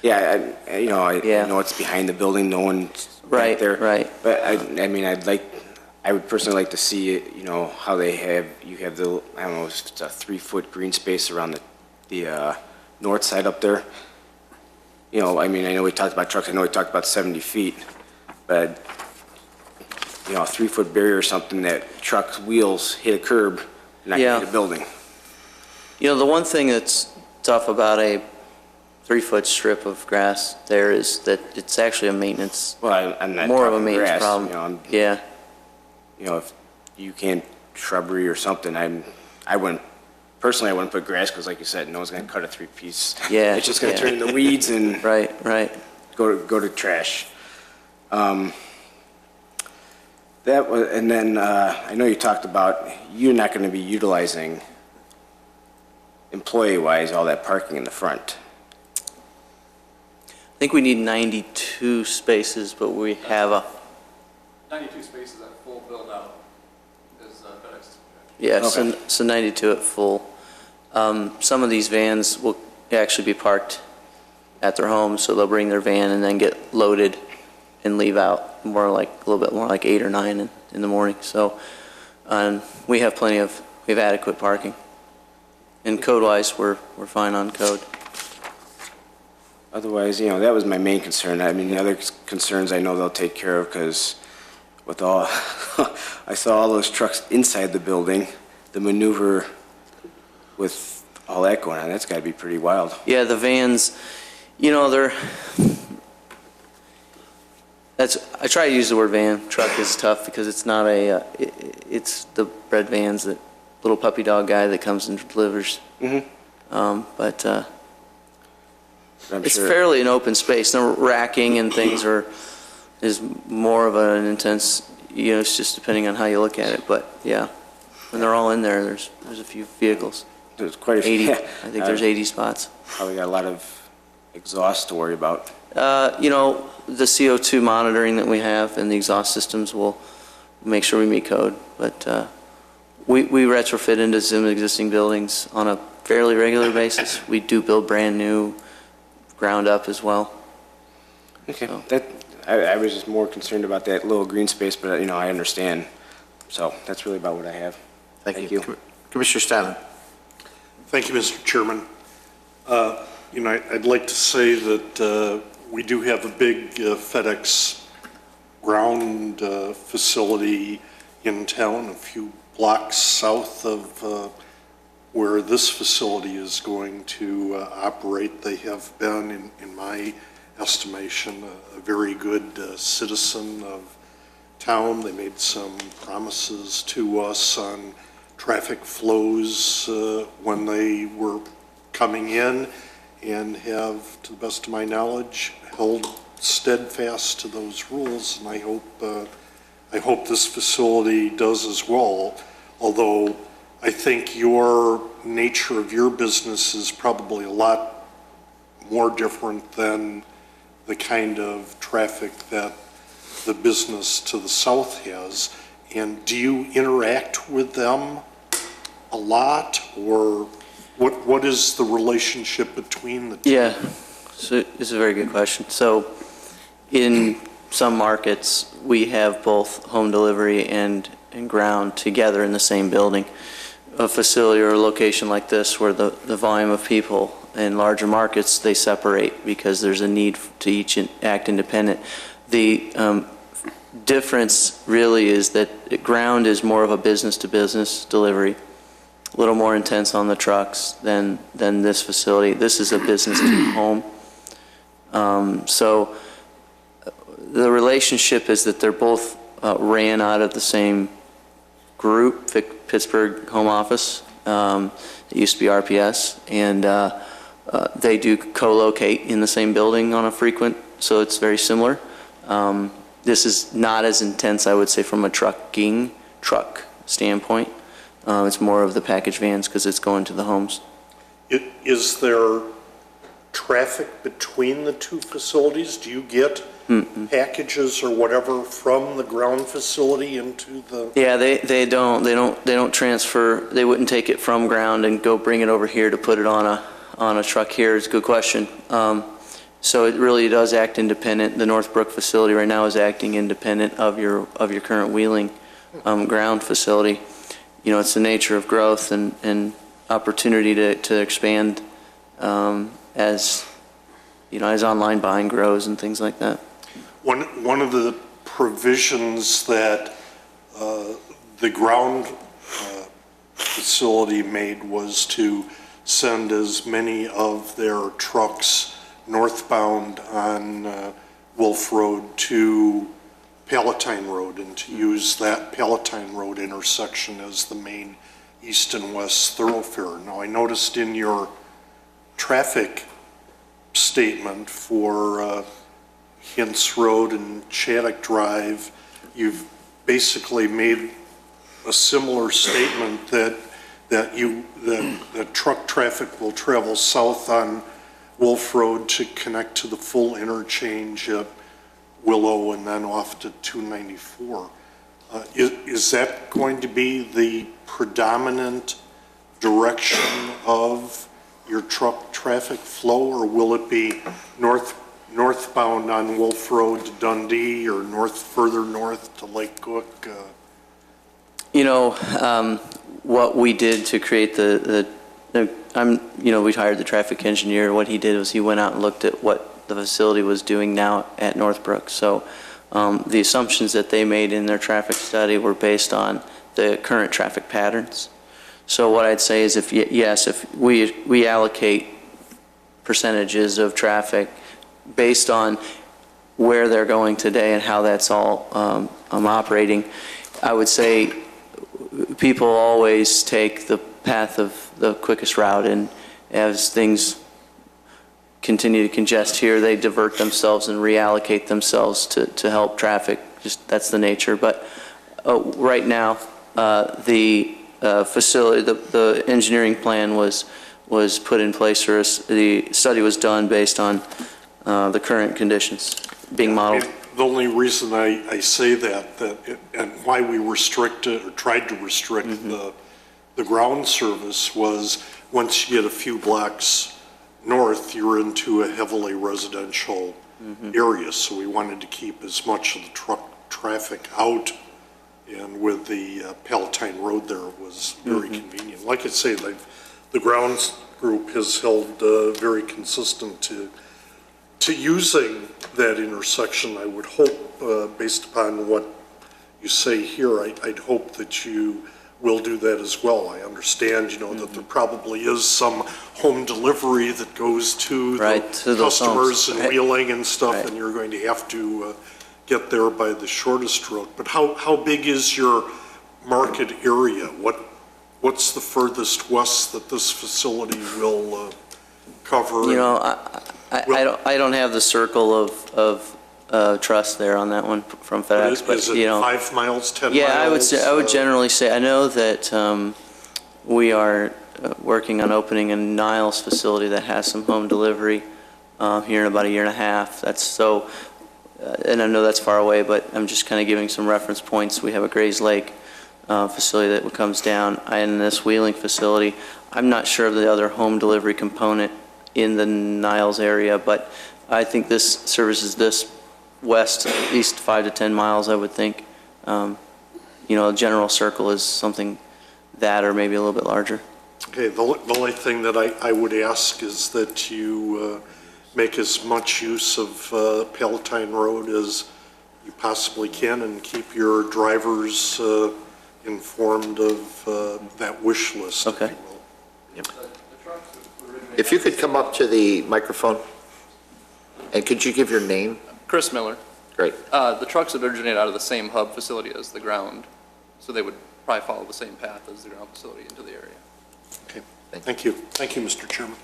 yeah, I know it's behind the building. No one's back there. Right. But I would personally like to see how you have the, I don't know, if it's a 3-foot green space around the north side up there. I know we talked about trucks. I know we talked about 70 feet, but a 3-foot barrier or something that truck wheels hit a curb and not hit a building. The one thing that's tough about a 3-foot strip of grass there is that it's actually a maintenance. Well, I'm not more of a talking maintenance grass, problem. Yeah. If you can't shrubbery or something, I wouldn't put grass because, like you said, no one's going to cut a 3-piece. Yeah. It's just going to turn into weeds and right. Go to trash. That was, and then I know you talked about you're not going to be utilizing employee-wise all that parking in the front. I think we need 92 spaces, but we have 92 spaces at full build-out is FedEx. Yeah, Okay. so 92 at full. Some of these vans will actually be parked at their home, so they'll bring their van and then get loaded and leave out a little bit more like 8 or 9 in the morning. So we have adequate parking. And code-wise, we're fine on code. Otherwise, that was my main concern. The other concerns I know they'll take care of because with all, I saw all those trucks inside the building, the maneuver with all that going on, that's got to be pretty wild. Yeah, the vans, I try to use the word van. Truck is tough because it's not it's the red vans, that little puppy dog guy that comes and delivers. But it's fairly an open space. No racking and things is more of an intense, it's just depending on how you look at it. But yeah, when they're all in there, there's a few vehicles. There's quite a few. 80. Yeah. I think there's 80 spots. Probably got a lot of exhaust to worry about. The CO2 monitoring that we have and the exhaust systems will make sure we meet code. But we retrofit into some existing buildings on a fairly regular basis. We do build brand new, ground up as well. Okay. So. I was just more concerned about that little green space, but I understand So that's really about what I have. Thank you. Commissioner Stalin. Thank you, Mr. Chairman. I'd like to say that we do have a big FedEx ground facility in town, a few blocks south of where this facility is going to operate. They have been, in my estimation, a very good citizen of town. They made some promises to us on traffic flows when they were coming in, and have, to the best of my knowledge, held steadfast to those rules, and I hope this facility does as well, although I think your nature of your business is probably a lot more different than the kind of traffic that the business to the south has. And do you interact with them a lot, or what is the relationship between the two? Yeah, so it's a very good question. So in some markets, we have both home delivery and ground together in the same building. A facility or a location like this where the volume of people in larger markets, they separate because there's a need to each act independent. The difference really is that ground is more of a business-to-business delivery, a little more intense on the trucks than this facility. This is a business-to-home. So the relationship is that they're both ran out of the same group, Pittsburgh home office. It used to be RPS, and they do co-locate in the same building on a frequent, so it's very similar. This is not as intense, I would say, from a truck standpoint. It's more of the package vans because it's going to the homes. Is there traffic between the two facilities? Do you get packages or whatever from the ground facility into the? Yeah, they don't transfer. They wouldn't take it from ground and go bring it over here to put it on a truck here. It's a good question. So it really does act independent. The Northbrook facility right now is acting independent of your current Wheeling ground facility. You know, it's the nature of growth and opportunity to expand as you know, as online buying grows and things like that. One of the provisions that the ground facility made was to send as many of their trucks northbound on Wolf Road to Palatine Road, and to use that Palatine Road intersection as the main east and west thoroughfare. Now, I noticed in your traffic statement for Hintz Road and Shattuck Drive, you've basically made a similar statement that truck traffic will travel south on Wolf Road to connect to the full interchange at Willow and then off to 294. Is that going to be the predominant direction of your truck traffic flow, or will it be northbound on Wolf Road to Dundee, or further north to Lake Cook? You know, what we did to create we hired the traffic engineer. What he did was he went out and looked at what the facility was doing now at Northbrook. So the assumptions that they made in their traffic study were based on the current traffic patterns. So what I'd say is if we allocate percentages of traffic based on where they're going today and how that's all operating, I would say people always take the path of the quickest route, and as things continue to congest here, they divert themselves and reallocate themselves to help traffic. Just that's the nature. But right now, the facility, the engineering plan was put in place, or the study was done based on the current conditions being modeled. The only reason I say that and why we restricted or tried to restrict the ground service was once you get a few blocks north, you're into a heavily residential area. So we wanted to keep as much of the truck traffic out And with the Palatine Road there, it was very convenient. Like I say, the grounds group has held very consistent to using that intersection. I would hope, based upon what you say here, I'd hope that you will do that as well. I understand, that there probably is some home delivery that goes to the those customers homes. and wheeling and stuff, Right. and you're going to have to get there by the shortest route. But how big is your market area? What's the furthest west that this facility will cover? I don't have the circle of trust there on that one from FedEx, but Is it 5 miles, 10 miles? Yeah, I would generally say, I know that we are working on opening a Niles facility that has some home delivery here in about a year and a half. That's so, and I know that's far away, but I'm just kind of giving some reference points. We have a Grays Lake facility that comes down, and this Wheeling facility. I'm not sure of the other home delivery component in the Niles area, but I think this services this west, at least 5 to 10 miles, I would think. A general circle is something that or maybe a little bit larger. Okay, the only thing that I would ask is that you make as much use of Palatine Road as you possibly can and keep your drivers informed of that wish list, if you will. If you could come up to the microphone, and could you give your name? Chris Miller. Great. The trucks would originate out of the same hub facility as the ground, so they would probably follow the same path as the ground facility into the area. Okay, thank you. Thank you, Mr. Chairman.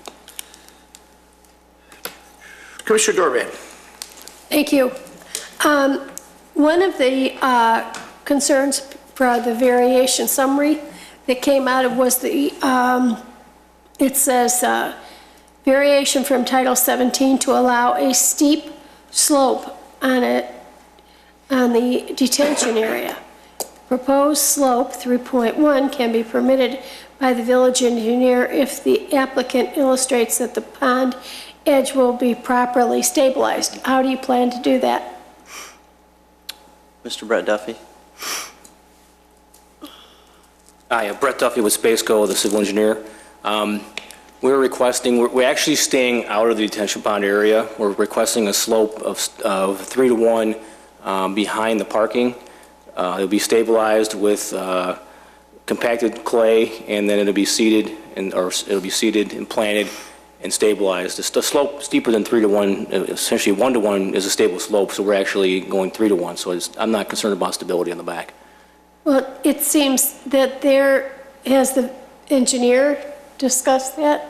Commissioner Dorban. Thank you. One of the concerns for the variation summary that came out of was it says variation from Title 17 to allow a steep slope on the detention area. Proposed slope 3.1 can be permitted by the village engineer if the applicant illustrates that the pond edge will be properly stabilized. How do you plan to do that? Mr. Brett Duffy. Hi, Brett Duffy with Spaceco, the civil engineer. We're actually staying out of the detention pond area. We're requesting a slope of 3 to 1 behind the parking. It'll be stabilized with compacted clay, and then it'll be seeded and planted and stabilized. The slope steeper than 3 to 1, essentially 1 to 1 is a stable slope, so we're actually going 3 to 1. So I'm not concerned about stability on the back. Well, it seems that has the engineer discussed that?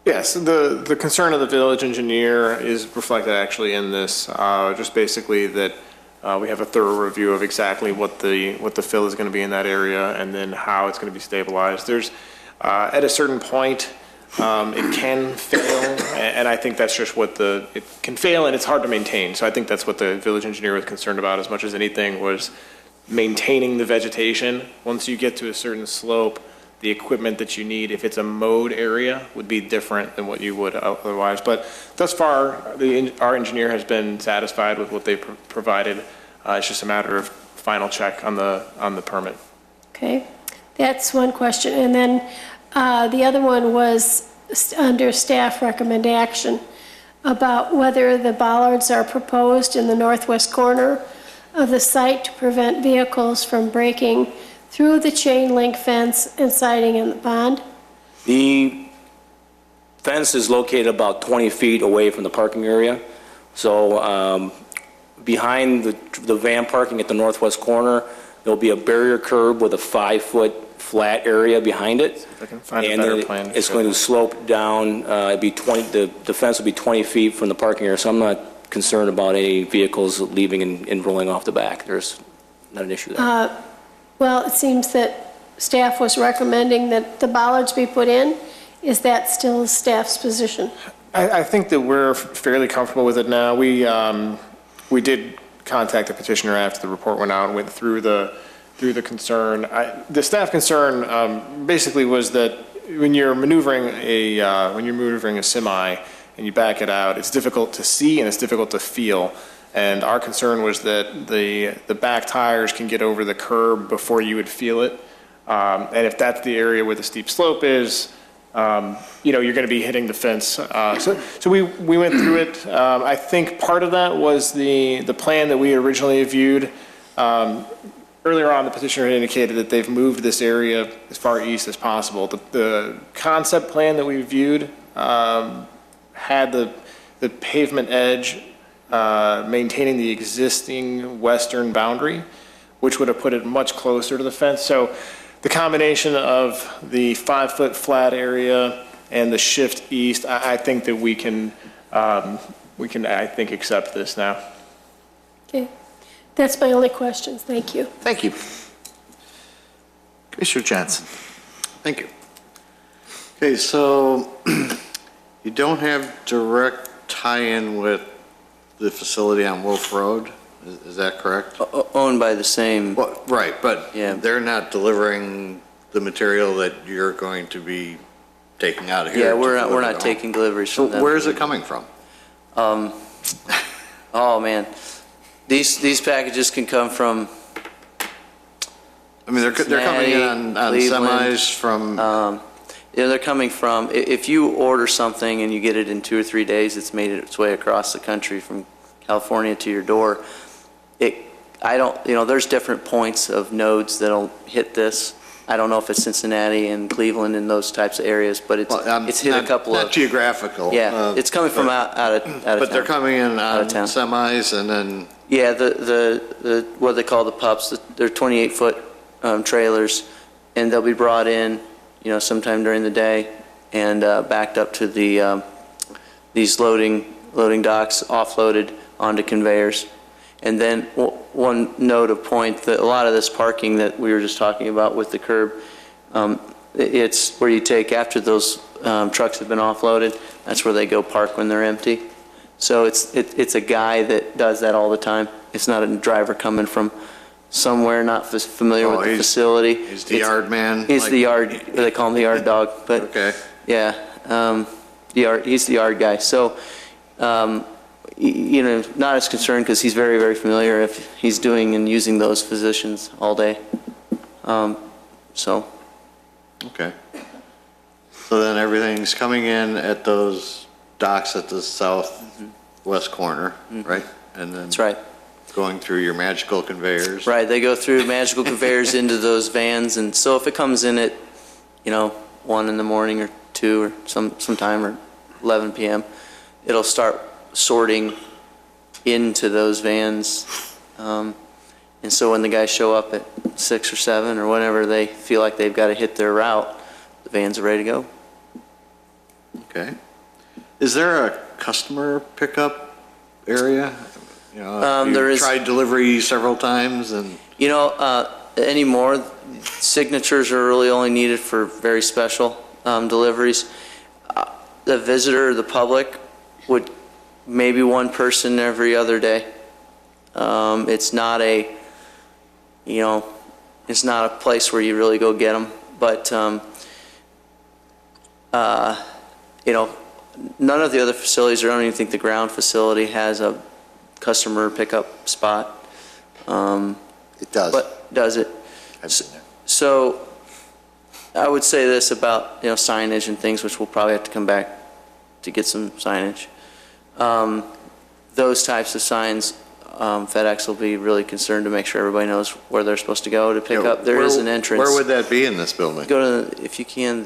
Yes, the concern of the village engineer is reflected actually in this, just basically that we have a thorough review of exactly what the fill is going to be in that area and then how it's going to be stabilized. There's, at a certain point, it can fail, and I think that's just it can fail and it's hard to maintain. So I think that's what the village engineer was concerned about as much as anything was maintaining the vegetation. Once you get to a certain slope, the equipment that you need, if it's a mowed area, would be different than what you would otherwise. But thus far, our engineer has been satisfied with what they provided. It's just a matter of final check on the permit. Okay, that's one question. And then the other one was under staff recommendation about whether the bollards are proposed in the northwest corner of the site to prevent vehicles from breaking through the chain link fence and siding in the pond. The fence is located about 20 feet away from the parking area. So behind the van parking at the northwest corner, there'll be a barrier curb with a 5-foot flat area behind it. If I can find a better plan. It's going to slope down. The fence will be 20 feet from the parking area, so I'm not concerned about any vehicles leaving and rolling off the back. There's not an issue there. Well, it seems that staff was recommending that the bollards be put in. Is that still staff's position? I think that we're fairly comfortable with it now. We did contact the petitioner after the report went out and went through the concern. The staff concern basically was that when you're maneuvering a semi and you back it out, it's difficult to see and it's difficult to feel. And our concern was that the back tires can get over the curb before you would feel it. And if that's the area where the steep slope is, you're going to be hitting the fence. So we went through it. I think part of that was the plan that we originally viewed. Earlier on, the petitioner had indicated that they've moved this area as far east as possible. The concept plan that we viewed had the pavement edge maintaining the existing western boundary, which would have put it much closer to the fence. So the combination of the 5-foot flat area and the shift east, I think that we can, I think, accept this now. Okay. That's my only questions. Thank you. Thank you. Commissioner Johnson. Thank you. Okay, so you don't have direct tie-in with the facility on Wolf Road, is that correct? Owned by the same. Well, right, but Yeah. they're not delivering the material that you're going to be taking out of here. Yeah, to we're deliver not to home. taking deliveries So from them. where is it coming from? Oh, man. These packages can come from I mean, they're coming in on Cleveland, semis from, they're coming from, if you order something and you get it in 2 or 3 days, it's made its way across the country from California to your door. There's different points of nodes that'll hit this. I don't know if it's Cincinnati and Cleveland and those types of areas, but it's hit a couple of. not geographical. Yeah, it's coming from out of town. But they're coming in Out on of town. semis and then, Yeah, the what they call the pups, they're 28-foot trailers, and they'll be brought in, sometime during the day and backed up to these loading docks, offloaded onto conveyors. And then one note of point, that a lot of this parking that we were just talking about with the curb, it's where you take, after those trucks have been offloaded, that's where they go park when they're empty. So it's a guy that does that all the time. It's not a driver coming from somewhere not familiar with the facility. he's the yard man? He's the yard, they call him the yard dog, but. Okay. Yeah, he's the yard guy. So, not as concerned because he's very, very familiar if he's doing and using those physicians all day. Okay. So then everything's coming in at those docks at the southwest corner, right? And then That's right. going through your magical conveyors. Right, they go through magical conveyors into those vans, and so if it comes in at, 1 in the morning or 2 or sometime or 11 p.m., it'll start sorting into those vans. And so when the guys show up at 6 or 7 or whenever they feel like they've got to hit their route, the vans are ready to go. Okay. Is there a customer pickup area? There is. Tried delivery several times and. Anymore, signatures are really only needed for very special deliveries. The visitor, the public, would maybe one person every other day. It's not a, it's not a place where you really go get them. But, none of the other facilities, or I don't even think the ground facility has a customer pickup spot. It does. But does it? I've been there. So I would say this about, signage and things, which we'll probably have to come back to get some signage. Those types of signs, FedEx will be really concerned to make sure everybody knows where they're supposed to go to pick up. There is an entrance. Where would that be in this building? Go to, if you can,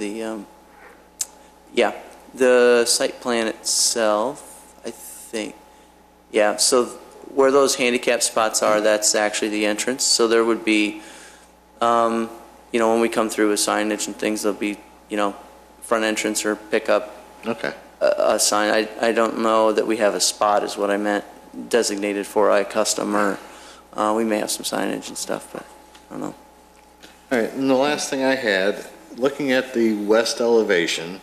the site plan itself, I think. Yeah, so where those handicap spots are, that's actually the entrance. So there would be, when we come through with signage and things, there'll be, front entrance or pickup. Okay. A sign. I don't know that we have a spot is what I meant, designated for a customer. We may have some signage and stuff, but I don't know. All right, and the last thing I had, looking at the west elevation,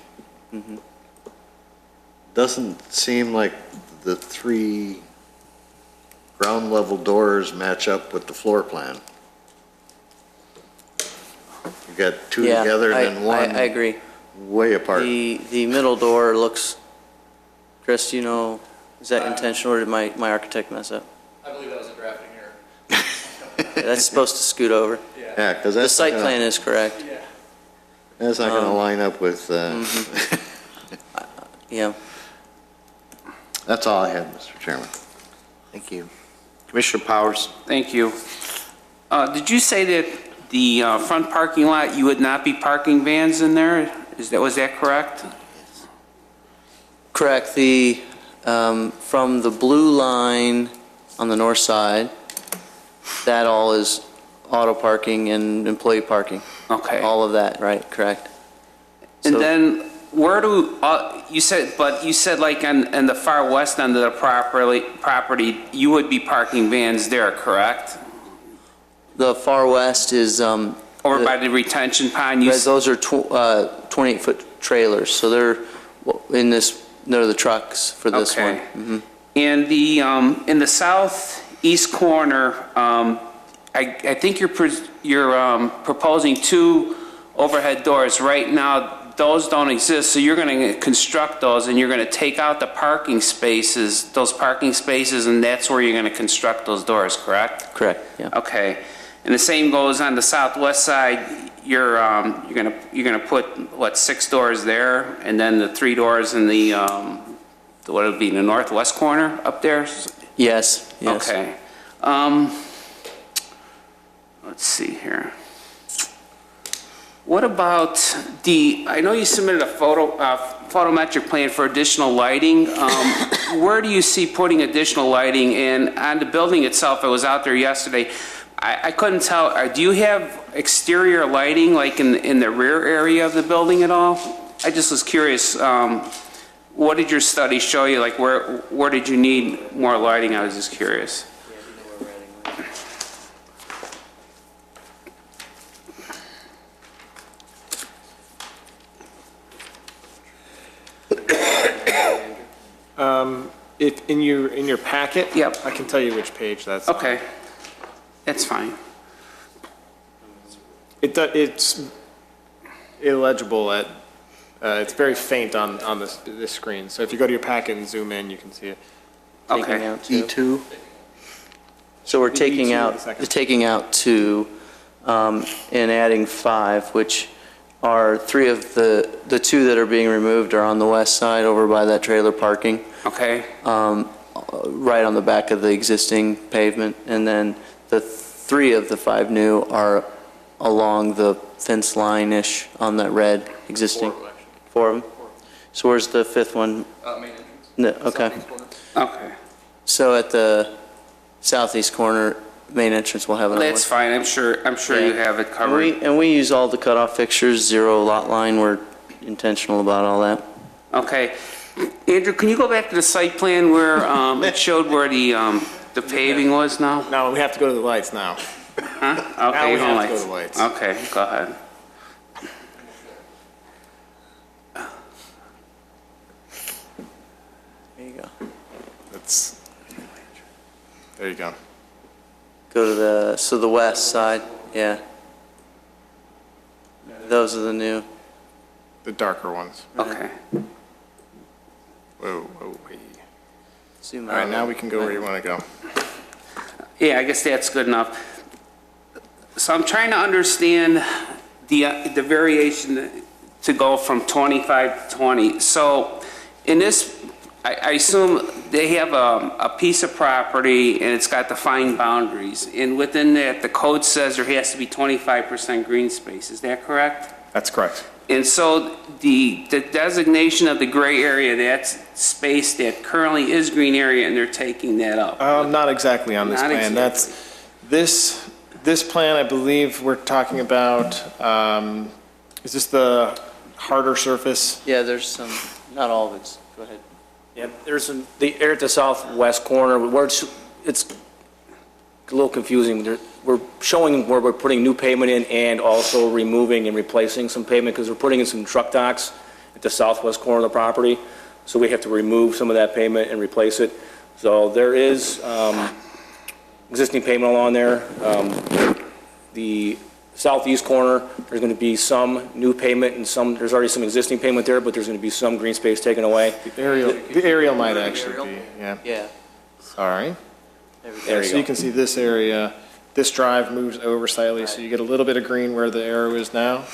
doesn't seem like the 3 ground level doors match up with the floor plan. You got 2 together and then 1 I agree. way apart. The middle door looks, Chris, Is that intentional, or did my architect mess up? I believe that was a drafting error. Yeah, that's supposed to scoot over. Yeah, because The that's site plan is correct. that's not going to line up with, Yeah. that's all I had, Mr. Chairman. Thank you. Commissioner Powers? Thank you. Did you say that the front parking lot, you would not be parking vans in there? Was that correct? Correct. From the blue line on the north side, that all is auto parking and employee parking. Okay. All of that, right, correct. And So- then where do, you said like on the far west end of the property, you would be parking vans there, correct? The far west is, Over by the retention pond? those are 28-foot trailers, so they're they're the trucks for this one. Okay. And in the southeast corner, I think you're proposing 2 overhead doors. Right now, those don't exist, so you're going to construct those, and you're going to take out the parking spaces, those parking spaces, and that's where you're going to construct those doors, correct? Correct, yeah. Okay. And the same goes on the southwest side. You're gonna put, what, 6 doors there, and then the 3 doors in the what would be the northwest corner up there? Yes, yes. Okay. Let's see here. What about I know you submitted a photometric plan for additional lighting. Where do you see putting additional lighting? And on the building itself, I was out there yesterday, I couldn't tell, do you have exterior lighting like in the rear area of the building at all? I just was curious, what did your study show you? Like where did you need more lighting? I was just curious. If in your packet? Yep. I can tell you which page that's on. Okay, that's fine. It's illegible it's very faint on this screen. So if you go to your packet and zoom in, you can see it. Taking out 2. E2? So we're E2 taking the out 2 and adding 5, which are 3 of the 2 that are being removed are on the west side over by that trailer parking. Okay. Right on the back of the existing pavement. And then the 3 of the 5 new are along the fence line-ish on that red existing. 4 of them? So where's the 5th one? Main entrance. No, okay. Southeast corner. Okay. So at the southeast corner, main entrance will have another one. That's fine. I'm sure you have it covered. And we use all the cutoff fixtures, 0 lot line. We're intentional about all that. Okay. Andrew, can you go back to the site plan where it showed where the paving was now? No, we have to go to the lights now. Huh? Now Okay, we hold have on. to go to the lights. Okay, go ahead. There you go. There you go. Go to the west side, yeah. Those are the new. The darker ones. Okay. Whoa, wait. Zoom All right, out. now we can go where you want to go. Yeah, I guess that's good enough. So I'm trying to understand the variation to go from 25 to 20. So in this, I assume they have a piece of property and it's got defined boundaries. And within that, the code says there has to be 25% green space. Is that correct? That's correct. And so the designation of the gray area, that's space that currently is green area, and they're taking that up. Not exactly on this Not plan. exactly. This plan, I believe we're talking about, is this the harder surface? Yeah, there's some, not all of it. Go ahead. Yeah, there's the area at the southwest corner, where it's a little confusing. We're showing where we're putting new pavement in and also removing and replacing some pavement because we're putting in some truck docks at the southwest corner of the property. So we have to remove some of that pavement and replace it. So there is existing pavement along there. The southeast corner, there's going to be some new pavement and there's already some existing pavement there, but there's going to be some green space taken away. The aerial might actually be, yeah. Yeah. Sorry. There we go. There you So go. you can see this area, this drive moves over slightly, so you get a little bit of green where the arrow is now.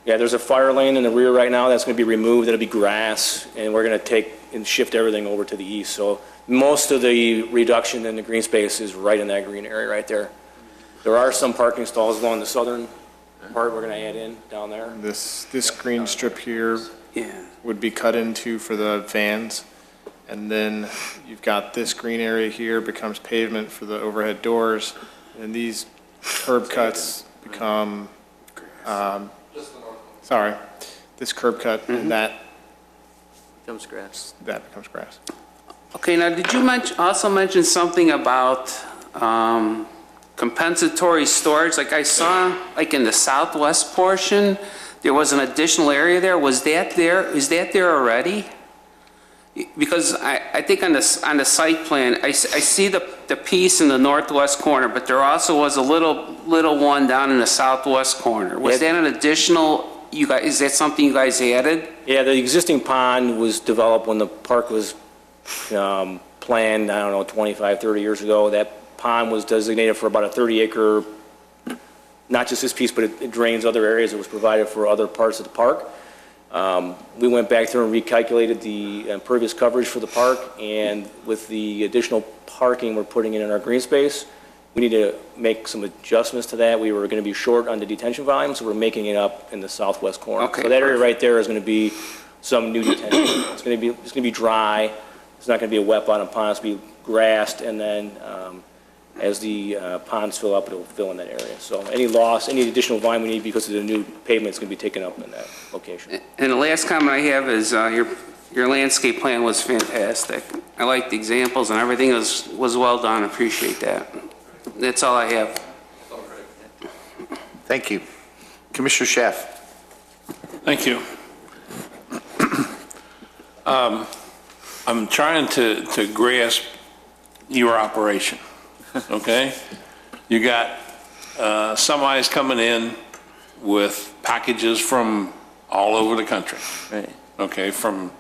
Yeah, there's a fire lane in the rear right now that's going to be removed. That'll be grass, and we're going to take and shift everything over to the east. So most of the reduction in the green space is right in that green area right there. There are some parking stalls along the southern part we're going to add in down there. This green strip here Yeah. would be cut into for the vans. And then you've got this green area here becomes pavement for the overhead doors. And these curb cuts become, this curb cut and that Becomes grass. becomes grass. Okay, now, did you also mention something about compensatory storage? Like I saw, like in the southwest portion, there was an additional area there. Was that there? Is that there already? Because I think on the site plan, I see the piece in the northwest corner, but there also was a little one down in the southwest corner. Was that an additional, is that something you guys added? Yeah, the existing pond was developed when the park was planned, I don't know, 25, 30 years ago. That pond was designated for about a 30-acre, not just this piece, but it drains other areas. It was provided for other parts of the park. We went back through and recalculated the impervious coverage for the park, and with the additional parking we're putting in our green space, we need to make some adjustments to that. We were going to be short on the detention volume, so we're making it up in the southwest corner. Okay, so that area right there is going to be some new detention. It's going to be dry. It's not going to be a wet bottom pond. It's going to be grassed, and then as the ponds fill up, it'll fill in that area. So any additional volume we need because of the new pavement is going to be taken up in that location. And the last comment I have is your landscape plan was fantastic. I liked the examples and everything was well done. Appreciate that. That's all I have. Thank you. Commissioner Schaaf. Thank you. I'm trying to grasp your operation, okay? You got semis coming in with packages from all over the country. Right. Okay, from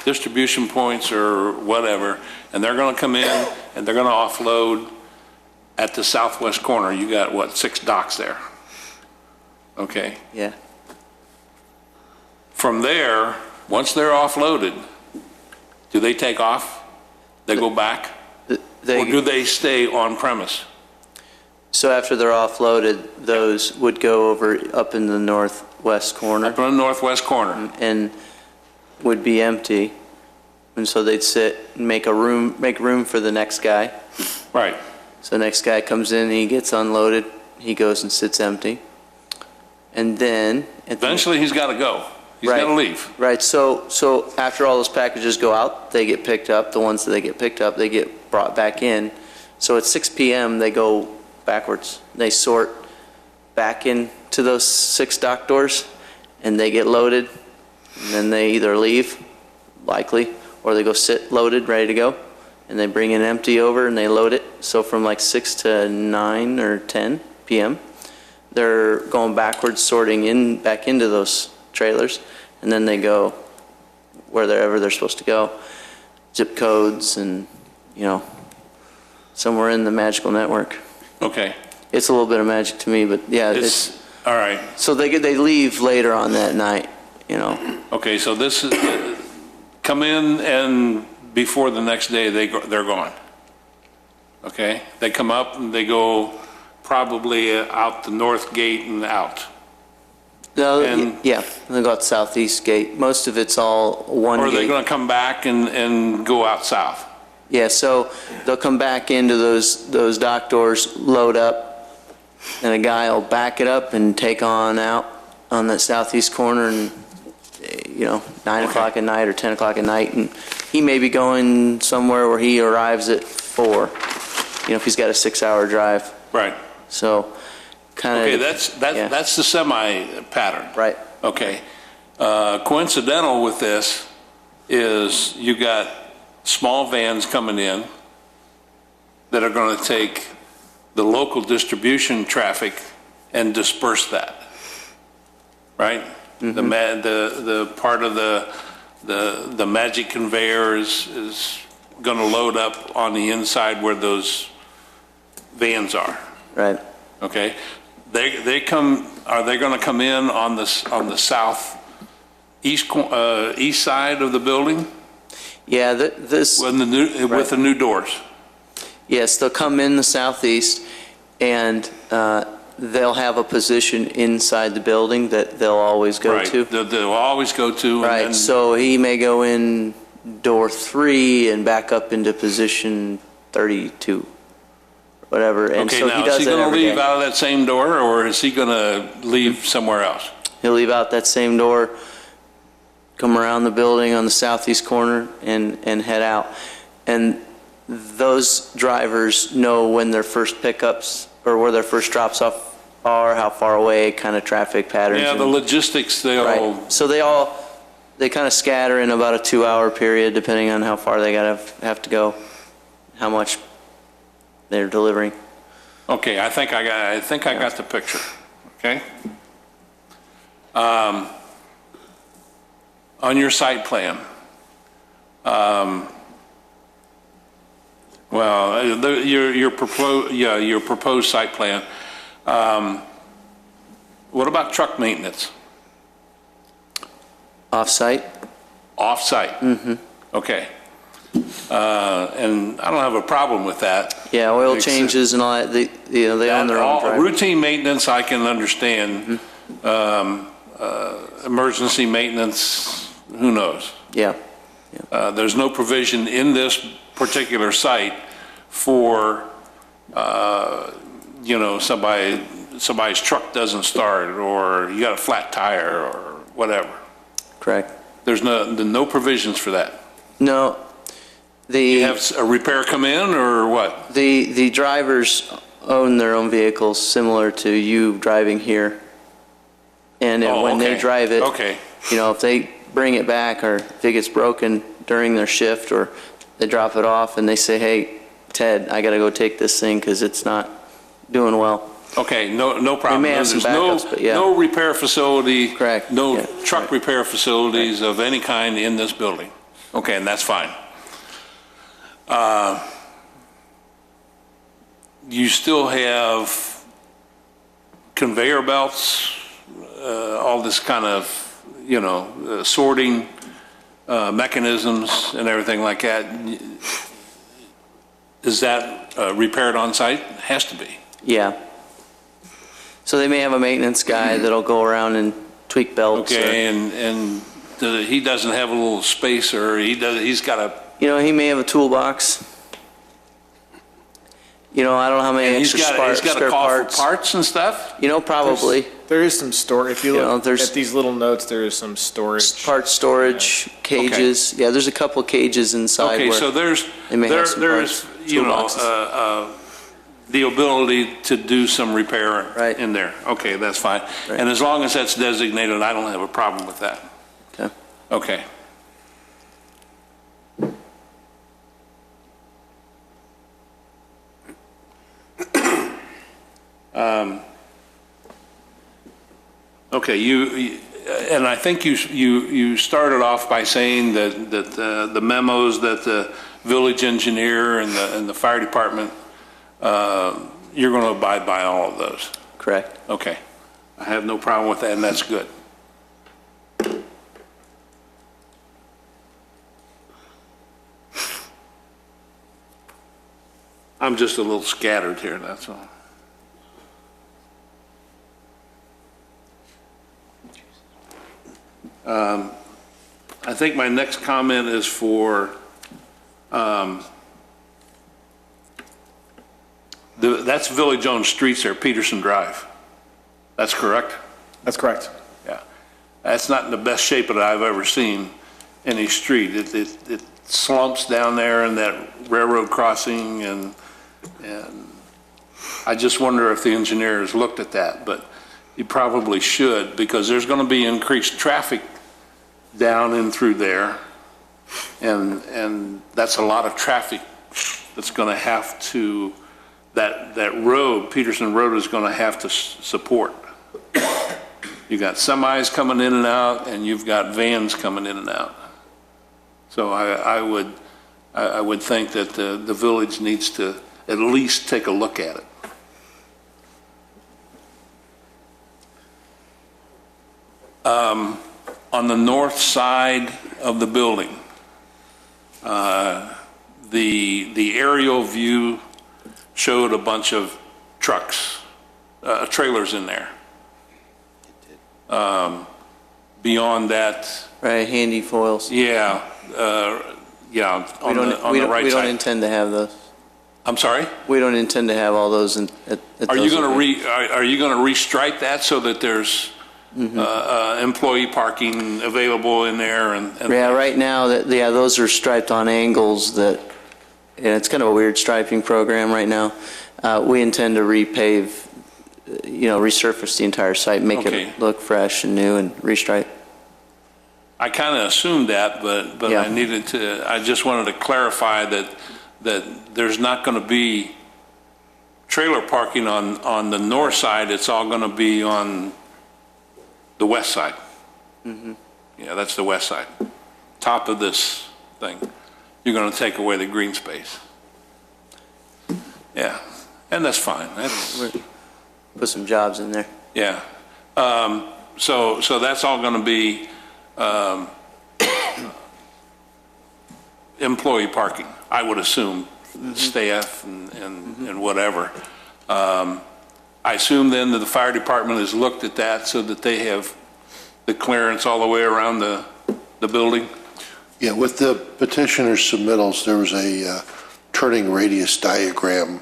distribution points or whatever, and they're going to come in and they're going to offload at the southwest corner. You got, what, 6 docks there? Okay. Yeah. From there, once they're offloaded, do they take off? They go back? Or do they stay on premise? So after they're offloaded, those would go over up in the northwest corner. Up in the northwest corner. And would be empty. And so they'd sit and make room for the next guy. Right. So the next guy comes in, he gets unloaded, he goes and sits empty. And then Eventually, he's got to go. He's got to leave. Right, so after all those packages go out, they get picked up. The ones that they get picked up, they get brought back in. So at 6 p.m., they go backwards. They sort back into those 6 dock doors, and they get loaded. And then they either leave, likely, or they go sit loaded, ready to go. And they bring in empty over, and they load it. So from like 6 to 9 or 10 p.m., they're going backwards, sorting back into those trailers, and then they go wherever they're supposed to go. Zip codes and, somewhere in the magical network. Okay. It's a little bit of magic to me, but yeah, it's all right. So they leave later on that night, Okay, so this is, come in and before the next day, they're gone. Okay? They come up and they go probably out the north gate and out. No, And- yeah, they go out southeast gate. Most of it's all one Or are they gate. going to come back and go out south? Yeah, so they'll come back into those dock doors, load up, and a guy will back it up and take on out on that southeast corner, and 9 o'clock at night or 10 o'clock at night, and he may be going somewhere where he arrives at 4. If he's got a 6-hour drive. Right. So, kind of. Okay, that's the semi pattern. Right. Okay. Coincidental with this is you got small vans coming in that are going to take the local distribution traffic and disperse that. right? The part of the magic conveyor is going to load up on the inside where those vans are, Right. okay? Are they going to come in on the south east side of the building? Yeah, this, With the new doors? yes, they'll come in the southeast, and they'll have a position inside the building that they'll always go Right. to. They'll always go to. and Right, then- so he may go in door 3 and back up into position 32, whatever, and Okay, so now, he is does he that going to every leave day. out of that same door, or is he going to leave somewhere else? He'll leave out that same door, come around the building on the southeast corner, and head out. And those drivers know when their first pickups, or where their first drops off are, how far away, kind of traffic patterns. Yeah, the and- logistics, Right. So they kind of scatter in about a 2-hour period, depending on how far they have to go, how much they're delivering. Okay, I think I got the picture, okay? On your site plan, your proposed site plan, what about truck maintenance? Off-site? Off-site? Mm-hmm. Okay. And I don't have a problem with that. Yeah, oil changes and all that, they own their own driver. Routine maintenance, I can understand. Emergency maintenance, who knows? Yeah. There's no provision in this particular site for, somebody's truck doesn't start, or you got a flat tire, or whatever. Correct. There's no provisions for that. No. You have a repair come in, or what? The drivers own their own vehicles, similar to you driving here. And then when they okay. drive it, Okay. if they bring it back, or if it gets broken during their shift, or they drop it off and they say, hey, Ted, I got to go take this thing because it's not doing well. Okay, no problem. may have some There's backups, but yeah. no repair facility. Correct. No Yeah. truck repair facilities of any kind in this building. Okay, and that's fine. You still have conveyor belts, all this kind of, sorting mechanisms and everything like that. Is that repaired on site? Has to be. Yeah. So they may have a maintenance guy that'll go around and tweak belts. Okay, and he doesn't have a little spacer, he's got a... He may have a toolbox. I don't know how many He's extra got spare a call for parts. parts and stuff? Probably. There is some store, if you look there's- at these little notes, there is some storage. Part storage, cages. Yeah, there's a couple cages inside Okay, where so there's, they may have some there's, parts, toolboxes. the ability to do some repair Right. in there. Okay, that's fine. Right. And as long as that's designated, I don't have a problem with that. Okay. Okay. Okay, and I think you started off by saying that the memos that the village engineer and the fire department, you're going to abide by all of those. Correct. Okay. I have no problem with that, and that's good. I'm just a little scattered here, that's all. I think my next comment is for, that's village-owned streets there, Peterson Drive. That's correct? That's correct. Yeah. That's not in the best shape that I've ever seen any street. It slumps down there in that railroad crossing, and I just wonder if the engineers looked at that, but you probably should, because there's going to be increased traffic down and through there, and that's a lot of traffic that's going to have to, that road, Peterson Road, is going to have to support. You got semis coming in and out, and you've got vans coming in and out. So I would think that the village needs to at least take a look at it. On the north side of the building, the aerial view showed a bunch of trucks, trailers in there. Beyond that, Right, handy foils. yeah, on the right We don't side. intend to have those. I'm sorry? We don't intend to have all those at Are you those going locations. to are you going to restripe that so that there's employee parking available in there and Yeah, right now, those are striped on angles that, yeah, it's kind of a weird striping program right now. We intend to repave, resurface the entire site, make Okay. it look fresh and new and restripe. I kind of assumed that, but Yeah. I just wanted to clarify that there's not going to be trailer parking on the north side. It's all going to be on the west side. Yeah, that's the west side. Top of this thing. You're going to take away the green space. Yeah, and that's fine. Put some jobs in there. Yeah. So that's all going to be employee parking, I would assume, staff and whatever. I assume then that the fire department has looked at that so that they have the clearance all the way around the building? Yeah, with the petitioner's submittals, there was a turning radius diagram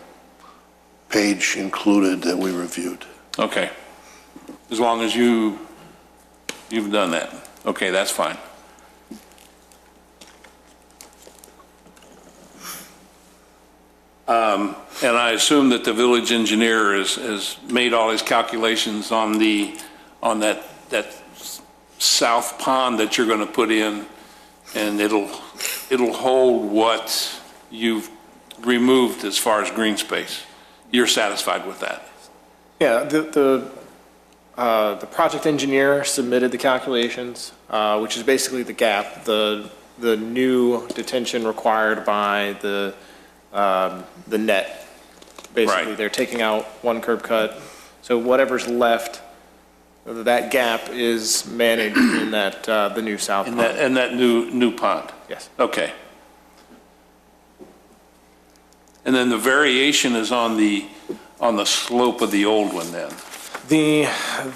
page included that we reviewed. Okay. As long as you've done that. Okay, that's fine. And I assume that the village engineer has made all his calculations on that south pond that you're going to put in, and it'll hold what you've removed as far as green space. You're satisfied with that? Yeah, the project engineer submitted the calculations, which is basically the gap, the new detention required by the net. Basically, Right. they're taking out one curb cut, so whatever's left, that gap is managed in that, the new south pond. And that new pond? Yes. Okay. And then the variation is on the slope of the old one then?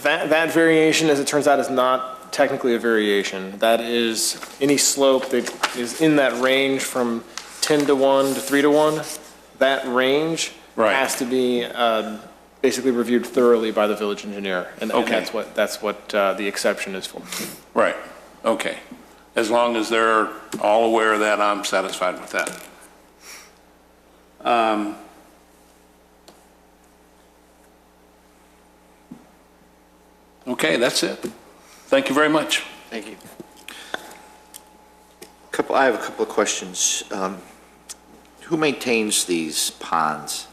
That variation, as it turns out, is not technically a variation. That is any slope that is in that range from 10 to 1 to 3 to 1. That range has to be basically reviewed thoroughly by the village engineer, and Okay. that's what the exception is for. Right, okay. As long as they're all aware of that, I'm satisfied with that. Okay, that's it. Thank you very much. Thank you. I have a couple of questions. Who maintains these ponds?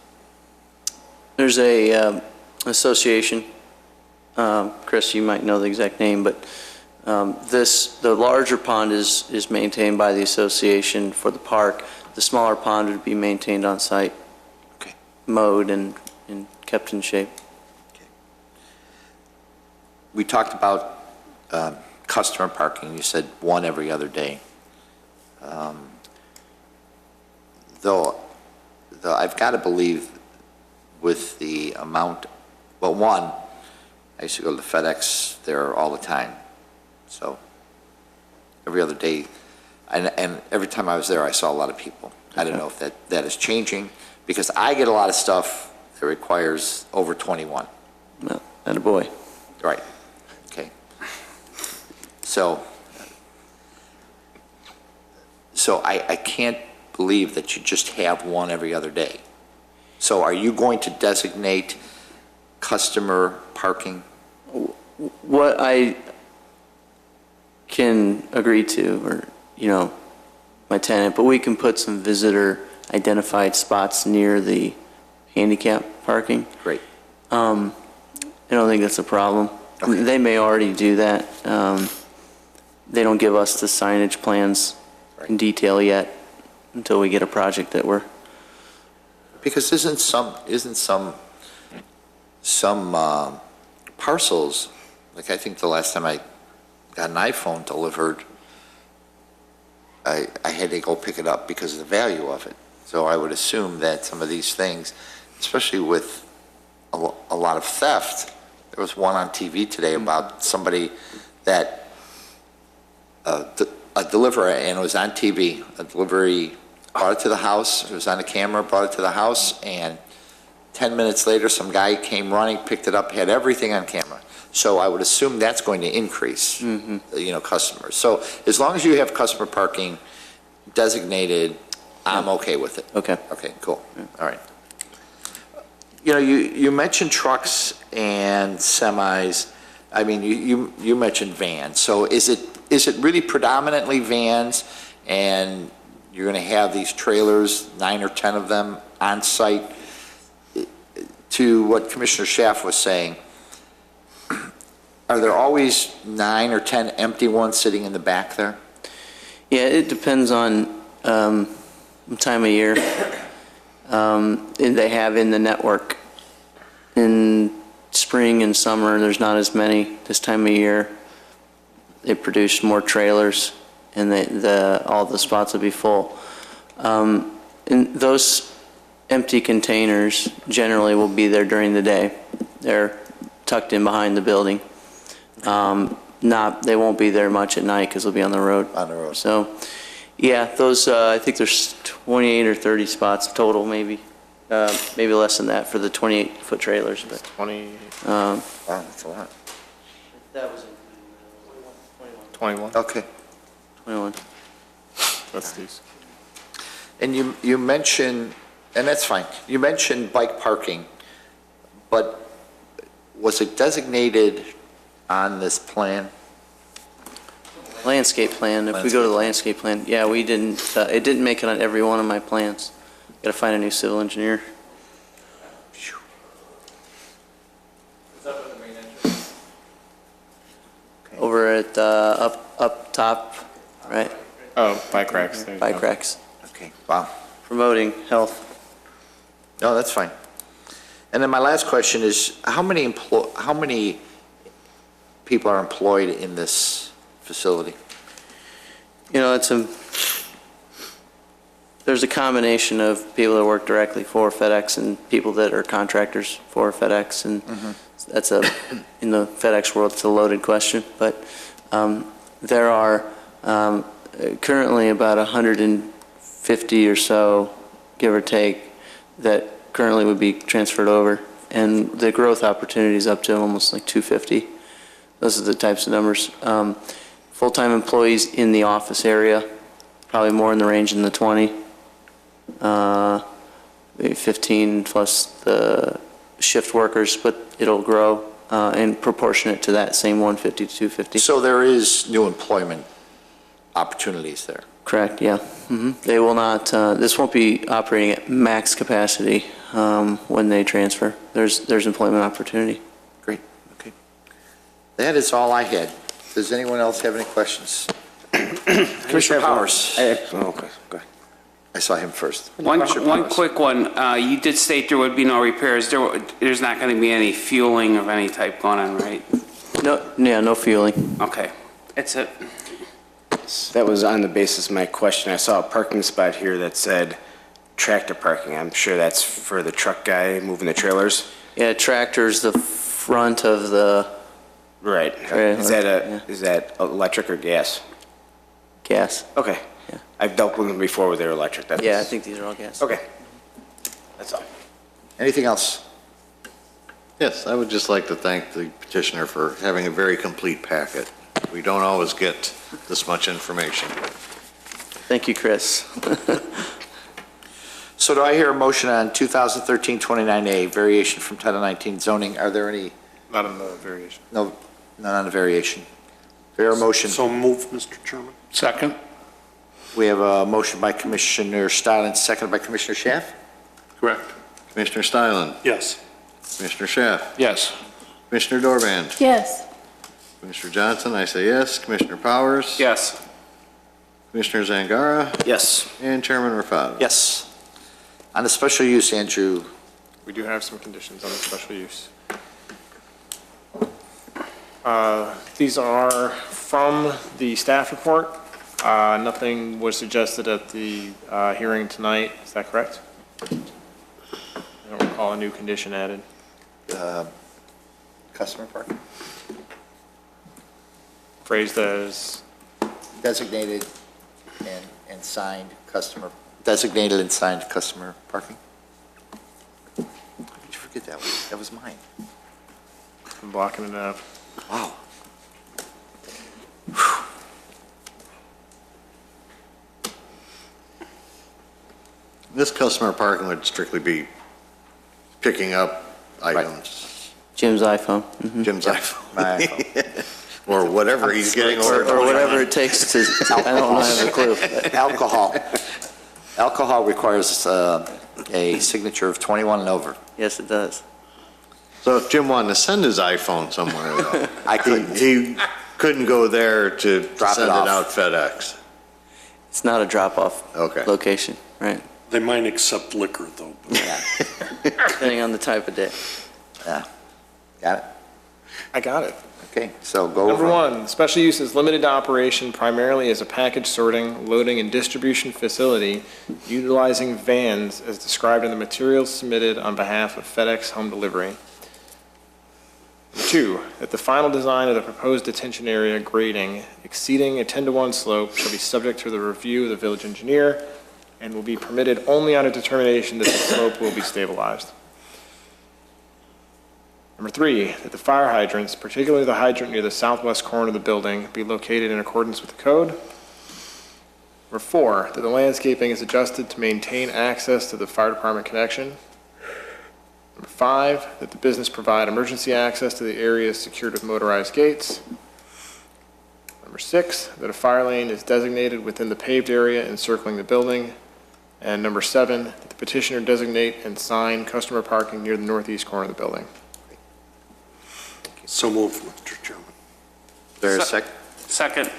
There's a association, Chris, you might know the exact name, but the larger pond is maintained by the association for the park. The smaller pond would be maintained on site, Okay. mowed and kept in shape. We talked about customer parking. You said one every other day. Though I've got to believe with the amount, well, one, I used to go to the FedEx there all the time. So every other day, and every time I was there, I saw a lot of people. I don't know if that is changing, because I get a lot of stuff that requires over 21. No, attaboy. Right, okay. So I can't believe that you just have one every other day. So are you going to designate customer parking? What I can agree to, or, my tenant, but we can put some visitor identified spots near the handicap parking. Great. I don't think that's a problem. They may already do that. They don't give us the signage plans in detail yet until we get a project that we're, Because isn't some parcels, like I think the last time I got an iPhone delivered, I had to go pick it up because of the value of it. So I would assume that some of these things, especially with a lot of theft, there was one on TV today about somebody that, a deliverer, and it was on TV, a delivery brought it to the house, it was on the camera, brought it to the house, and 10 minutes later, some guy came running, picked it up, had everything on camera. So I would assume that's going to increase, customers. So as long as you have customer parking designated, I'm okay with it. okay. Okay, cool. All right. You mentioned trucks and semis. I mean, you mentioned vans. So is it really predominantly vans, and you're going to have these trailers, 9 or 10 of them on site? To what Commissioner Schaaf was saying, are there always 9 or 10 empty ones sitting in the back there? Yeah, it depends on time of year. And they have in the network. In spring and summer, there's not as many. This time of year, they produce more trailers, and all the spots will be full. And those empty containers generally will be there during the day. They're tucked in behind the building. They won't be there much at night because they'll be on the road. On the road. So, yeah, those, I think there's 28 or 30 spots total, maybe less than that for the 28-foot trailers, but. 20, Wow, that's a lot. That was 21. Okay. 21. That's these. And you mentioned, and that's fine, you mentioned bike parking, but was it designated on this plan? Landscape plan, if we go to the landscape plan, yeah, we didn't, it didn't make it on every one of my plans. Got to find a new civil engineer. Over at, up top, right? Oh, bike racks. There you Bike go. racks, Okay, wow. promoting health. No, that's fine. And then my last question is, how many people are employed in this facility? There's a combination of people that work directly for FedEx and people that are contractors for FedEx, and that's in the FedEx world, it's a loaded question, but there are currently about 150 or so, give or take, that currently would be transferred over, and the growth opportunity is up to almost like 250. Those are the types of numbers. Full-time employees in the office area, probably more in the range in the 20. Maybe 15 plus the shift workers, but it'll grow and proportionate to that same 150 to 250. So there is new employment opportunities there? Correct, yeah. They will not, this won't be operating at max capacity when they transfer. There's employment opportunity. Great, okay. That is all I had. Does anyone else have any questions? Commissioner Powers. Okay, go ahead. I saw him first. One quick one. You did state there would be no repairs. There's not going to be any fueling of any type going on, right? No fueling. Okay. That's it. That was on the basis of my question. I saw a parking spot here that said tractor parking. I'm sure that's for the truck guy moving the trailers. Yeah, tractor's the front of the Right. Trailer, Is that electric or gas? gas. Okay. Yeah. I've dealt with them before with their electric. Yeah, I think these are all gas. Okay. That's all. Anything else? Yes, I would just like to thank the petitioner for having a very complete packet. We don't always get this much information. Thank you, Chris. So do I hear a motion on 2013-29A, variation from Title 19 zoning? Are there any? Not in the variation. No, none on the variation. Fair motion. So move, Mr. Chairman. Second? We have a motion by Commissioner Steilen, seconded by Commissioner Schaaf. Correct. Commissioner Steilen? Yes. Commissioner Schaaf? Yes. Commissioner Dorband? Yes. Commissioner Johnson, I say yes. Commissioner Powers? Yes. Commissioner Zangara? Yes. And Chairman Rafato? Yes. On the special use, Andrew, We do have some conditions on the special use. These are from the staff report. Nothing was suggested at the hearing tonight. Is that correct? I don't recall a new condition added. customer parking, Phrased as, designated and signed customer, designated and signed customer parking? How did you forget that one? That was mine. I'm blocking it out. Wow. This customer parking would strictly be picking up items. Jim's iPhone. Mhm. Jim's iPhone. My iPhone. Or whatever he's getting Or ordered. whatever it takes to, I don't have a clue. Alcohol. Alcohol requires a signature of 21 and over. Yes, it does. So if Jim wanted to send his iPhone somewhere, though, I couldn't. he couldn't go there to Drop it send it off. out FedEx. It's not a drop-off Okay. location, right? They might accept liquor, though. Yeah, Depending on the type of day. yeah. Got it? I got it. Okay, so go Number over. one, special use is limited to operation primarily as a package sorting, loading, and distribution facility utilizing vans as described in the materials submitted on behalf of FedEx Home Delivery. Number two, that the final design of the proposed detention area grading exceeding a 10-to-1 slope shall be subject to the review of the village engineer and will be permitted only on a determination that the slope will be stabilized. Number three, that the fire hydrants, particularly the hydrant near the southwest corner of the building, be located in accordance with the code. Number four, that the landscaping is adjusted to maintain access to the fire department connection. Number five, that the business provide emergency access to the area secured with motorized gates. Number six, that a fire lane is designated within the paved area encircling the building. And number seven, that the petitioner designate and sign customer parking near the northeast corner of the building. So moved, Mr. Chairman. There a second? Second.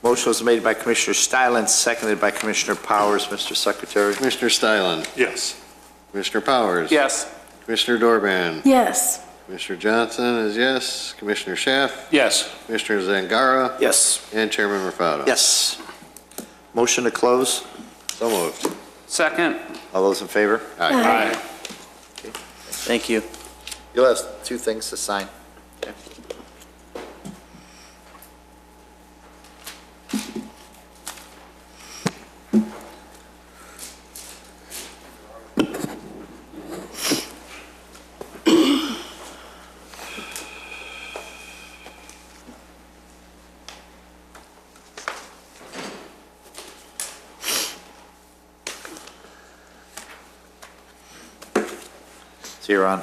Motion was made by Commissioner Stylin, seconded by Commissioner Powers. Mr. Secretary? Commissioner Stylin? Yes. Commissioner Powers? Yes. Commissioner Dorban? Yes. Commissioner Johnson is yes. Commissioner Schaaf? Yes. Commissioner Zangara? Yes. And Chairman Rafato? Yes. Motion to close? So moved. Second. All those in favor? Aye. Thank you. You'll have two things to sign. Okay. So you're on.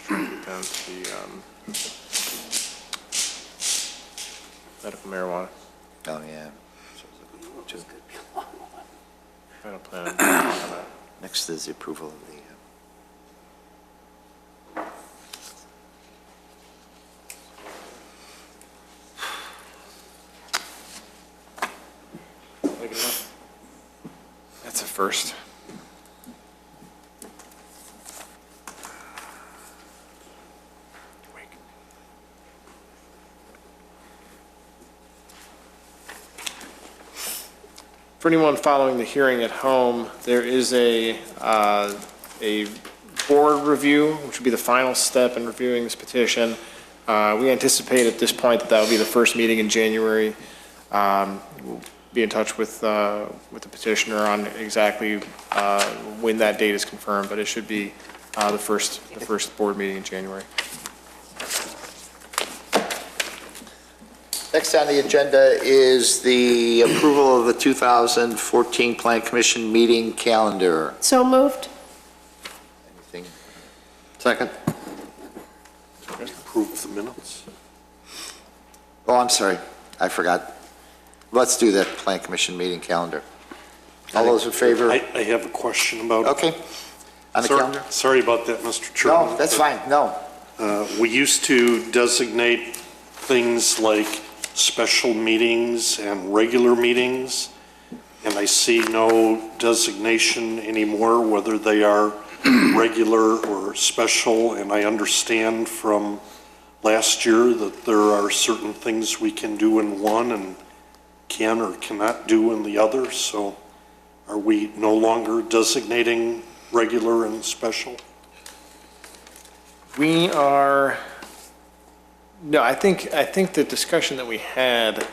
Down to the medical marijuana. Oh, yeah. I don't plan on doing that. Next is the approval of the, That's a first. For anyone following the hearing at home, there is a board review, which would be the final step in reviewing this petition. We anticipate at this point that will be the first meeting in January. We'll be in touch with the petitioner on exactly when that date is confirmed, but it should be the first board meeting in January. next on the agenda is the approval of the 2014 Plan Commission meeting calendar. So moved? Anything? Second. Approve the minutes. Oh, I'm sorry. I forgot. Let's do that Plan Commission meeting calendar. All those in favor? I have a question about it. Okay. On the Sorry- calendar? Sorry about that, Mr. Chairman. No, that's fine, no. We used to designate things like special meetings and regular meetings, and I see no designation anymore, whether they are regular or special, and I understand from last year that there are certain things we can do in one and can or cannot do in the other, so are we no longer designating regular and special? We are, no, I think the discussion that we had,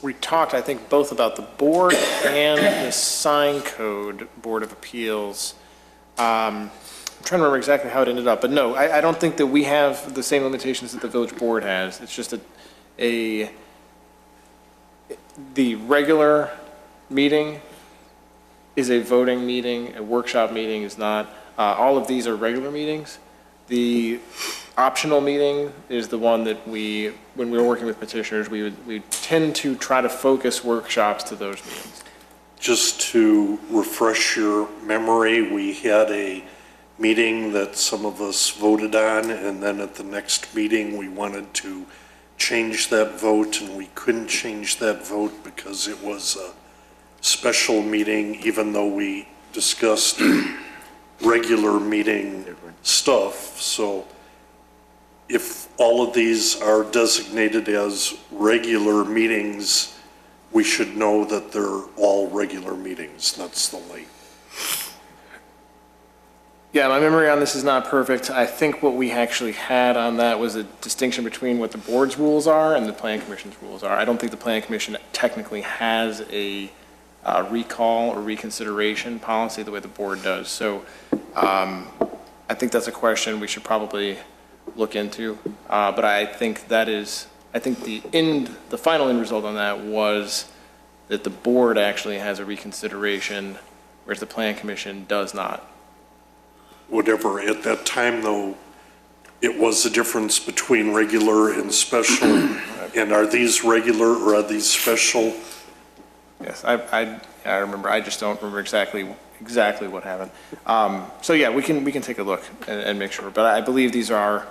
we talked, I think, both about the board and the sign code Board of Appeals. I'm trying to remember exactly how it ended up, but no, I don't think that we have the same limitations that the village board has. It's just the regular meeting is a voting meeting, a workshop meeting is not. All of these are regular meetings. The optional meeting is the one that when we were working with petitioners, we tend to try to focus workshops to those meetings. Just to refresh your memory, we had a meeting that some of us voted on, and then at the next meeting, we wanted to change that vote, and we couldn't change that vote because it was a special meeting, even though we discussed regular meeting stuff. So if all of these are designated as regular meetings, we should know that they're all regular meetings. That's the light. Yeah, my memory on this is not perfect. I think what we actually had on that was a distinction between what the board's rules are and the Plan Commission's rules are. I don't think the Plan Commission technically has a recall or reconsideration policy the way the board does. So I think that's a question we should probably look into. But I think the final end result on that was that the board actually has a reconsideration, whereas the Plan Commission does not. Whatever, at that time, though, it was the difference between regular and special. And are these regular or are these special? Yes, I remember. I just don't remember exactly what happened. So yeah, we can take a look and make sure. But I believe these are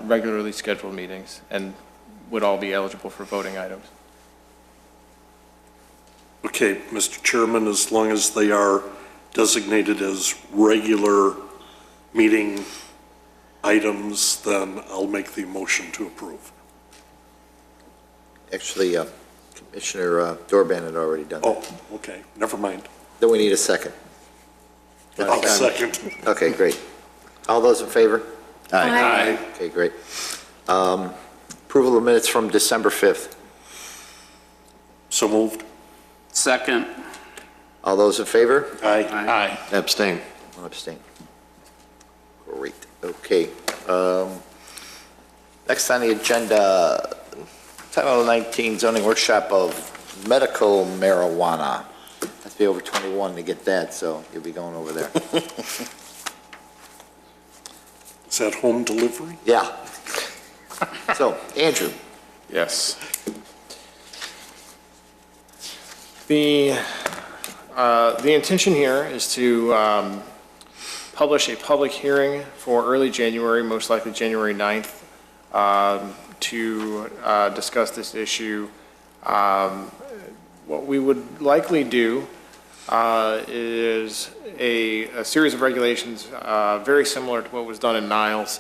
regularly scheduled meetings and would all be eligible for voting items. Okay, Mr. Chairman, as long as they are designated as regular meeting items, then I'll make the motion to approve. Actually, Commissioner Dorban had already done that. Oh, okay, never mind. Then we need a second. I'll second. Okay, great. All those in favor? Aye. Okay, great. Approval of minutes from December 5th. So moved. Second. All those in favor? Aye. Abstain. I'll abstain. Great, okay. Next on the agenda, Title 19 zoning workshop of medical marijuana. Has to be over 21 to get that, so you'll be going over there. Is that home delivery? Yeah. So, Andrew. Yes. The intention here is to publish a public hearing for early January, most likely January 9th, to discuss this issue. What we would likely do is a series of regulations very similar to what was done in Niles.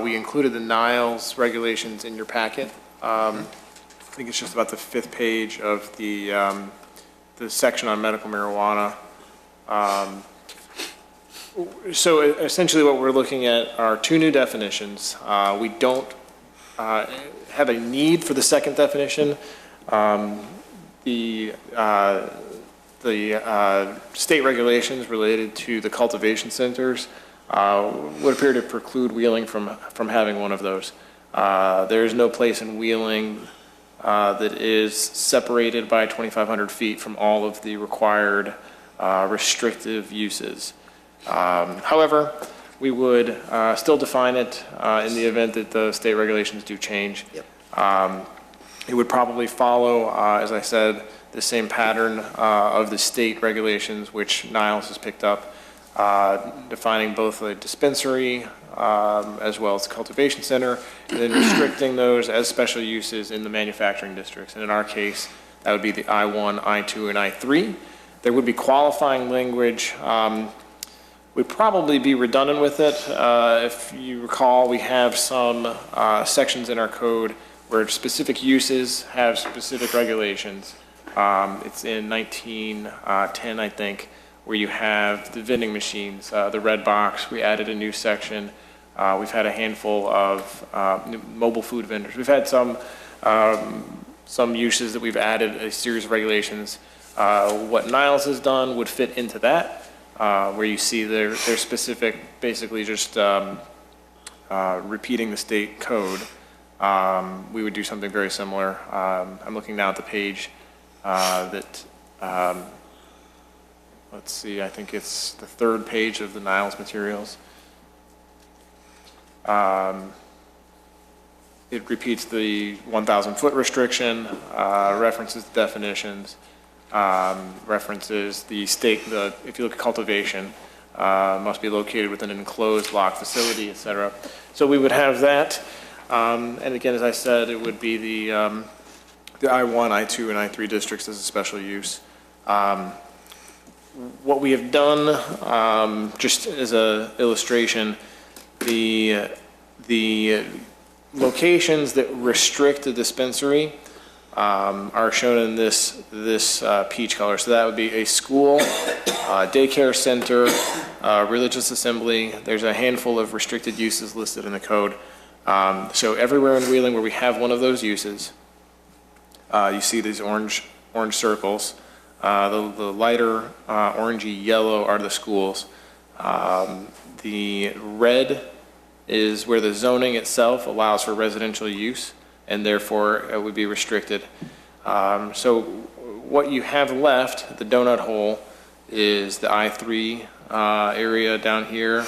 We included the Niles regulations in your packet. I think it's just about the 5th page of the section on medical marijuana. So essentially what we're looking at are 2 new definitions. We don't have a need for the second definition. The state regulations related to the cultivation centers would appear to preclude Wheeling from having one of those. There is no place in Wheeling that is separated by 2,500 feet from all of the required restrictive uses. However, we would still define it in the event that the state regulations do change. It would probably follow, as I said, the same pattern of the state regulations, which Niles has picked up, defining both a dispensary as well as the cultivation center, and then restricting those as special uses in the manufacturing districts. And in our case, that would be the I-1, I-2, and I-3. There would be qualifying language. We'd probably be redundant with it. If you recall, we have some sections in our code where specific uses have specific regulations. It's in 1910, I think, where you have the vending machines, the red box. We added a new section. We've had a handful of mobile food vendors. We've had some uses that we've added a series of regulations. What Niles has done would fit into that, where you see their specific, basically just repeating the state code. We would do something very similar. I'm looking now at the page that, let's see, I think it's the third page of the Niles materials. It repeats the 1,000 foot restriction, references the definitions, references the state, if you look at cultivation, must be located within an enclosed locked facility, et cetera. So we would have that. And again, as I said, it would be the I-1, I-2, and I-3 districts as a special use. What we have done, just as an illustration, the locations that restrict the dispensary are shown in this peach color. So that would be a school, daycare center, religious assembly. There's a handful of restricted uses listed in the code. So everywhere in Wheeling where we have one of those uses, you see these orange circles. The lighter orangey yellow are the schools. The red is where the zoning itself allows for residential use, and therefore it would be restricted. So what you have left, the donut hole, is the I-3 area down here,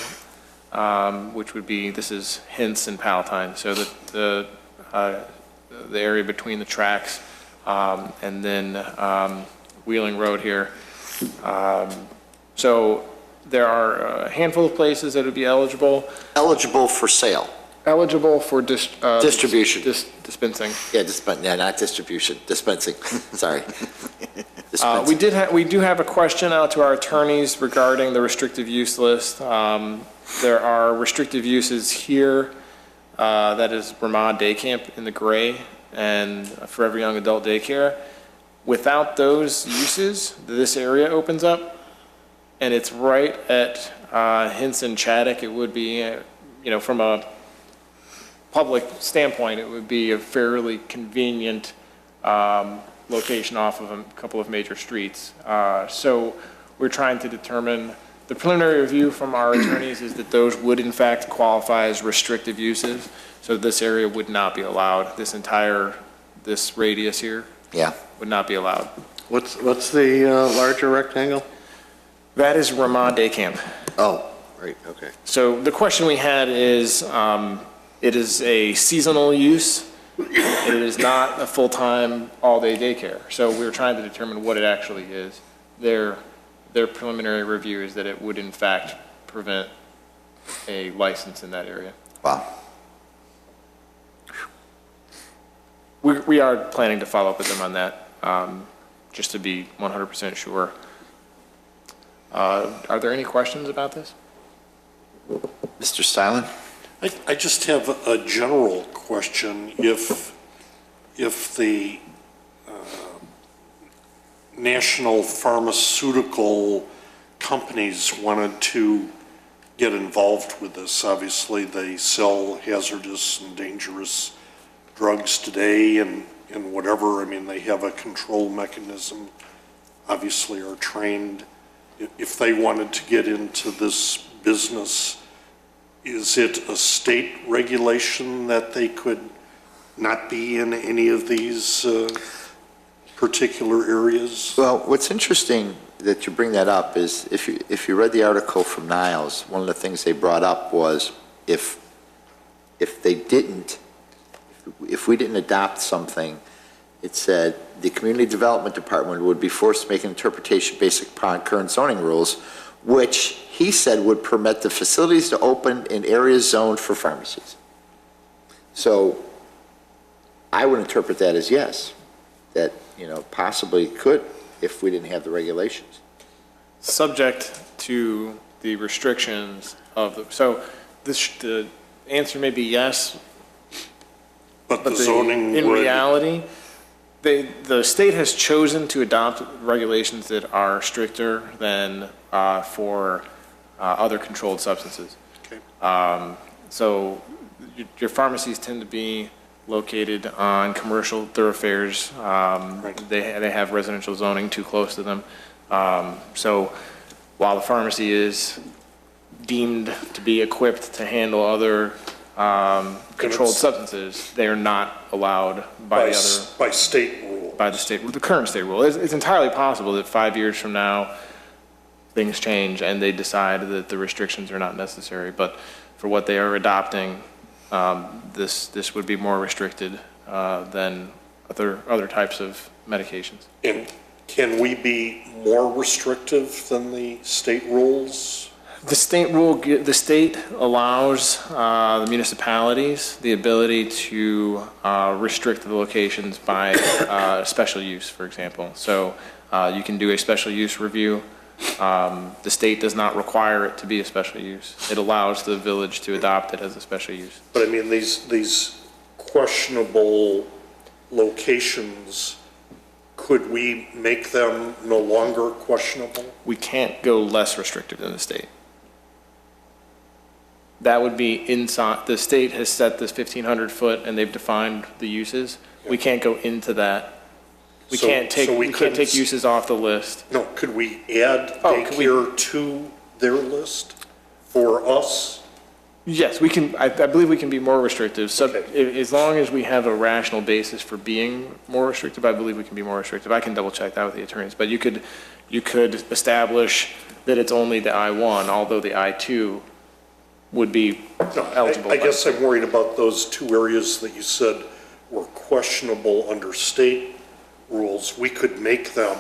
which would be, this is Hints and Palatine, so the area between the tracks and then Wheeling Road here. So there are a handful of places that would be eligible. Eligible for sale. Eligible for distribution. Dispensing. Yeah, not distribution, dispensing, sorry. Dispensing. We do have a question out to our attorneys regarding the restrictive use list. There are restrictive uses here, that is Ramah Day Camp in the gray and Forever Young Adult Daycare. Without those uses, this area opens up, and it's right at Hints and Chaddock. It would be, from a public standpoint, it would be a fairly convenient location off of a couple of major streets. So we're trying to determine, the preliminary review from our attorneys is that those would in fact qualify as restrictive uses. So this area would not be allowed. This radius here. Yeah. Would not be allowed. What's the larger rectangle? That is Ramah Day Camp. Oh, right, okay. So the question we had is, it is a seasonal use. It is not a full-time, all-day daycare. So we were trying to determine what it actually is. Their preliminary review is that it would in fact prevent a license in that area. Wow. We are planning to follow up with them on that, just to be 100% sure. Are there any questions about this? Mr. Stylen? I just have a general question. If the national pharmaceutical companies wanted to get involved with this, obviously they sell hazardous and dangerous drugs today and whatever. I mean, they have a control mechanism, obviously are trained. If they wanted to get into this business, is it a state regulation that they could not be in any of these particular areas? Well, what's interesting that you bring that up is if you read the article from Niles, one of the things they brought up was if we didn't adopt something, it said the Community Development Department would be forced to make an interpretation based upon current zoning rules, which he said would permit the facilities to open in areas zoned for pharmacies. So I would interpret that as yes, that, possibly could if we didn't have the regulations. Subject to the restrictions of the answer may be yes, But the zoning in would... reality, the state has chosen to adopt regulations that are stricter than for other controlled substances. Okay. So your pharmacies tend to be located on commercial thoroughfares. They have residential zoning too close to them. So while the pharmacy is deemed to be equipped to handle other controlled substances, they are not allowed by the other. By state rule. By the current state rule. It's entirely possible that 5 years from now, things change and they decide that the restrictions are not necessary. But for what they are adopting, this would be more restricted than other types of medications. And can we be more restrictive than the state rules? The state allows the municipalities the ability to restrict the locations by special use, for example. So you can do a special use review. The state does not require it to be a special use. It allows the village to adopt it as a special use. But I mean, these questionable locations, could we make them no longer questionable? We can't go less restrictive than the state. That would be inside, the state has set this 1,500 foot and they've defined the uses. We can't go into that. We can't take uses off the list. No, could we add daycare to their list for us? Yes, we can, I believe we can be more restrictive. So as long as we have a rational basis for being more restrictive, I believe we can be more restrictive. I can double check that with the attorneys, but you could establish that it's only the I-1, although the I-2 would be eligible. I guess I'm worried about those two areas that you said were questionable under state rules. We could make them,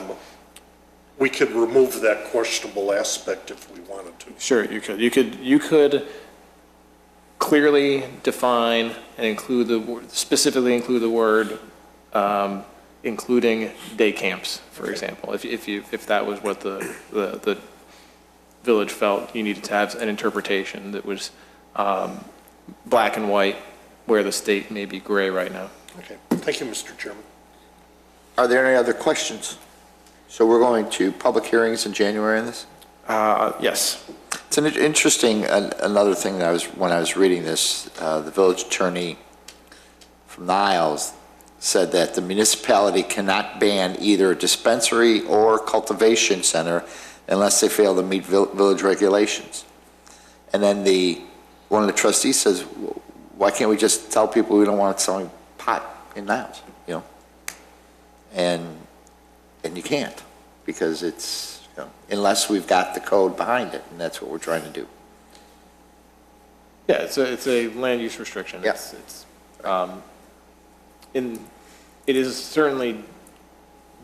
we could remove that questionable aspect if we wanted to. Sure, you could. You could clearly define and specifically include the word, including day camps, for example, if that was what the village felt you needed to have an interpretation that was black and white, where the state may be gray right now. Okay, thank you, Mr. Chairman. Are there any other questions? So we're going to public hearings in January on this? Yes. It's an interesting, another thing that when I was reading this, the village attorney from Niles said that the municipality cannot ban either a dispensary or cultivation center unless they fail to meet village regulations. And then one of the trustees says, why can't we just tell people we don't want it selling pot in Niles, And you can't, because it's, unless we've got the code behind it, and that's what we're trying to do. Yeah, it's a land use restriction. Yeah. It is certainly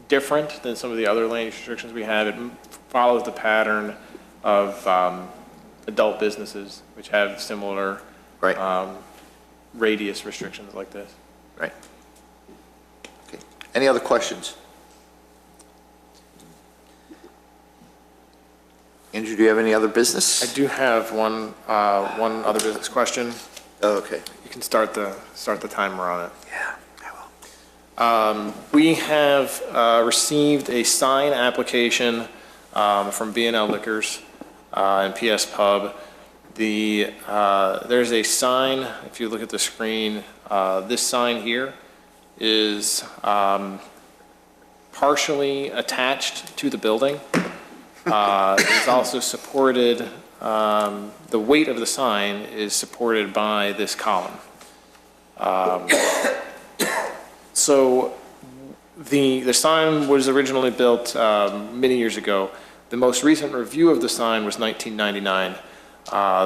different than some of the other land use restrictions we have. It follows the pattern of adult businesses, which have similar radius restrictions like this. Right. Okay. Any other questions? Andrew, do you have any other business? I do have one other business question. Oh, okay. You can start the timer on it. Yeah, I will. We have received a sign application from B&L Liquors and PS Pub. There's a sign, if you look at the screen, this sign here is partially attached to the building. It's also supported, the weight of the sign is supported by this column. So The sign was originally built many years ago. The most recent review of the sign was 1999.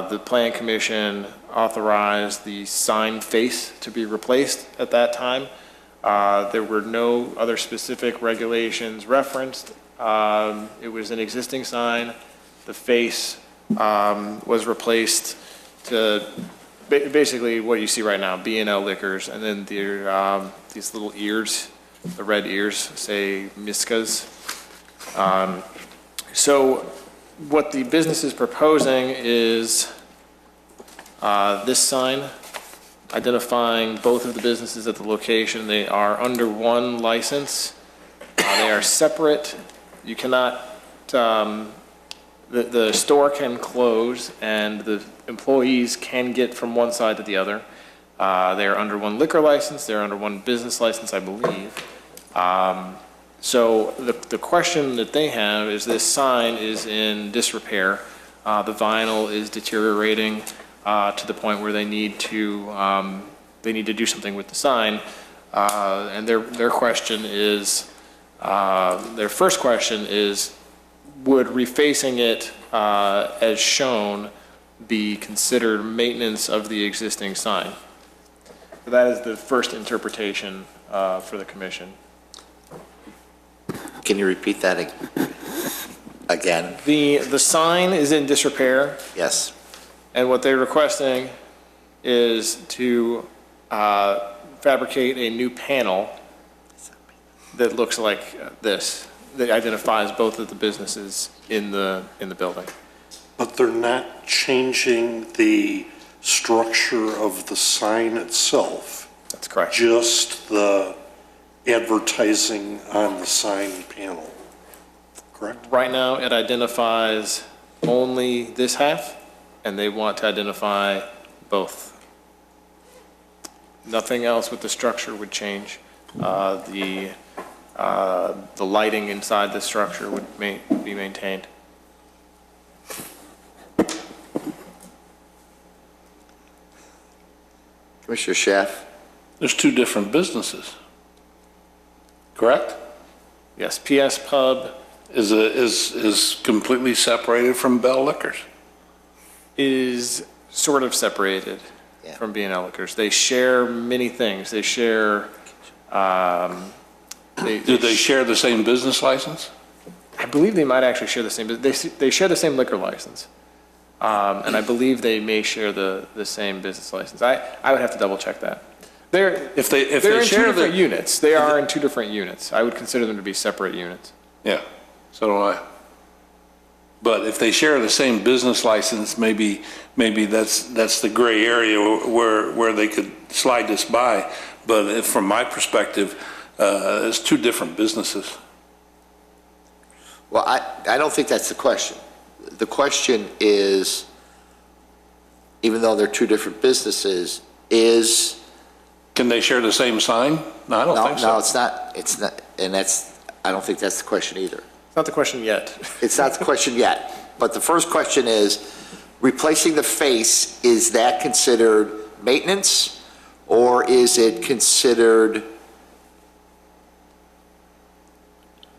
The Plan Commission authorized the sign face to be replaced at that time. There were no other specific regulations referenced. It was an existing sign. The face was replaced to basically what you see right now, B&L Liquors, and then these little ears, the red ears say Miskas. So what the business is proposing is this sign, identifying both of the businesses at the location. They are under one license. They are separate. You cannot, the store can close and the employees can get from one side to the other. They are under one liquor license. They're under one business license, I believe. So the question that they have is this sign is in disrepair. The vinyl is deteriorating to the point where they need to do something with the sign. And their question is, their first question is, would refacing it as shown be considered maintenance of the existing sign? That is the first interpretation for the commission. Can you repeat that again? The sign is in disrepair. Yes. And what they're requesting is to fabricate a new panel that looks like this, that identifies both of the businesses in the building. But they're not changing the structure of the sign itself. That's correct. Just the advertising on the sign panel, correct? Right now, it identifies only this half, and they want to identify both. Nothing else with the structure would change. The lighting inside the structure would be maintained. Commissioner Schaaf? There's two different businesses, correct? Yes, PS Pub is completely separated from Bell Liquors. is sort of separated from B&L Liquors. They share many things. They share. Do they share the same business license? I believe they might actually share the same. They share the same liquor license, and I believe they may share the same business license. I would have to double check that. They're in two different units. They are in two different units. I would consider them to be separate units. Yeah, so do I. But if they share the same business license, maybe that's the gray area where they could slide this by. But from my perspective, it's two different businesses. Well, I don't think that's the question. The question is, even though they're two different businesses, is... Can they share the same sign? No, I don't think so. No, it's not, and I don't think that's the question either. It's not the question yet. It's not the question yet. But the first question is, replacing the face, is that considered maintenance, or is it considered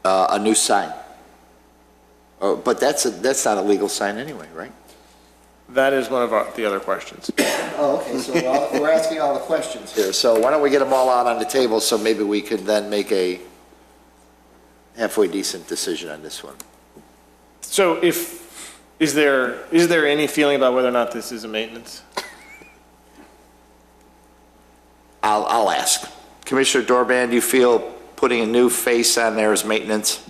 a new sign? But that's not a legal sign anyway, right? That is one of the other questions. Oh, okay, so we're asking all the questions here. So why don't we get them all out on the table so maybe we can then make a halfway decent decision on this one. So is there any feeling about whether or not this is a maintenance? I'll ask. Commissioner Dorban, do you feel putting a new face on there is maintenance?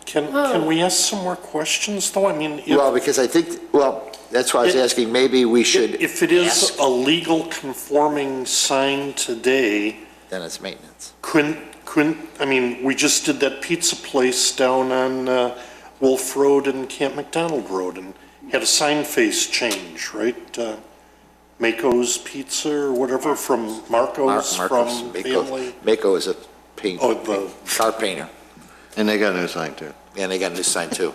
Can we ask some more questions, though? I mean, Well, because I think, that's why I was asking, maybe we should if it is ask. a legal conforming sign today, Then it's maintenance. I mean, we just did that pizza place down on Wolf Road and Camp McDonald Road and had a sign face change, right? Mako's Pizza or whatever from Marco's from Family. Mako is a paint, car painter. And they got a new sign too. And they got a new sign too.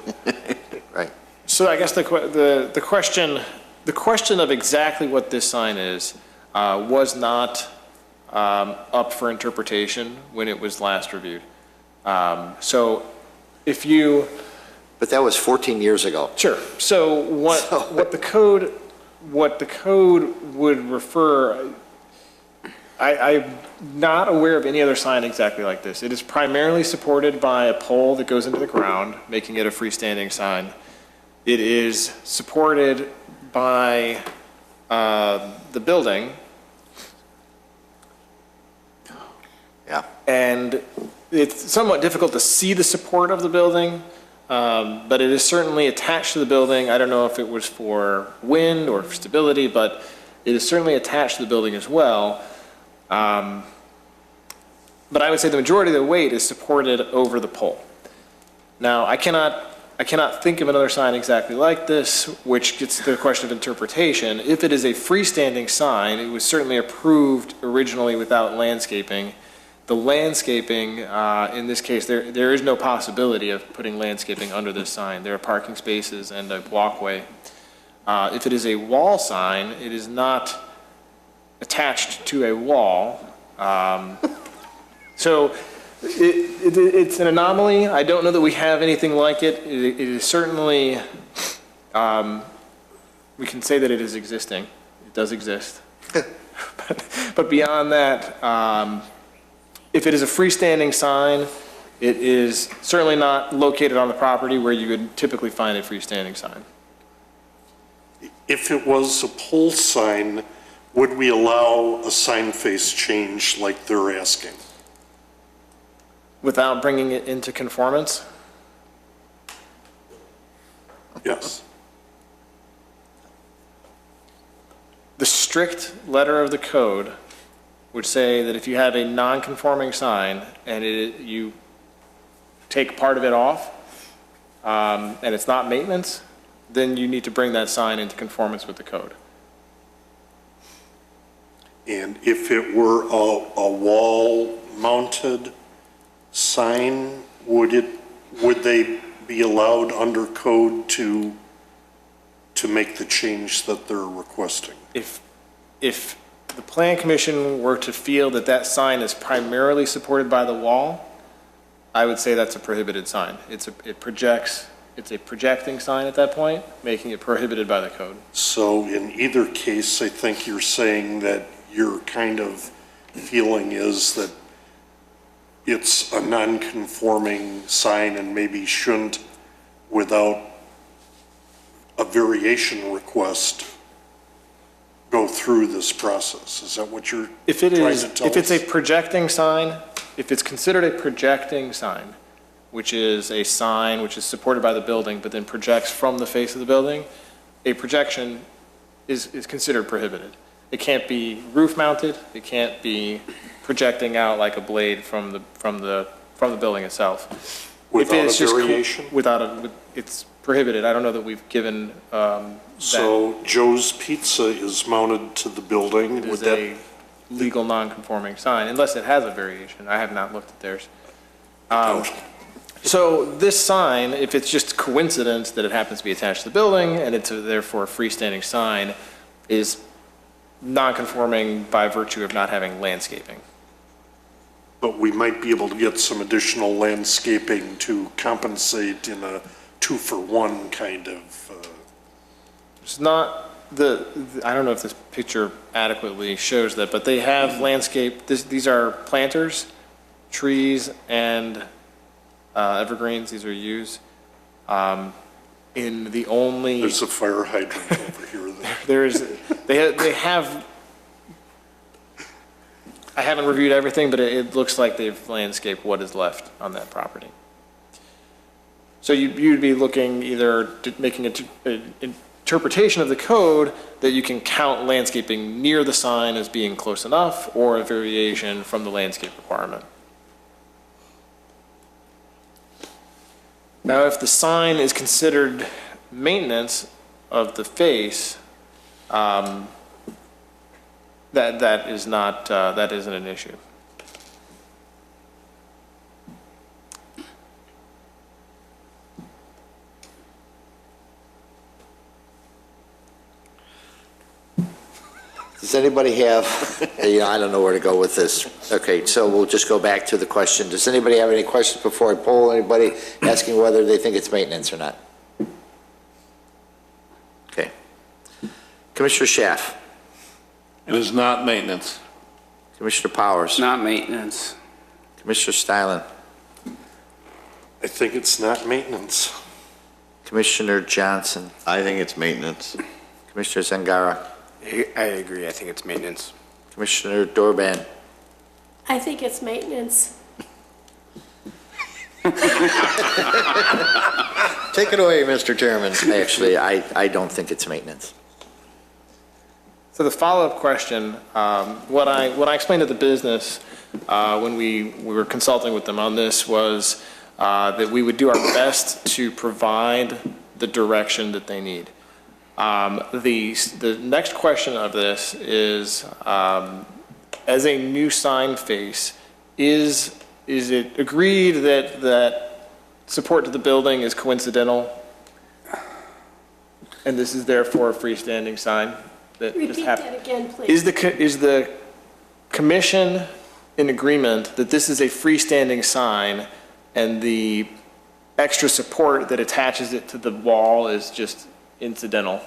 Right. So I guess the question of exactly what this sign is, was not up for interpretation when it was last reviewed. So if you... But that was 14 years ago. Sure. So what the code would refer, I'm not aware of any other sign exactly like this. It is primarily supported by a pole that goes into the ground, making it a freestanding sign. It is supported by the building. Yeah. And it's somewhat difficult to see the support of the building, but it is certainly attached to the building. I don't know if it was for wind or for stability, but it is certainly attached to the building as well. But I would say the majority of the weight is supported over the pole. Now, I cannot think of another sign exactly like this, which gets to the question of interpretation. If it is a freestanding sign, it was certainly approved originally without landscaping. The landscaping, in this case, there is no possibility of putting landscaping under this sign. There are parking spaces and a walkway. If it is a wall sign, it is not attached to a wall. So it's an anomaly. I don't know that we have anything like it. It is certainly, we can say that it is existing. It does exist. But beyond that, if it is a freestanding sign, it is certainly not located on the property where you would typically find a freestanding sign. If it was a pole sign, would we allow a sign face change like they're asking? Without bringing it into conformance? Yes. The strict letter of the code would say that if you have a non-conforming sign and you take part of it off, and it's not maintenance, then you need to bring that sign into conformance with the code. And if it were a wall-mounted sign, would they be allowed under code to make the change that they're requesting? If the Plan Commission were to feel that that sign is primarily supported by the wall, I would say that's a prohibited sign. It's a projecting sign at that point, making it prohibited by the code. So in either case, I think you're saying that your kind of feeling is that it's a non-conforming sign and maybe shouldn't, without a variation request, go through this process. Is that what you're trying to tell us? If it's a projecting sign, if it's considered a projecting sign, which is a sign which is supported by the building but then projects from the face of the building, a projection is considered prohibited. It can't be roof mounted, it can't be projecting out like a blade from the building itself. Without a variation? It's prohibited. I don't know that we've given So Joe's Pizza is mounted to the building. It is a legal non-conforming sign, unless it has a variation. I have not looked at theirs. So this sign, if it's just coincidence that it happens to be attached to the building and it's therefore a freestanding sign, is non-conforming by virtue of not having landscaping. But we might be able to get some additional landscaping to compensate in a 2-for-1 kind of. It's not I don't know if this picture adequately shows that, but they have landscape. These are planters, trees, and evergreens. These are yews. In the only. There's a fire hydrant over here. They have. I haven't reviewed everything, but it looks like they've landscaped what is left on that property. So you'd be looking either making an interpretation of the code that you can count landscaping near the sign as being close enough, or a variation from the landscape requirement. Now, if the sign is considered maintenance of the face, that isn't an issue. Does anybody have, I don't know where to go with this. Okay, so we'll just go back to the question. Does anybody have any questions before I poll anybody asking whether they think it's maintenance or not? Okay. Commissioner Schaaf, It is not maintenance. Commissioner Powers, Not maintenance. Commissioner Stylen, I think it's not maintenance. Commissioner Johnson, I think it's maintenance. Commissioner Zangara, I agree, I think it's maintenance. Commissioner Dorban. I think it's maintenance. Take it away, Mr. Chairman. Actually, I don't think it's maintenance. So the follow-up question, what I explained to the business when we were consulting with them on this was that we would do our best to provide the direction that they need. The next question of this is, as a new sign face, is it agreed that support to the building is coincidental? And this is therefore a freestanding sign that just Repeat happened? that again, please. Is the commission in agreement that this is a freestanding sign and the extra support that attaches it to the wall is just incidental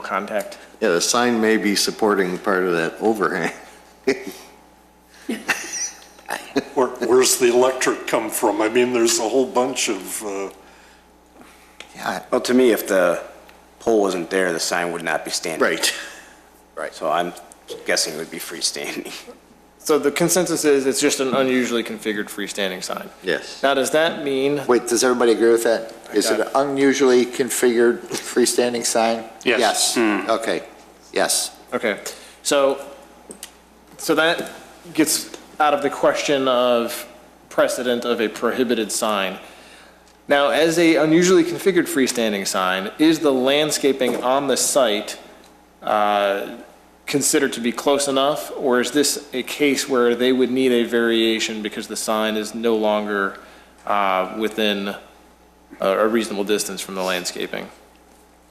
contact? Yeah, the sign may be supporting part of that overhang. Where's the electric come from? I mean, there's a whole bunch of, Well, to me, if the pole wasn't there, the sign would not be standing. Right. Right. So I'm guessing it would be freestanding. So the consensus is it's just an unusually configured freestanding sign. Yes. Now, does that mean, Wait, does everybody agree with that? Is it Okay. an unusually configured freestanding sign? Yes. Yes. Okay, yes. okay, so that gets out of the question of precedent of a prohibited sign. Now, as a unusually configured freestanding sign, is the landscaping on the site considered to be close enough, or is this a case where they would need a variation because the sign is no longer within a reasonable distance from the landscaping?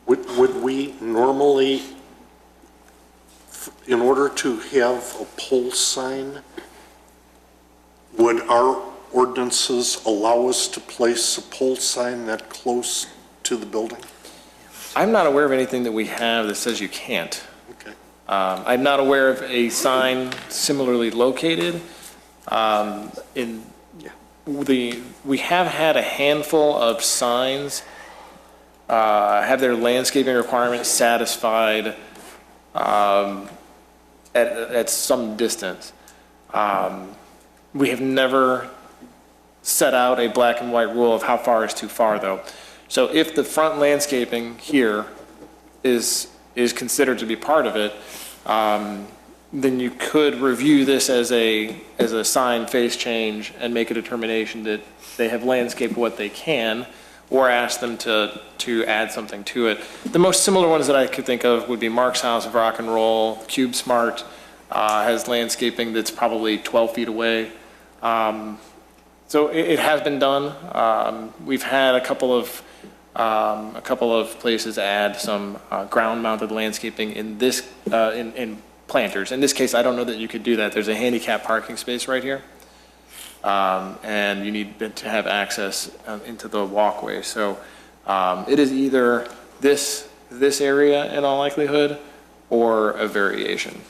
would we normally, in order to have a pole sign, would our ordinances allow us to place a pole sign that close to the building? I'm not aware of anything that we have that says you can't. Okay. I'm not aware of a sign similarly located. We have had a handful of signs have their landscaping requirements satisfied at some distance. We have never set out a black and white rule of how far is too far, though. So if the front landscaping here is considered to be part of it, then you could review this as a sign face change and make a determination that they have landscaped what they can, or ask them to add something to it. The most similar ones that I could think of would be Mark's House of Rock and Roll. Cube Smart has landscaping that's probably 12 feet away. So it has been done. We've had a couple of places add some ground-mounted landscaping in this in planters. In this case, I don't know that you could do that. There's a handicap parking space right here, and you need to have access into the walkway. So it is either this area in all likelihood, or a variation.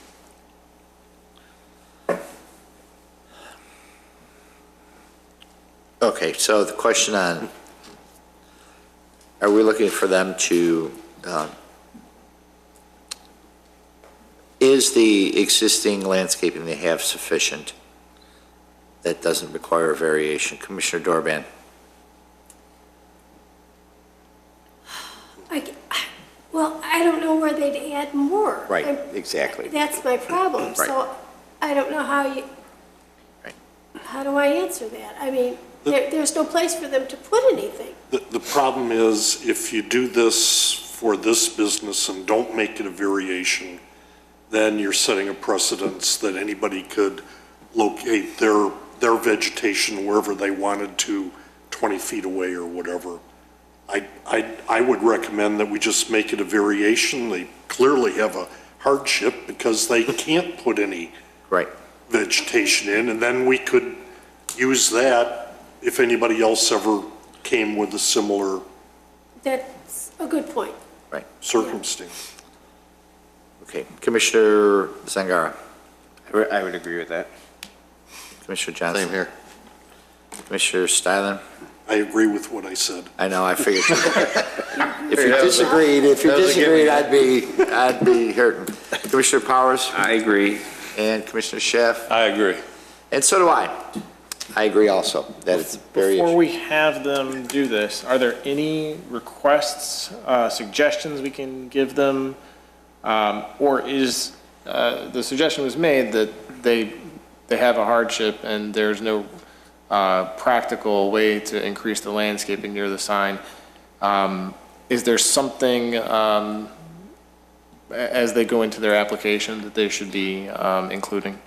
Okay, so the question on, are we looking for them to, is the existing landscaping they have sufficient? That doesn't require a variation. Commissioner Dorban? Well, I don't know where they'd add more. Right, exactly. That's my problem. Right. So I don't know how Right. how do I answer that? I mean, there's no place for them to put anything. The problem is, if you do this for this business and don't make it a variation, then you're setting a precedence that anybody could locate their vegetation wherever they wanted to, 20 feet away or whatever. I would recommend that we just make it a variation. They clearly have a hardship because they can't put any Right. vegetation in, and then we could use that if anybody else ever came with a similar That's a good point. circumstance. Okay, Commissioner Zangara. I would agree with that. Commissioner Johnson. Same here. Commissioner Stylen. I agree with what I said. I know, I figured. If you disagreed, I'd be hurting. Commissioner Powers I agree. and Commissioner Schaaf, I agree. and so do I. I agree also, that it's very. Before we have them do this, are there any requests, suggestions we can give them? Or is, the suggestion was made that they have a hardship and there's no practical way to increase the landscaping near the sign? Is there something, as they go into their application, that they should be including?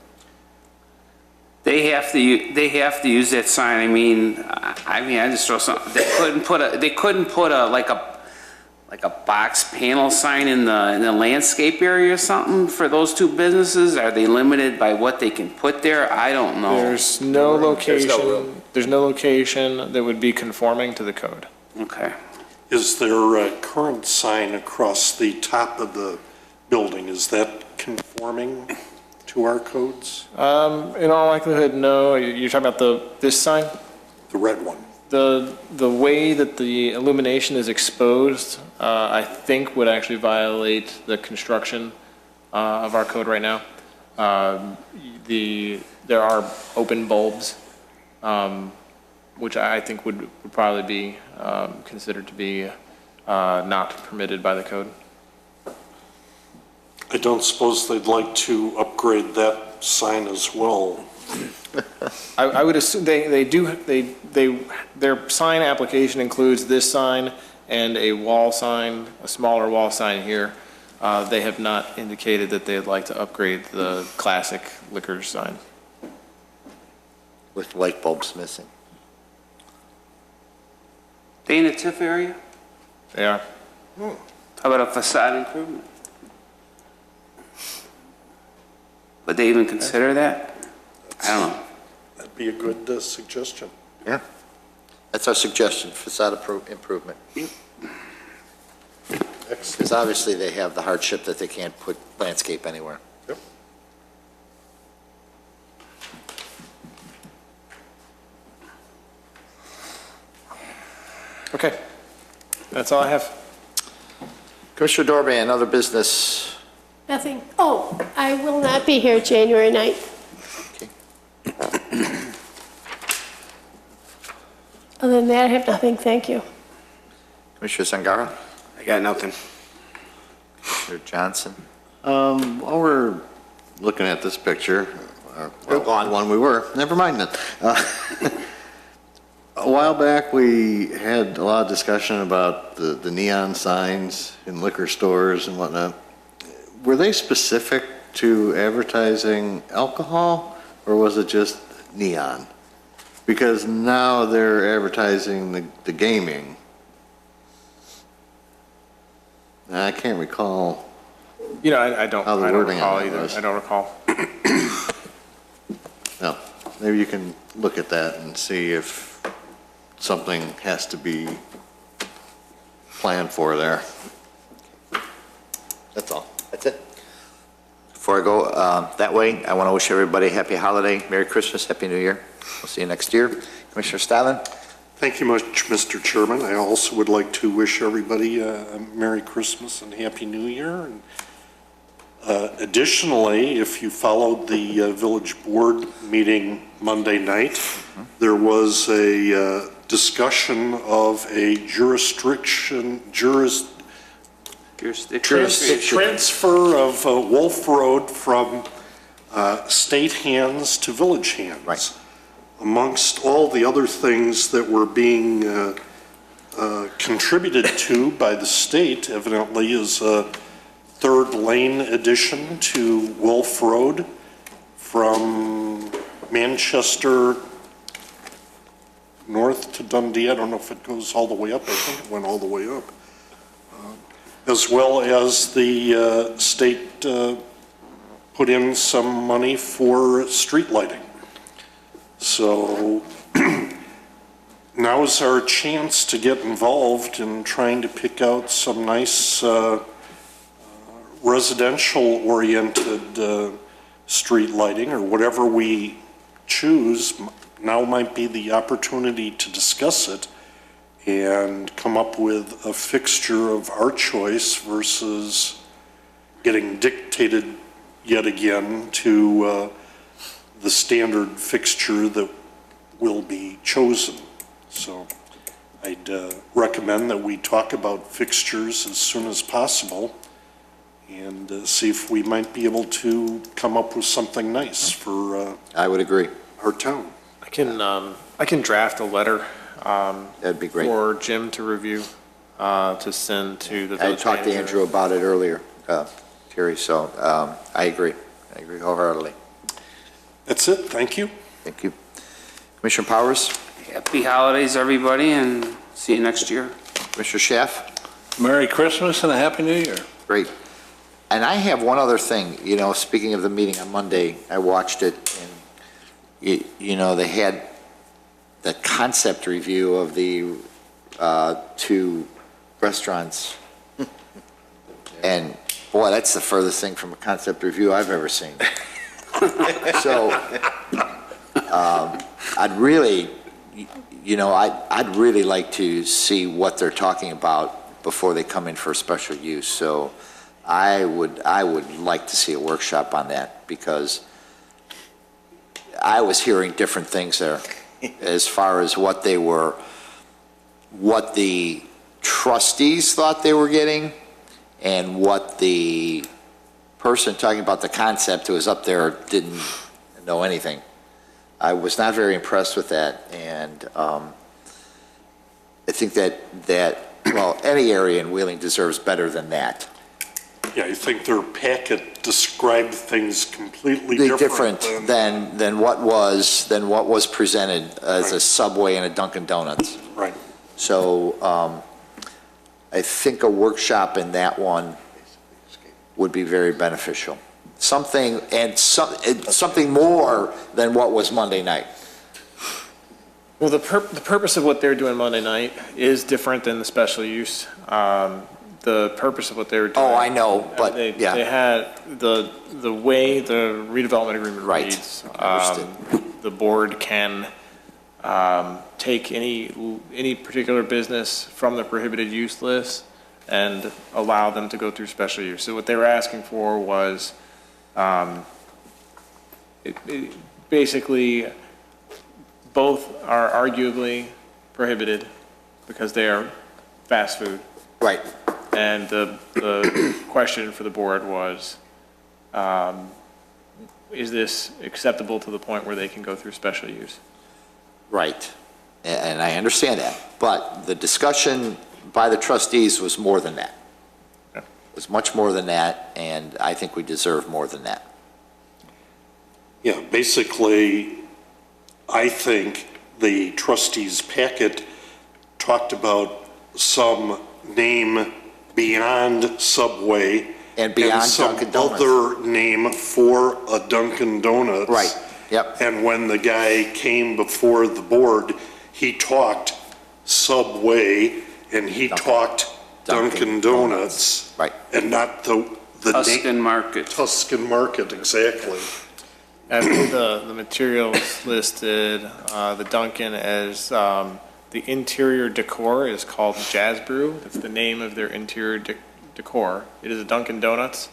They have to use that sign. I mean, I just throw some, they couldn't put a, like a box panel sign in the landscape area or something for those two businesses? Are they limited by what they can put there? I don't know. There's no location that would be conforming to the code. Okay. Is there a current sign across the top of the building? Is that conforming to our codes? In all likelihood, no. You're talking about this sign? The red one? The way that the illumination is exposed, I think would actually violate the construction of our code right now. There are open bulbs, which I think would probably be considered to be not permitted by the code. I don't suppose they'd like to upgrade that sign as well. I would assume their sign application includes this sign and a wall sign, a smaller wall sign here. They have not indicated that they'd like to upgrade the classic liquor sign. With light bulbs missing. They in the TIF area? They are. How about a facade improvement? Would they even consider that? I don't know. That'd be a good suggestion. Yeah. That's our suggestion, facade improvement. Because obviously they have the hardship that they can't put landscape anywhere. Yep. Okay. That's all I have. Commissioner Dorban, other business. Nothing. Oh, I will not be here January 9th. Other than that, I have nothing. Thank you. Commissioner Zangara? I got nothing. Commissioner Johnson? While we're looking at this picture, Go on. the one we were, never mind then. A while back, we had a lot of discussion about the neon signs in liquor stores and whatnot. Were they specific to advertising alcohol, or was it just neon? Because now they're advertising the gaming. And I can't recall. You know, I don't How the wording recall on that either. was. I don't recall. No, maybe you can look at that and see if something has to be planned for there. That's all. That's it. Before I go that way, I want to wish everybody a happy holiday, Merry Christmas, Happy New Year. We'll see you next year. Commissioner Stylen? Thank you much, Mr. Chairman. I also would like to wish everybody a Merry Christmas and Happy New Year. And additionally, if you followed the village board meeting Monday night, there was a discussion of a transfer of Wolf Road from state hands to village hands. Right. Amongst all the other things that were being contributed to by the state, evidently, is a third lane addition to Wolf Road from Manchester north to Dundee. I don't know if it goes all the way up. I think it went all the way up. as well as the state put in some money for street lighting. So now is our chance to get involved in trying to pick out some nice residential-oriented street lighting, or whatever we choose. Now might be the opportunity to discuss it and come up with a fixture of our choice versus getting dictated yet again to the standard fixture that will be chosen. So I'd recommend that we talk about fixtures as soon as possible and see if we might be able to come up with something nice for I would agree. our town. I can draft a letter That'd be great. for Jim to review, to send to the I village talked to manager. Andrew about it earlier, Terry, so I agree. I agree wholeheartedly. That's it, thank you. Thank you. Commissioner Powers, Happy holidays, everybody, and see you next year. Commissioner Schaaf? Merry Christmas and a Happy New Year. Great. And I have one other thing, speaking of the meeting on Monday, I watched it, and, they had the concept review of the two restaurants. And, boy, that's the furthest thing from a concept review I've ever seen. So, I'd really like to see what they're talking about before they come in for special use. So I would like to see a workshop on that, because I was hearing different things there as far as what the trustees thought they were getting and what the person talking about the concept who was up there didn't know anything. I was not very impressed with that, and I think that any area in Wheeling deserves better than that. Yeah, I think their packet described things completely Different than what was presented as a Subway and a Dunkin' Donuts. Right. So I think a workshop in that one would be very beneficial. Something more than what was Monday night. Well, the purpose of what they're doing Monday night is different than the special use. The purpose of what they were doing. Oh, I know, but They yeah. had the way the redevelopment agreement Right. reads. Understood. The board can take any particular business from the prohibited use list and allow them to go through special use. So what they were asking for was, basically, both are arguably prohibited because they are fast food. Right. And the question for the board was, is this acceptable to the point where they can go through special use? Right. And I understand that. But the discussion by the trustees was more than that. Yeah. It was much more than that, and I think we deserve more than that. Yeah, basically, I think the trustees' packet talked about some name beyond Subway. And beyond Dunkin' Donuts. some other name for a Dunkin' Donuts. Right, yep. And when the guy came before the board, he talked Subway and he talked Dunkin' Donuts. Right. And not the Tuscan Market. Tuscan Market, exactly. As the materials listed, the Dunkin' as the interior decor is called Jazz Brew. That's the name of their interior decor. It is a Dunkin' Donuts,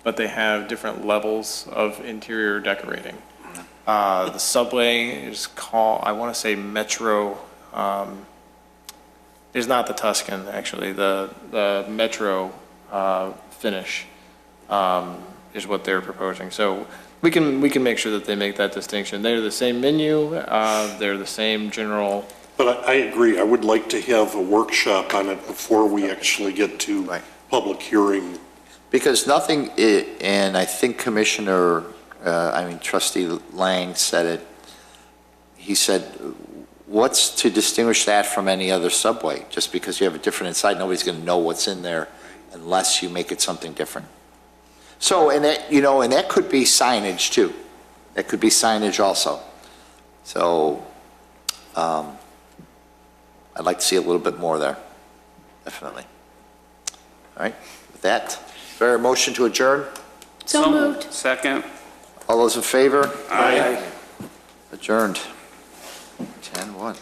but they have different levels of interior decorating. The Subway is called, I want to say Metro. It's not the Tuscan, actually. The Metro finish is what they're proposing. So we can make sure that they make that distinction. They're the same menu. They're the same general. But I agree, I would like to have a workshop on it before we actually get to public hearing. Because nothing, and I think Trustee Lang said it, he said, what's to distinguish that from any other Subway? Just because you have a different inside, nobody's going to know what's in there unless you make it something different. So, and that, you know, and that could be signage too. That could be signage also. So, I'd like to see a little bit more there, definitely. All right, with that, is there a motion to adjourn? So moved. Second. All those in favor? Aye. Adjourned. 10-1.